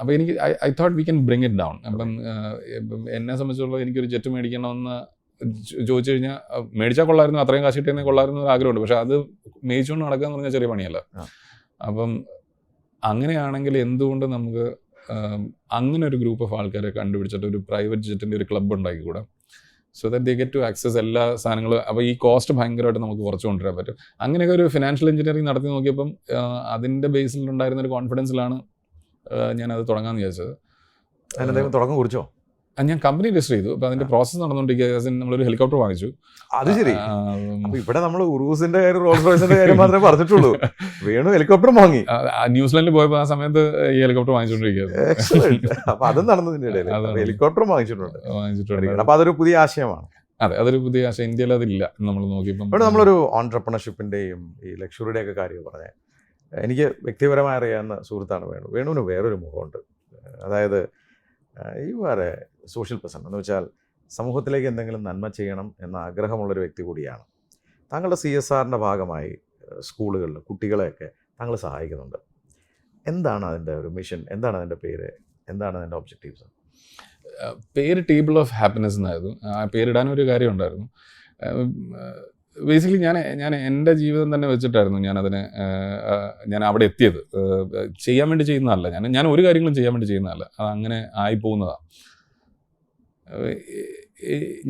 അപ്പോൾ എനിക്ക് I thought we can bring it down. അപ്പം എന്നെ സംബന്ധിച്ചുള്ള എനിക്കൊരു ജെറ്റ് മേടിക്കണമെന്ന് ചോദിച്ചു കഴിഞ്ഞാൽ മേടിച്ചാൽ കൊള്ളായിരുന്നു, അത്രയും കാശ് കിട്ടിയെന്നെ കൊള്ളായിരുന്നു ഒരു ആഗ്രഹമുണ്ട്. പക്ഷെ അത് മേടിച്ചുകൊണ്ട് നടക്കുക എന്ന് പറഞ്ഞാൽ ചെറിയ പണിയല്ല. അപ്പം അങ്ങനെയാണെങ്കിൽ എന്തുകൊണ്ട് നമുക്ക് അങ്ങനെ ഒരു ഗ്രൂപ്പ് ഓഫ് ആൾക്കാരെ കണ്ടുപിടിച്ചിട്ട് ഒരു പ്രൈവറ്റ് ജെറ്റിൻ്റെ ഒരു ക്ലബ്ബ് ഉണ്ടാക്കിക്കൂടാ? So that they get to access എല്ലാ സാധനങ്ങളും. അപ്പോൾ ഈ കോസ്റ്റ് ഭയങ്കരമായിട്ട് നമുക്ക് കുറച്ച് കൊണ്ടുവരാൻ പറ്റും. അങ്ങനെയൊക്കെ ഒരു ഫിനാൻഷ്യൽ എഞ്ചിനീയറിംഗ് നടത്തി നോക്കിയപ്പം അതിൻ്റെ ബേസിലുണ്ടായിരുന്ന ഒരു കോൺഫിഡൻസിലാണ് ഞാനത് തുടങ്ങാമെന്ന് വിചാരിച്ചത്. തുടക്കം കുറിച്ചോ? ഞാൻ കമ്പനി രജിസ്റ്റർ ചെയ്തു. അപ്പോൾ അതിൻ്റെ പ്രോസസ്സ് നടന്നുകൊണ്ടിരിക്കുക. നമ്മളൊരു ഹെലികോപ്റ്റർ വാങ്ങിച്ചു. അത് ശരി. അപ്പൊ ഇവിടെ നമ്മൾ ഉറൂസിന്റെ കാര്യം റോൾസ് റോയ്സിന്റെ കാര്യം മാത്രമേ പറഞ്ഞിട്ടുള്ളൂ. വേണു ഹെലികോപ്റ്റർ വാങ്ങി. ന്യൂസിലാൻഡിൽ പോയപ്പോൾ ആ സമയത്ത് ഈ ഹെലികോപ്റ്റർ വാങ്ങിച്ചുകൊണ്ടിരിക്കുകയായിരുന്നു. അപ്പൊ അതും നടന്നതിന്റെ ഇടയിൽ ഹെലികോപ്റ്റർ വാങ്ങിച്ചിട്ടുണ്ട്. അപ്പൊ അതൊരു പുതിയ ആശയമാണ്. അതെ, അതൊരു പുതിയ ആശയം. ഇന്ത്യയിൽ അതില്ല. നമ്മൾ നോക്കിയപ്പോൾ ഇവിടെ നമ്മളൊരു ഓൺട്രപ്രണർഷിപ്പിന്റെയും ഈ ലക്ഷറിയുടെ ഒക്കെ കാര്യം പറഞ്ഞത് എനിക്ക് വ്യക്തിപരമായി അറിയാവുന്ന സുഹൃത്താണ് വേണു. വേണുവിന് വേറൊരു മുഖമുണ്ട്. അതായത് ഈ വേറെ സോഷ്യൽ പേഴ്സൺ എന്ന് വെച്ചാൽ സമൂഹത്തിലേക്ക് എന്തെങ്കിലും നന്മ ചെയ്യണം എന്ന ആഗ്രഹമുള്ളൊരു വ്യക്തി കൂടിയാണ്. താങ്കളുടെ CSRന്റെ ഭാഗമായി സ്കൂളുകളിൽ കുട്ടികളെയൊക്കെ താങ്കൾ സഹായിക്കുന്നുണ്ട്. എന്താണ് അതിൻ്റെ ഒരു മിഷൻ? എന്താണ് അതിൻ്റെ പേര്? എന്താണ് അതിൻ്റെ ഒബ്ജക്റ്റീവ്സ്? പേര് ടേബിൾ ഓഫ് ഹാപ്പിനെസ് എന്നായിരുന്നു. ആ പേരിടാനൊരു കാര്യം ഉണ്ടായിരുന്നു. ബേസിക്കലി ഞാൻ എൻ്റെ ജീവിതം തന്നെ വെച്ചിട്ടായിരുന്നു ഞാൻ അവിടെ എത്തിയത്. ചെയ്യാൻ വേണ്ടി ചെയ്യുന്നതല്ല. ഞാൻ ഒരു കാര്യങ്ങളും ചെയ്യാൻ വേണ്ടി ചെയ്യുന്നതല്ല. അത് അങ്ങനെ ആയിപ്പോകുന്നതാണ്.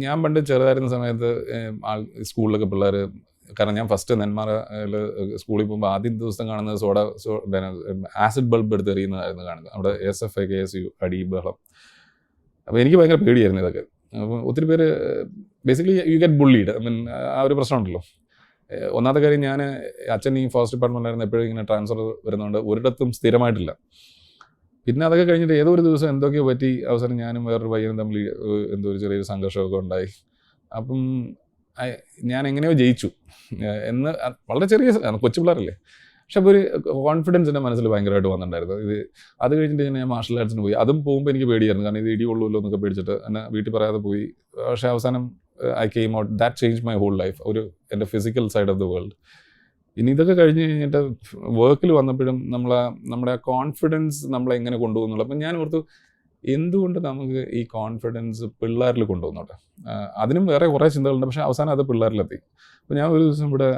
ഞാൻ പണ്ട് ചെറുതായിരുന്ന സമയത്ത് സ്കൂളിലൊക്കെ പിള്ളേർ, കാരണം ഞാൻ ഫസ്റ്റ് നെന്മാറയിൽ സ്കൂളിൽ പോകുമ്പോൾ ആദ്യം ദിവസം കാണുന്നത് ആസിഡ് ബൾബ് എടുത്ത് എറിയുന്നതായിരുന്നു കാണുന്നത്. അവിടെ SFI KSU അടി ബഹളം. അപ്പോൾ എനിക്ക് ഭയങ്കര പേടിയായിരുന്നു ഇതൊക്കെ. അപ്പോൾ ഒത്തിരി പേര് ബേസിക്കലി യു ഗെറ്റ് ബുള്ളീഡ്. ആ ഒരു പ്രശ്നമുണ്ടല്ലോ. ഒന്നാമത്തെ കാര്യം, ഞാൻ അച്ഛൻ ഈ ഫോറസ്റ്റ് ഡിപ്പാർട്ട്മെൻറ്റിലായിരുന്നു. എപ്പോഴും ഇങ്ങനെ ട്രാൻസ്ഫർ വരുന്നതുകൊണ്ട് ഒരിടത്തും സ്ഥിരമായിട്ടില്ല. പിന്നെ അതൊക്കെ കഴിഞ്ഞിട്ട് ഏതോ ഒരു ദിവസം എന്തൊക്കെയോ പറ്റി അവസരം ഞാനും വേറൊരു പയ്യനും തമ്മിൽ എന്തോ ഒരു ചെറിയൊരു സംഘർഷമൊക്കെ ഉണ്ടായി. അപ്പം ഞാൻ എങ്ങനെയോ ജയിച്ചു എന്ന്, വളരെ ചെറിയ കൊച്ചു പിള്ളേരല്ലേ. പക്ഷെ അപ്പോൾ ഒരു കോൺഫിഡൻസ് എൻ്റെ മനസ്സിൽ ഭയങ്കരമായിട്ട് വന്നിട്ടുണ്ടായിരുന്നു. അത് കഴിഞ്ഞിട്ട് ഞാൻ മാർഷൽ ആർട്സിന് പോയി. അതും പോകുമ്പോൾ എനിക്ക് പേടിയായിരുന്നു, കാരണം ഇത് ഇടികൊള്ളുമല്ലോ എന്നൊക്കെ പേടിച്ചിട്ട് എന്നെ വീട്ടിൽ പറയാതെ പോയി. പക്ഷേ അവസാനം I came out. That change my whole life. എൻ്റെ physical side of the world. ഇനി ഇതൊക്കെ കഴിഞ്ഞ് കഴിഞ്ഞിട്ട് വർക്കിൽ വന്നപ്പോഴും നമ്മുടെ കോൺഫിഡൻസ് നമ്മളെങ്ങനെ കൊണ്ടുപോകുന്നുള്ളൂ. അപ്പം ഞാൻ ഓർത്തു, എന്തുകൊണ്ട് നമുക്ക് ഈ കോൺഫിഡൻസ് പിള്ളേരിൽ കൊണ്ടുപോകുന്നുണ്ട്? അതിനും വേറെ കുറേ ചിന്തകളുണ്ട്. പക്ഷേ അവസാനം അത് പിള്ളേരിലെത്തി. അപ്പോൾ ഞാൻ ഒരു ദിവസം ഇവിടെ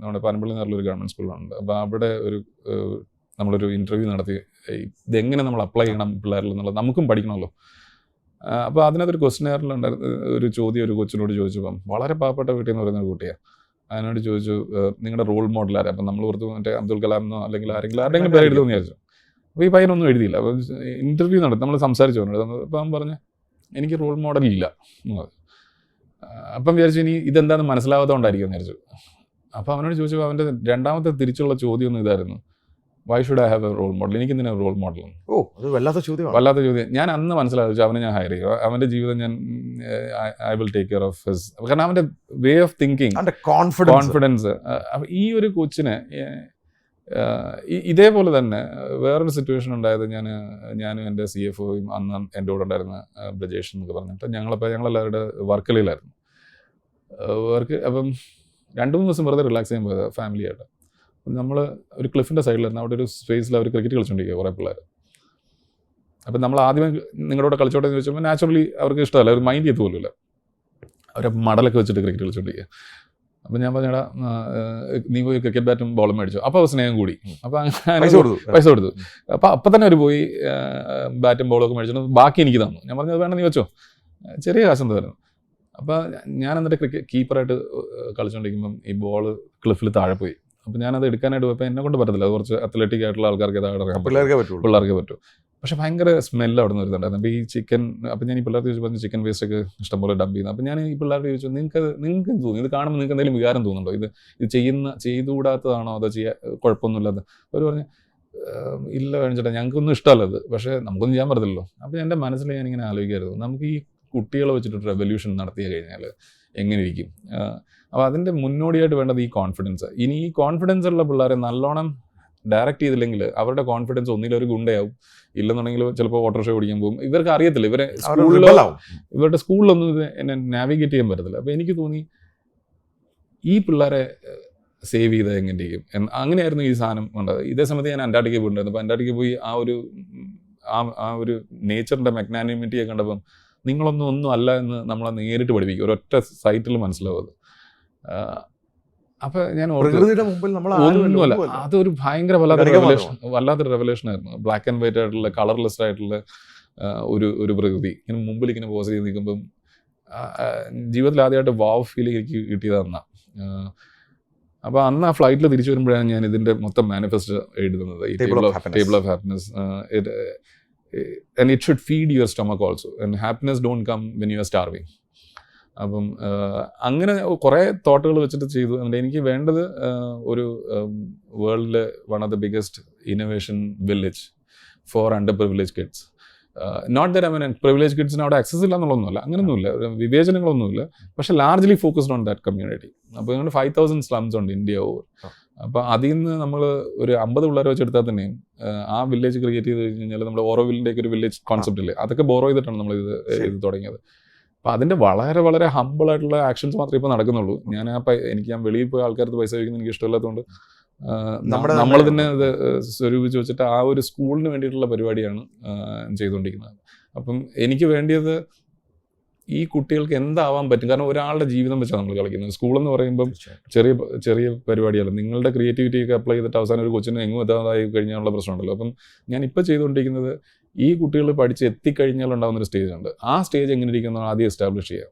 നമ്മുടെ പനമ്പള്ളി എന്ന് പറഞ്ഞൊരു ഗവൺമെൻറ് സ്കൂളിലുണ്ട്. അപ്പോൾ അവിടെ നമ്മളൊരു ഇൻ്റർവ്യൂ നടത്തി, ഇതെങ്ങനെ നമ്മൾ അപ്ലൈ ചെയ്യണം പിള്ളേരിൽ എന്നുള്ളത് നമുക്കും പഠിക്കണമല്ലോ. അപ്പോൾ അതിനകത്തൊരു ക്വസ്റ്റ്യനെയറിലുണ്ടായിരുന്ന ഒരു ചോദ്യം ഒരു കൊച്ചിനോട് ചോദിച്ചപ്പം, വളരെ പാവപ്പെട്ട വീട്ടിൽ നിന്ന് പറയുന്ന ഒരു കുട്ടിയാണ്. അതിനോട് ചോദിച്ചു, നിങ്ങളുടെ റോൾ മോഡൽ ആരാ? അപ്പം നമ്മൾ ഓർത്തു മറ്റേ അബ്ദുൽ കലാമെന്നോ അല്ലെങ്കിൽ ആരെങ്കിലും പേര് എഴുതുമെന്ന് വിചാരിച്ചു. അപ്പോൾ ഈ പയ്യനൊന്നും എഴുതിയില്ല. അപ്പോൾ ഇൻ്റർവ്യൂ നടത്തി, നമ്മൾ സംസാരിച്ചു പറഞ്ഞത്. അപ്പോൾ അവൻ പറഞ്ഞു, എനിക്ക് റോൾ മോഡൽ ഇല്ല. അപ്പം വിചാരിച്ചു ഇനി ഇതെന്താണെന്ന് മനസ്സിലാവാത്തതുകൊണ്ടായിരിക്കും എന്ന് വിചാരിച്ചു. അപ്പോൾ അവനോട് ചോദിച്ചപ്പോൾ അവൻ്റെ രണ്ടാമത്തെ തിരിച്ചുള്ള ചോദ്യം ഒന്നും ഇതായിരുന്നു, why should I have a role model? എനിക്ക് എന്തിനാ റോൾ മോഡൽ? അത് വല്ലാത്ത ചോദ്യം. ഞാൻ അന്ന് മനസ്സിലാച്ചു, അവനെ ഞാൻ ഹയർ ചെയ്യും. അവൻ്റെ ജീവിതം I will take care of his. കാരണം അവൻ്റെ വേ ഓഫ് തിങ്കിങ്, കോൺഫിഡൻസ്. അപ്പം ഈ ഒരു കൊച്ചിനെ ഇതേപോലെ തന്നെ വേറൊരു സിറ്റുവേഷൻ ഉണ്ടായത്, ഞാനും എൻ്റെ CFOയും അന്ന് എൻ്റെ കൂടെ ഉണ്ടായിരുന്ന ബ്രജേഷ് എന്നൊക്കെ പറഞ്ഞിട്ട് ഞങ്ങളെല്ലാവരുടെ വർക്കലയിലായിരുന്നു. അപ്പം 2-3 ദിവസം വെറുതെ റിലാക്സ് ചെയ്യാൻ പോയത് ഫാമിലിയായിട്ട്. നമ്മൾ ഒരു ക്ലിഫിൻ്റെ സൈഡിലായിരുന്നു. അവിടെ ഒരു സ്പേസിൽ അവർ ക്രിക്കറ്റ് കളിച്ചുകൊണ്ടിരിക്കുക കുറേ പിള്ളേർ. അപ്പം നമ്മൾ ആദ്യമേ നിങ്ങളുടെ കൂടെ കളിച്ചോട്ടെ എന്ന് ചോദിച്ചപ്പോൾ നാച്ചുറലി അവർക്ക് ഇഷ്ടമല്ല, അവർ മൈൻഡ് ചെയ്ത് പോലുമില്ല. അവരെ മടലൊക്കെ വെച്ചിട്ട് ക്രിക്കറ്റ് കളിച്ചുകൊണ്ടിരിക്കുക. അപ്പം ഞാൻ പറഞ്ഞാ, നീ പോയി ക്രിക്കറ്റ് ബാറ്റും ബോളും മേടിച്ചു. അപ്പോൾ സ്നേഹം കൂടി. അപ്പോൾ പൈസ കൊടുത്തു. അപ്പം തന്നെ അവർ പോയി ബാറ്റും ബോളൊക്കെ മേടിച്ചിട്ട് ബാക്കി എനിക്ക് തന്നു. ഞാൻ പറഞ്ഞത് വേണ്ട, നീ വെച്ചോ, ചെറിയ കാശെന്ത് വരുന്നു. അപ്പോൾ ഞാൻ എന്നിട്ട് കീപ്പറായിട്ട് കളിച്ചുകൊണ്ടിരിക്കുമ്പം ഈ ബോൾ ക്ലിഫിൽ താഴെ പോയി. അപ്പോൾ ഞാനത് എടുക്കാനായിട്ട് പോയപ്പോൾ എന്നെ കൊണ്ട് പറ്റത്തില്ല. അത് കുറച്ച് അത്ലറ്റിക് ആയിട്ടുള്ള ആൾക്കാർക്ക് താഴെ ഇറങ്ങാൻ പിള്ളേർക്ക് പറ്റും. പക്ഷേ ഭയങ്കര സ്മെല്ല് അവിടെ നിന്ന് വരുന്നുണ്ടായിരുന്നു. അപ്പോൾ ഈ ചിക്കൻ, അപ്പോൾ ഞാൻ ഈ പിള്ളേർക്ക് ചോദിച്ചു പറഞ്ഞു, ചിക്കൻ വേസ്റ്റൊക്കെ ഇഷ്ടംപോലെ ഡംപ് ചെയ്യുന്നത്. അപ്പോൾ ഞാൻ ഈ പിള്ളേരോട് ചോദിച്ചു, നിങ്ങൾക്ക് തോന്നി ഇത് കാണുമ്പോൾ നിങ്ങൾക്ക് എന്തെങ്കിലും വികാരം തോന്നുന്നുണ്ടോ? ഇത് ചെയ്തുകൂടാത്തതാണോ, അതോ കുഴപ്പമൊന്നുമില്ലാത്ത? അവർ പറഞ്ഞു, ഇല്ല വേണിച്ചേട്ടാ, ഞങ്ങൾക്കൊന്നും ഇഷ്ടമല്ലത്, പക്ഷേ നമുക്കൊന്നും ചെയ്യാൻ പറ്റത്തില്ലല്ലോ. അപ്പോൾ എൻ്റെ മനസ്സിൽ ഞാനിങ്ങനെ ആലോചിക്കായിരുന്നു, നമുക്ക് ഈ കുട്ടികളെ വെച്ചിട്ട് റെവല്യൂഷൻ നടത്തി കഴിഞ്ഞാൽ എങ്ങനെ ഇരിക്കും? അപ്പോൾ അതിൻ്റെ മുന്നോടിയായിട്ട് വേണ്ടത് ഈ കോൺഫിഡൻസ്. ഇനി ഈ കോൺഫിഡൻസ് ഉള്ള പിള്ളേരെ നല്ലോണം ഡയറക്റ്റ് ചെയ്തില്ലെങ്കിൽ അവരുടെ കോൺഫിഡൻസ് ഒന്നിലൊരു ഗുണ്ടയാവും, ഇല്ലെന്നുണ്ടെങ്കിൽ ചിലപ്പോൾ ഓട്ടോറിക്ഷ ഓടിക്കാൻ പോകും. ഇവർക്ക് അറിയത്തില്ല, ഇവരുടെ സ്കൂളിലൊന്നും ഇത് എന്നെ നാവിഗേറ്റ് ചെയ്യാൻ പറ്റത്തില്ല. അപ്പോൾ എനിക്ക് തോന്നി ഈ പിള്ളേരെ സേവ് ചെയ്ത് എങ്ങനെ ചെയ്യും. അങ്ങനെയായിരുന്നു ഈ സാധനം ഉണ്ടായത്. ഇതേ സമയത്ത് ഞാൻ അന്റാർട്ടിക്ക പോയിട്ടുണ്ടായിരുന്നു. അപ്പോൾ അന്റാർട്ടിക്ക പോയി ആ ഒരു നേച്ചറിൻ്റെ മെഗ്നാനിമിറ്റിയെ കണ്ടപ്പം നിങ്ങളൊന്നും അല്ല എന്ന് നമ്മളെ നേരിട്ട് പഠിപ്പിക്കും. ഒരൊറ്റ സൈറ്റിൽ മനസ്സിലാവും. അപ്പൊ ഞാൻ ഒന്നുമല്ല, അതൊരു ഭയങ്കര വല്ലാത്തൊരു റെവലേഷൻ ആയിരുന്നു. ബ്ലാക്ക് ആൻഡ് വൈറ്റ് ആയിട്ടുള്ള, കളർലെസ് ആയിട്ടുള്ള ഒരു പ്രകൃതി ഇങ്ങനെ മുമ്പിൽ ഇങ്ങനെ പോസ് ചെയ്ത് നിൽക്കുമ്പം ജീവിതത്തിൽ ആദ്യമായിട്ട് വാവ് ഫീൽ എനിക്ക് കിട്ടിയതെന്നാ. അപ്പോൾ അന്ന് ആ ഫ്ലൈറ്റിൽ തിരിച്ചു വരുമ്പോഴാണ് ഞാൻ ഇതിൻ്റെ മൊത്തം മാനിഫെസ്റ്റോ എഴുതുന്നത്, ഈ table of happiness. and it should feed your stomach also, and happiness don't come when you are starving. അപ്പം അങ്ങനെ കുറേ തോട്ടുകൾ വെച്ചിട്ട് ചെയ്തു. അതുകൊണ്ട് എനിക്ക് വേണ്ടത് ഒരു വേൾഡിലെ one of the biggest innovation village for under privilege kids. Not that I mean privilege കിഡ്സിന് അവിടെ ആക്സസ് ഇല്ല എന്നുള്ളതൊന്നുമല്ല, അങ്ങനെയൊന്നുമില്ല, വിവേചനങ്ങളൊന്നുമില്ല. പക്ഷെ largely focused on that community. അപ്പോൾ ഇങ്ങനെ 5,000 സ്ലംസ് ഉണ്ട് ഇന്ത്യ ഓവർ. അപ്പോൾ അതിൽ നിന്ന് നമ്മൾ ഒരു 50 പിള്ളേരെ വെച്ചെടുത്താൽ തന്നെയും ആ വില്ലേജ് ക്രിയേറ്റ് ചെയ്ത് കഴിഞ്ഞാൽ നമ്മുടെ ഓറോവില്ലിൻ്റെ ഒക്കെ ഒരു വില്ലേജ് കോൺസെപ്റ്റ് ഇല്ലേ, അതൊക്കെ ബോറോ ചെയ്തിട്ടാണ് നമ്മൾ ഇത് തുടങ്ങിയത്. അപ്പോൾ അതിൻ്റെ വളരെ വളരെ ഹമ്പിൾ ആയിട്ടുള്ള ആക്ഷൻസ് മാത്രമേ ഇപ്പോൾ നടക്കുന്നുള്ളൂ. ഞാൻ വെളിയിൽ പോയി ആൾക്കാർക്ക് പൈസ ചോദിക്കുന്നത് എനിക്ക് ഇഷ്ടമില്ലാത്തതുകൊണ്ട് നമ്മൾ തന്നെ അത് സ്വരൂപിച്ച് വെച്ചിട്ട് ആ ഒരു സ്കൂളിന് വേണ്ടിയിട്ടുള്ള പരിപാടിയാണ് ചെയ്തുകൊണ്ടിരിക്കുന്നത്. അപ്പം എനിക്ക് വേണ്ടിയത് ഈ കുട്ടികൾക്ക് എന്താവാൻ പറ്റും. കാരണം ഒരാളുടെ ജീവിതം വെച്ചാണ് നമ്മൾ കളിക്കുന്നത്. സ്കൂളെന്ന് പറയുമ്പം ചെറിയ ചെറിയ പരിപാടിയല്ല. നിങ്ങളുടെ ക്രിയേറ്റിവിറ്റിയൊക്കെ അപ്ലൈ ചെയ്തിട്ട് അവസാനം ഒരു കൊച്ചിന് എങ്ങും എത്താതായി കഴിഞ്ഞാലുള്ള പ്രശ്നമുണ്ടല്ലോ. അപ്പം ഞാൻ ഇപ്പോൾ ചെയ്തുകൊണ്ടിരിക്കുന്നത് ഈ കുട്ടികൾ പഠിച്ച് എത്തിക്കഴിഞ്ഞാൽ ഉണ്ടാകുന്നൊരു സ്റ്റേജ് ഉണ്ട്. ആ സ്റ്റേജ് എങ്ങനെ ഇരിക്കുന്ന ആദ്യം എസ്റ്റാബ്ലിഷ് ചെയ്യുക,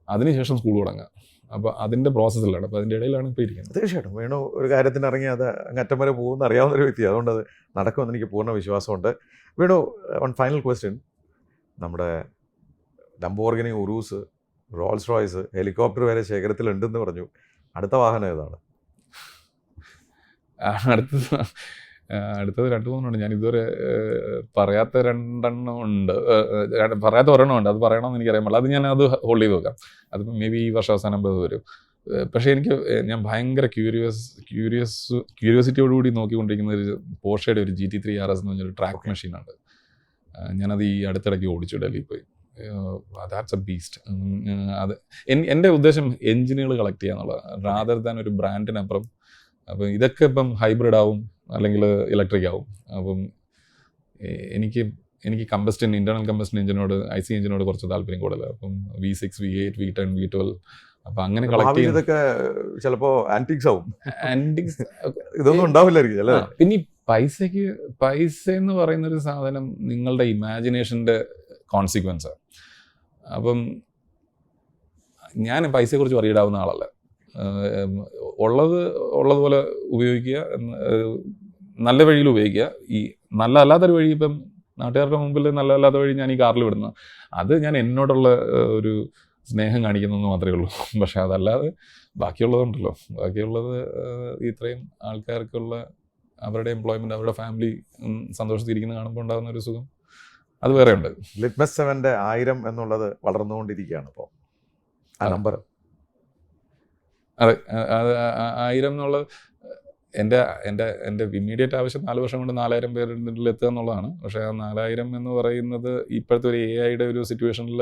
അതിനുശേഷം സ്കൂൾ തുടങ്ങുക. അപ്പോൾ അതിൻ്റെ പ്രോസസ്സിലാണ്. അപ്പോൾ അതിൻ്റെ ഇടയിലാണ് ഇപ്പോൾ ഇരിക്കുന്നത്. തീർച്ചയായിട്ടും വേണു ഒരു കാര്യത്തിന് ഇറങ്ങി അത് അങ്ങറ്റം വരെ പോകുന്ന അറിയാവുന്ന ഒരു വ്യക്തി, അതുകൊണ്ട് അത് നടക്കുമെന്ന് എനിക്ക് പൂർണ്ണ വിശ്വാസമുണ്ട്. Venu, one final question. നമ്മുടെ ലംബോർഗിനി, ഉറൂസ്, റോൾസ് റോയ്സ്, ഹെലികോപ്റ്റർ വരെ ശേഖരത്തിലുണ്ടെന്ന് പറഞ്ഞു. അടുത്ത വാഹനം ഏതാണ്? അടുത്തത് 2-3 ഉണ്ട്. ഞാൻ ഇതുവരെ പറയാത്ത 2 ഉണ്ട്, പറയാത്ത 1 ഉണ്ട്. അത് പറയണമെന്ന് എനിക്കറിയാൻ പാടില്ല. അത് ഞാൻ അത് ഹോൾഡ് ചെയ്ത് വെക്കാം. അതിപ്പോൾ മേ ബി ഈ വർഷം അവസാനം വരും. പക്ഷേ ഞാൻ ഭയങ്കര ക്യൂരിയോസിറ്റിയോടുകൂടി നോക്കിക്കൊണ്ടിരിക്കുന്ന ഒരു പോർഷയുടെ ഒരു GT3 RS എന്ന് പറഞ്ഞൊരു ട്രാക്ക് മെഷീനുണ്ട്. ഞാനത് ഈ അടുത്തിടയ്ക്ക് ഓടിച്ചു ഡൽഹിയിൽ പോയി. That's A beast. അത് എൻ്റെ ഉദ്ദേശം എൻജിനുകൾ കളക്ട് ചെയ്യുക എന്നുള്ളതാണ്, റാദർ ദാൻ ഒരു ബ്രാൻഡിനപ്പുറം. അപ്പം ഇതൊക്കെ ഇപ്പം ഹൈബ്രിഡ് ആവും അല്ലെങ്കിൽ ഇലക്ട്രിക് ആവും. അപ്പം എനിക്ക് ഇൻറ്റേർണൽ കമ്പസ്റ്റൻ എഞ്ചിനോട്, IC എഞ്ചിനോട് കുറച്ച് താല്പര്യം കൂടുതലാണ്. അപ്പം V6, V8, V10, V12 അപ്പം അങ്ങനെ കളക്ട് ചെയ്യുന്നതൊക്കെ ചിലപ്പോൾ ആന്റിക്സ് ആവും. ആന്റിക്സ് ഇതൊന്നും ഉണ്ടാവില്ലായിരിക്കും അല്ലേ? പിന്നെ ഈ പൈസ എന്ന് പറയുന്നൊരു സാധനം നിങ്ങളുടെ ഇമാജിനേഷൻ്റെ കോൺസിക്വൻസാണ്. അപ്പം ഞാൻ പൈസയെക്കുറിച്ച് വറിയിടാവുന്ന ആളല്ല. ഉള്ളതുപോലെ ഉപയോഗിക്കുക, നല്ല വഴിയിൽ ഉപയോഗിക്കുക. ഈ നല്ല അല്ലാത്തൊരു വഴി, ഇപ്പം നാട്ടുകാരുടെ മുമ്പിൽ നല്ല അല്ലാത്ത വഴി ഞാൻ ഈ കാറിൽ വിടുന്നു, അത് ഞാൻ എന്നോടുള്ള ഒരു സ്നേഹം കാണിക്കുന്നതെന്ന് മാത്രമേ ഉള്ളൂ. പക്ഷെ അതല്ലാതെ ബാക്കിയുള്ളതുണ്ടല്ലോ, ബാക്കിയുള്ളത് ഇത്രയും ആൾക്കാർക്കുള്ള അവരുടെ എംപ്ലോയ്മെൻറ്റ്, അവരുടെ ഫാമിലി സന്തോഷത്തിരിക്കുന്നത് കാണുമ്പോൾ ഉണ്ടാകുന്ന ഒരു സുഖം അത് വേറെ ഉണ്ട്. ലിറ്റ്മസ് 7ന്റെ 1000 എന്നുള്ളത് വളർന്നുകൊണ്ടിരിക്കുകയാണ് ഇപ്പോൾ ആ നമ്പർ. അതെ, 1000 എന്നുള്ളത് എൻ്റെ ഇമ്മീഡിയറ്റ് ആവശ്യം 4 വർഷം കൊണ്ട് 4000 പേരിൽ എത്തുക എന്നുള്ളതാണ്. പക്ഷേ ആ 4000 എന്ന് പറയുന്നത് ഇപ്പോഴത്തെ ഒരു AI ഒരു സിറ്റുവേഷനിൽ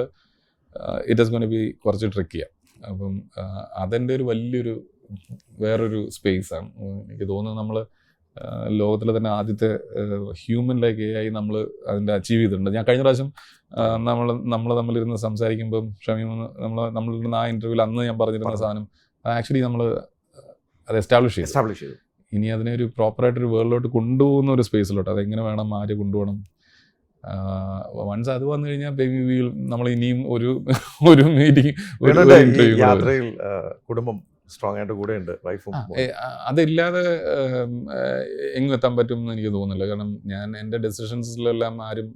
it is going to be കുറച്ച് ട്രിക്കിയാണ്. അപ്പം അതെൻ്റെ ഒരു വലിയൊരു വേറൊരു സ്പേസാണ്. എനിക്ക് തോന്നുന്നത് നമ്മൾ ലോകത്തിലെ തന്നെ ആദ്യത്തെ ഹ്യൂമൻ ലൈക്ക് AI നമ്മൾ അതിൻ്റെ അച്ചീവ് ചെയ്തിട്ടുണ്ട്. ഞാൻ കഴിഞ്ഞ പ്രാവശ്യം നമ്മൾ തമ്മിലിരുന്ന് സംസാരിക്കുമ്പം നമ്മളിരുന്ന ആ ഇൻ്റർവ്യൂവിൽ അന്ന് ഞാൻ പറഞ്ഞിരുന്ന സാധനം ആക്ച്വലി നമ്മൾ അത് എസ്റ്റാബ്ലിഷ് ചെയ്തു. ഇനി അതിനെ ഒരു പ്രോപ്പറായിട്ടൊരു വേൾഡിലോട്ട് കൊണ്ടുപോകുന്ന ഒരു സ്പേസിലോട്ട് അതെങ്ങനെ വേണം, ആര് കൊണ്ടുപോകണം. വൺസ് അത് വന്നു കഴിഞ്ഞാൽ നമ്മൾ ഇനിയും ഒരു മീറ്റിംഗ്, യാത്രയിൽ കുടുംബം സ്ട്രോങ് ആയിട്ട് കൂടെ ഉണ്ട്, വൈഫും. അതില്ലാതെ എങ്ങും എത്താൻ പറ്റും എന്ന് എനിക്ക് തോന്നുന്നില്ല. കാരണം ഞാൻ എൻ്റെ ഡെസിഷൻസിലെല്ലാം ആരും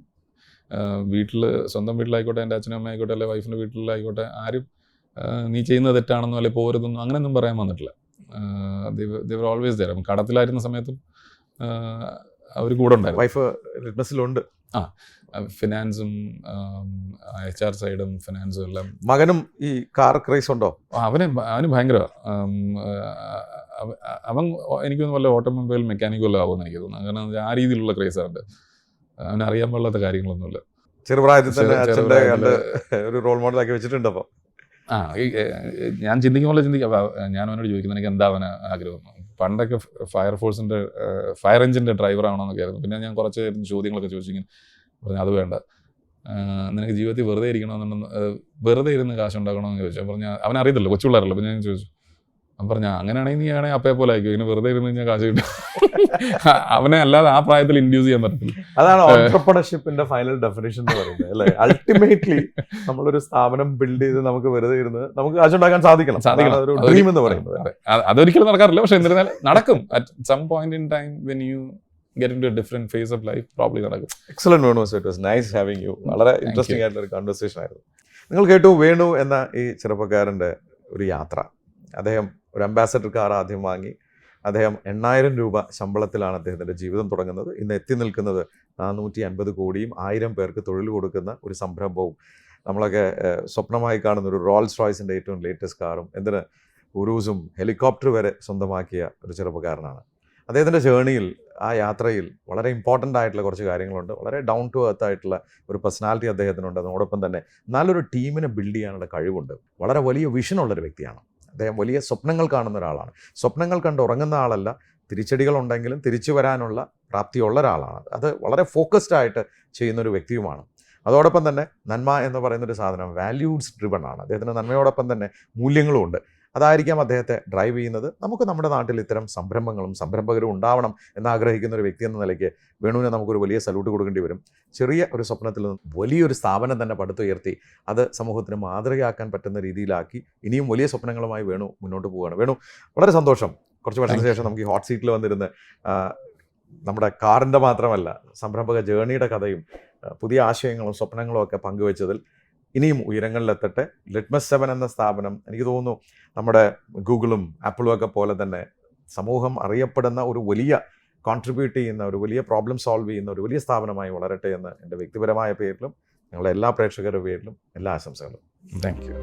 സ്വന്തം വീട്ടിലായിക്കോട്ടെ, എൻ്റെ അച്ഛനും അമ്മ ആയിക്കോട്ടെ, അല്ലെ വൈഫിൻ്റെ വീട്ടിലായിക്കോട്ടെ, ആരും നീ ചെയ്യുന്നത് തെറ്റാണെന്നോ അല്ലെ പോരുതെന്നോ അങ്ങനെയൊന്നും പറയാൻ വന്നിട്ടില്ല. they were always there. കടത്തിലായിരുന്ന സമയത്തും അവർ കൂടെ ഉണ്ടായിരുന്നു. വൈഫ് ലിറ്റ്മസിലുണ്ട്. ഫിനാൻസും HR സൈഡും ഫിനാൻസും എല്ലാം. മകനും ഈ കാർ ക്രൈസ് ഉണ്ടോ? അവന് ഭയങ്കര അവൻ എനിക്കൊന്നും വല്ല ഓട്ടോമൊബൈൽ മെക്കാനിക്കല്ലോ ആവുമെന്ന് എനിക്ക് തോന്നുന്നു. കാരണം ആ രീതിയിലുള്ള ക്രൈസ് അവൻ്റെ. അവന് അറിയാൻ പാടില്ലാത്ത കാര്യങ്ങളൊന്നുമില്ല. ചെറുപ്രായത്തിൽ തന്നെ അച്ഛൻ്റെ ഒരു റോൾ മോഡലാക്കി വെച്ചിട്ടുണ്ട്. അപ്പോൾ ഞാൻ ചിന്തിക്കുമ്പോൾ ഞാൻ അവനോട് ചോദിക്കുന്നത് എനിക്ക് എന്താ അവന് ആഗ്രഹം. പണ്ടൊക്കെ ഫയർഫോഴ്സിൻ്റെ ഫയർ എഞ്ചിൻ്റെ ഡ്രൈവർ ആവണമെന്നൊക്കെ ആയിരുന്നു. പിന്നെ ഞാൻ കുറച്ച് ചോദ്യങ്ങളൊക്കെ ചോദിച്ചിങ്ങനെ പറഞ്ഞു, അത് വേണ്ട, നിനക്ക് ജീവിതത്തിൽ വെറുതെ ഇരിക്കണമെന്നുണ്ടെന്ന്, വെറുതെ ഇരുന്ന് കാശ് ഉണ്ടാക്കണമെന്ന് ചോദിച്ചു. പറഞ്ഞാൽ അവനറിയത്തില്ല, കൊച്ചു പിള്ളേരല്ലോ. അപ്പം ഞാൻ ചോദിച്ചു, അവൻ പറഞ്ഞാൽ അങ്ങനെയാണെങ്കിൽ നീ ആണെങ്കിൽ അപ്പയെ പോലെ ആയിരിക്കും, ഇങ്ങനെ വെറുതെ ഇരുന്ന് കഴിഞ്ഞാൽ കാശ് കിട്ടും. അവനെ അല്ലാതെ ആ പ്രായത്തിൽ ഇൻഡ്യൂസ് ചെയ്യാൻ പറ്റത്തില്ല. അതാണ് ഓൺട്രപ്രണർഷിപ്പിന്റെ ഫൈനൽ ഡെഫിനിഷൻ എന്ന് പറയുന്നത് അല്ലേ? അൾട്ടിമേറ്റ്ലി നമ്മളൊരു സ്ഥാപനം ബിൽഡ് ചെയ്ത് നമുക്ക് വെറുതെ ഇരുന്ന് നമുക്ക് കാശുണ്ടാക്കാൻ സാധിക്കണം. അതൊരു ഡ്രീം എന്ന് പറയുന്നത്. അതൊരിക്കലും നടക്കാറില്ല, പക്ഷെ എന്നിരുന്നാലും നടക്കും. At some point in time when you getting to a different phase of life probably നടക്കും. Excellent Venu, it was nice having you. വളരെ ഇൻട്രസ്റ്റിംഗ് ആയിട്ടുള്ള ഒരു കൺവെർസേഷൻ ആയിരുന്നു. നിങ്ങൾ കേട്ടു വേണു എന്ന ഈ ചെറുപ്പക്കാരൻ്റെ ഒരു യാത്ര. അദ്ദേഹം ഒരു അംബാസഡർ കാർ ആദ്യം വാങ്ങി, അദ്ദേഹം 8,000 രൂപ ശമ്പളത്തിലാണ് അദ്ദേഹത്തിൻ്റെ ജീവിതം തുടങ്ങുന്നത്. ഇന്ന് എത്തി നിൽക്കുന്നത് 450 കോടിയും 1000 പേർക്ക് തൊഴിൽ കൊടുക്കുന്ന ഒരു സംരംഭവും, നമ്മളൊക്കെ സ്വപ്നമായി കാണുന്ന ഒരു റോൾസ് റോയ്സിൻ്റെ ഏറ്റവും ലേറ്റസ്റ്റ് കാറും, എന്തിന് ഉറൂസും ഹെലികോപ്റ്റർ വരെ സ്വന്തമാക്കിയ ഒരു ചെറുപ്പക്കാരനാണ്. അദ്ദേഹത്തിൻ്റെ ജേണിയിൽ, ആ യാത്രയിൽ വളരെ ഇമ്പോർട്ടൻ്റ് ആയിട്ടുള്ള കുറച്ച് കാര്യങ്ങളുണ്ട്. വളരെ ഡൗൺ ടു എർത്ത് ആയിട്ടുള്ള ഒരു പേഴ്സണാലിറ്റി അദ്ദേഹത്തിനുണ്ട്. അതോടൊപ്പം തന്നെ നല്ലൊരു ടീമിനെ ബിൽഡ് ചെയ്യാനുള്ള കഴിവുണ്ട്. വളരെ വലിയ വിഷനുള്ളൊരു വ്യക്തിയാണ് അദ്ദേഹം. വലിയ സ്വപ്നങ്ങൾ കാണുന്ന ഒരാളാണ്. സ്വപ്നങ്ങൾ കണ്ട് ഉറങ്ങുന്ന ആളല്ല. തിരിച്ചടികളുണ്ടെങ്കിലും തിരിച്ചു വരാനുള്ള പ്രാപ്തിയുള്ള ഒരാളാണ്. അത് വളരെ ഫോക്കസ്ഡ് ആയിട്ട് ചെയ്യുന്നൊരു വ്യക്തിയുമാണ്. അതോടൊപ്പം തന്നെ നന്മ എന്ന് പറയുന്നൊരു സാധനം വാല്യൂസ് ഡ്രിവൺ ആണ്. അദ്ദേഹത്തിന് നന്മയോടൊപ്പം തന്നെ മൂല്യങ്ങളും ഉണ്ട്. അതായിരിക്കാം അദ്ദേഹത്തെ ഡ്രൈവ് ചെയ്യുന്നത്. നമുക്ക് നമ്മുടെ നാട്ടിൽ ഇത്തരം സംരംഭങ്ങളും സംരംഭകരും ഉണ്ടാവണം എന്നാഗ്രഹിക്കുന്ന ഒരു വ്യക്തി എന്ന നിലയ്ക്ക് വേണുവിനെ നമുക്കൊരു വലിയ സല്യൂട്ട് കൊടുക്കേണ്ടി വരും. ചെറിയ ഒരു സ്വപ്നത്തിൽ നിന്ന് വലിയൊരു സ്ഥാപനം തന്നെ പടുത്തുയർത്തി അത് സമൂഹത്തിന് മാതൃകയാക്കാൻ പറ്റുന്ന രീതിയിലാക്കി ഇനിയും വലിയ സ്വപ്നങ്ങളുമായി വേണു മുന്നോട്ട് പോവുകയാണ്. വേണു, വളരെ സന്തോഷം. കുറച്ച് വർഷത്തിന് ശേഷം നമുക്ക് ഈ ഹോട്ട് സീറ്റിൽ വന്നിരുന്ന് നമ്മുടെ കാറിൻ്റെ മാത്രമല്ല സംരംഭക ജേണിയുടെ കഥയും പുതിയ ആശയങ്ങളും സ്വപ്നങ്ങളും ഒക്കെ പങ്കുവെച്ചതിൽ ഇനിയും ഉയരങ്ങളിലെത്തട്ടെ. ലിറ്റ്മസ് 7 എന്ന സ്ഥാപനം എനിക്ക് തോന്നുന്നു നമ്മുടെ ഗൂഗിളും ആപ്പിളും ഒക്കെ പോലെ തന്നെ സമൂഹം അറിയപ്പെടുന്ന ഒരു വലിയ കോൺട്രിബ്യൂട്ട് ചെയ്യുന്ന, ഒരു വലിയ പ്രോബ്ലം സോൾവ് ചെയ്യുന്ന ഒരു വലിയ സ്ഥാപനമായി വളരട്ടെ എന്ന് എൻ്റെ വ്യക്തിപരമായ പേരിലും ഞങ്ങളുടെ എല്ലാ പ്രേക്ഷകരുടെ പേരിലും എല്ലാ ആശംസകളും. Thank you.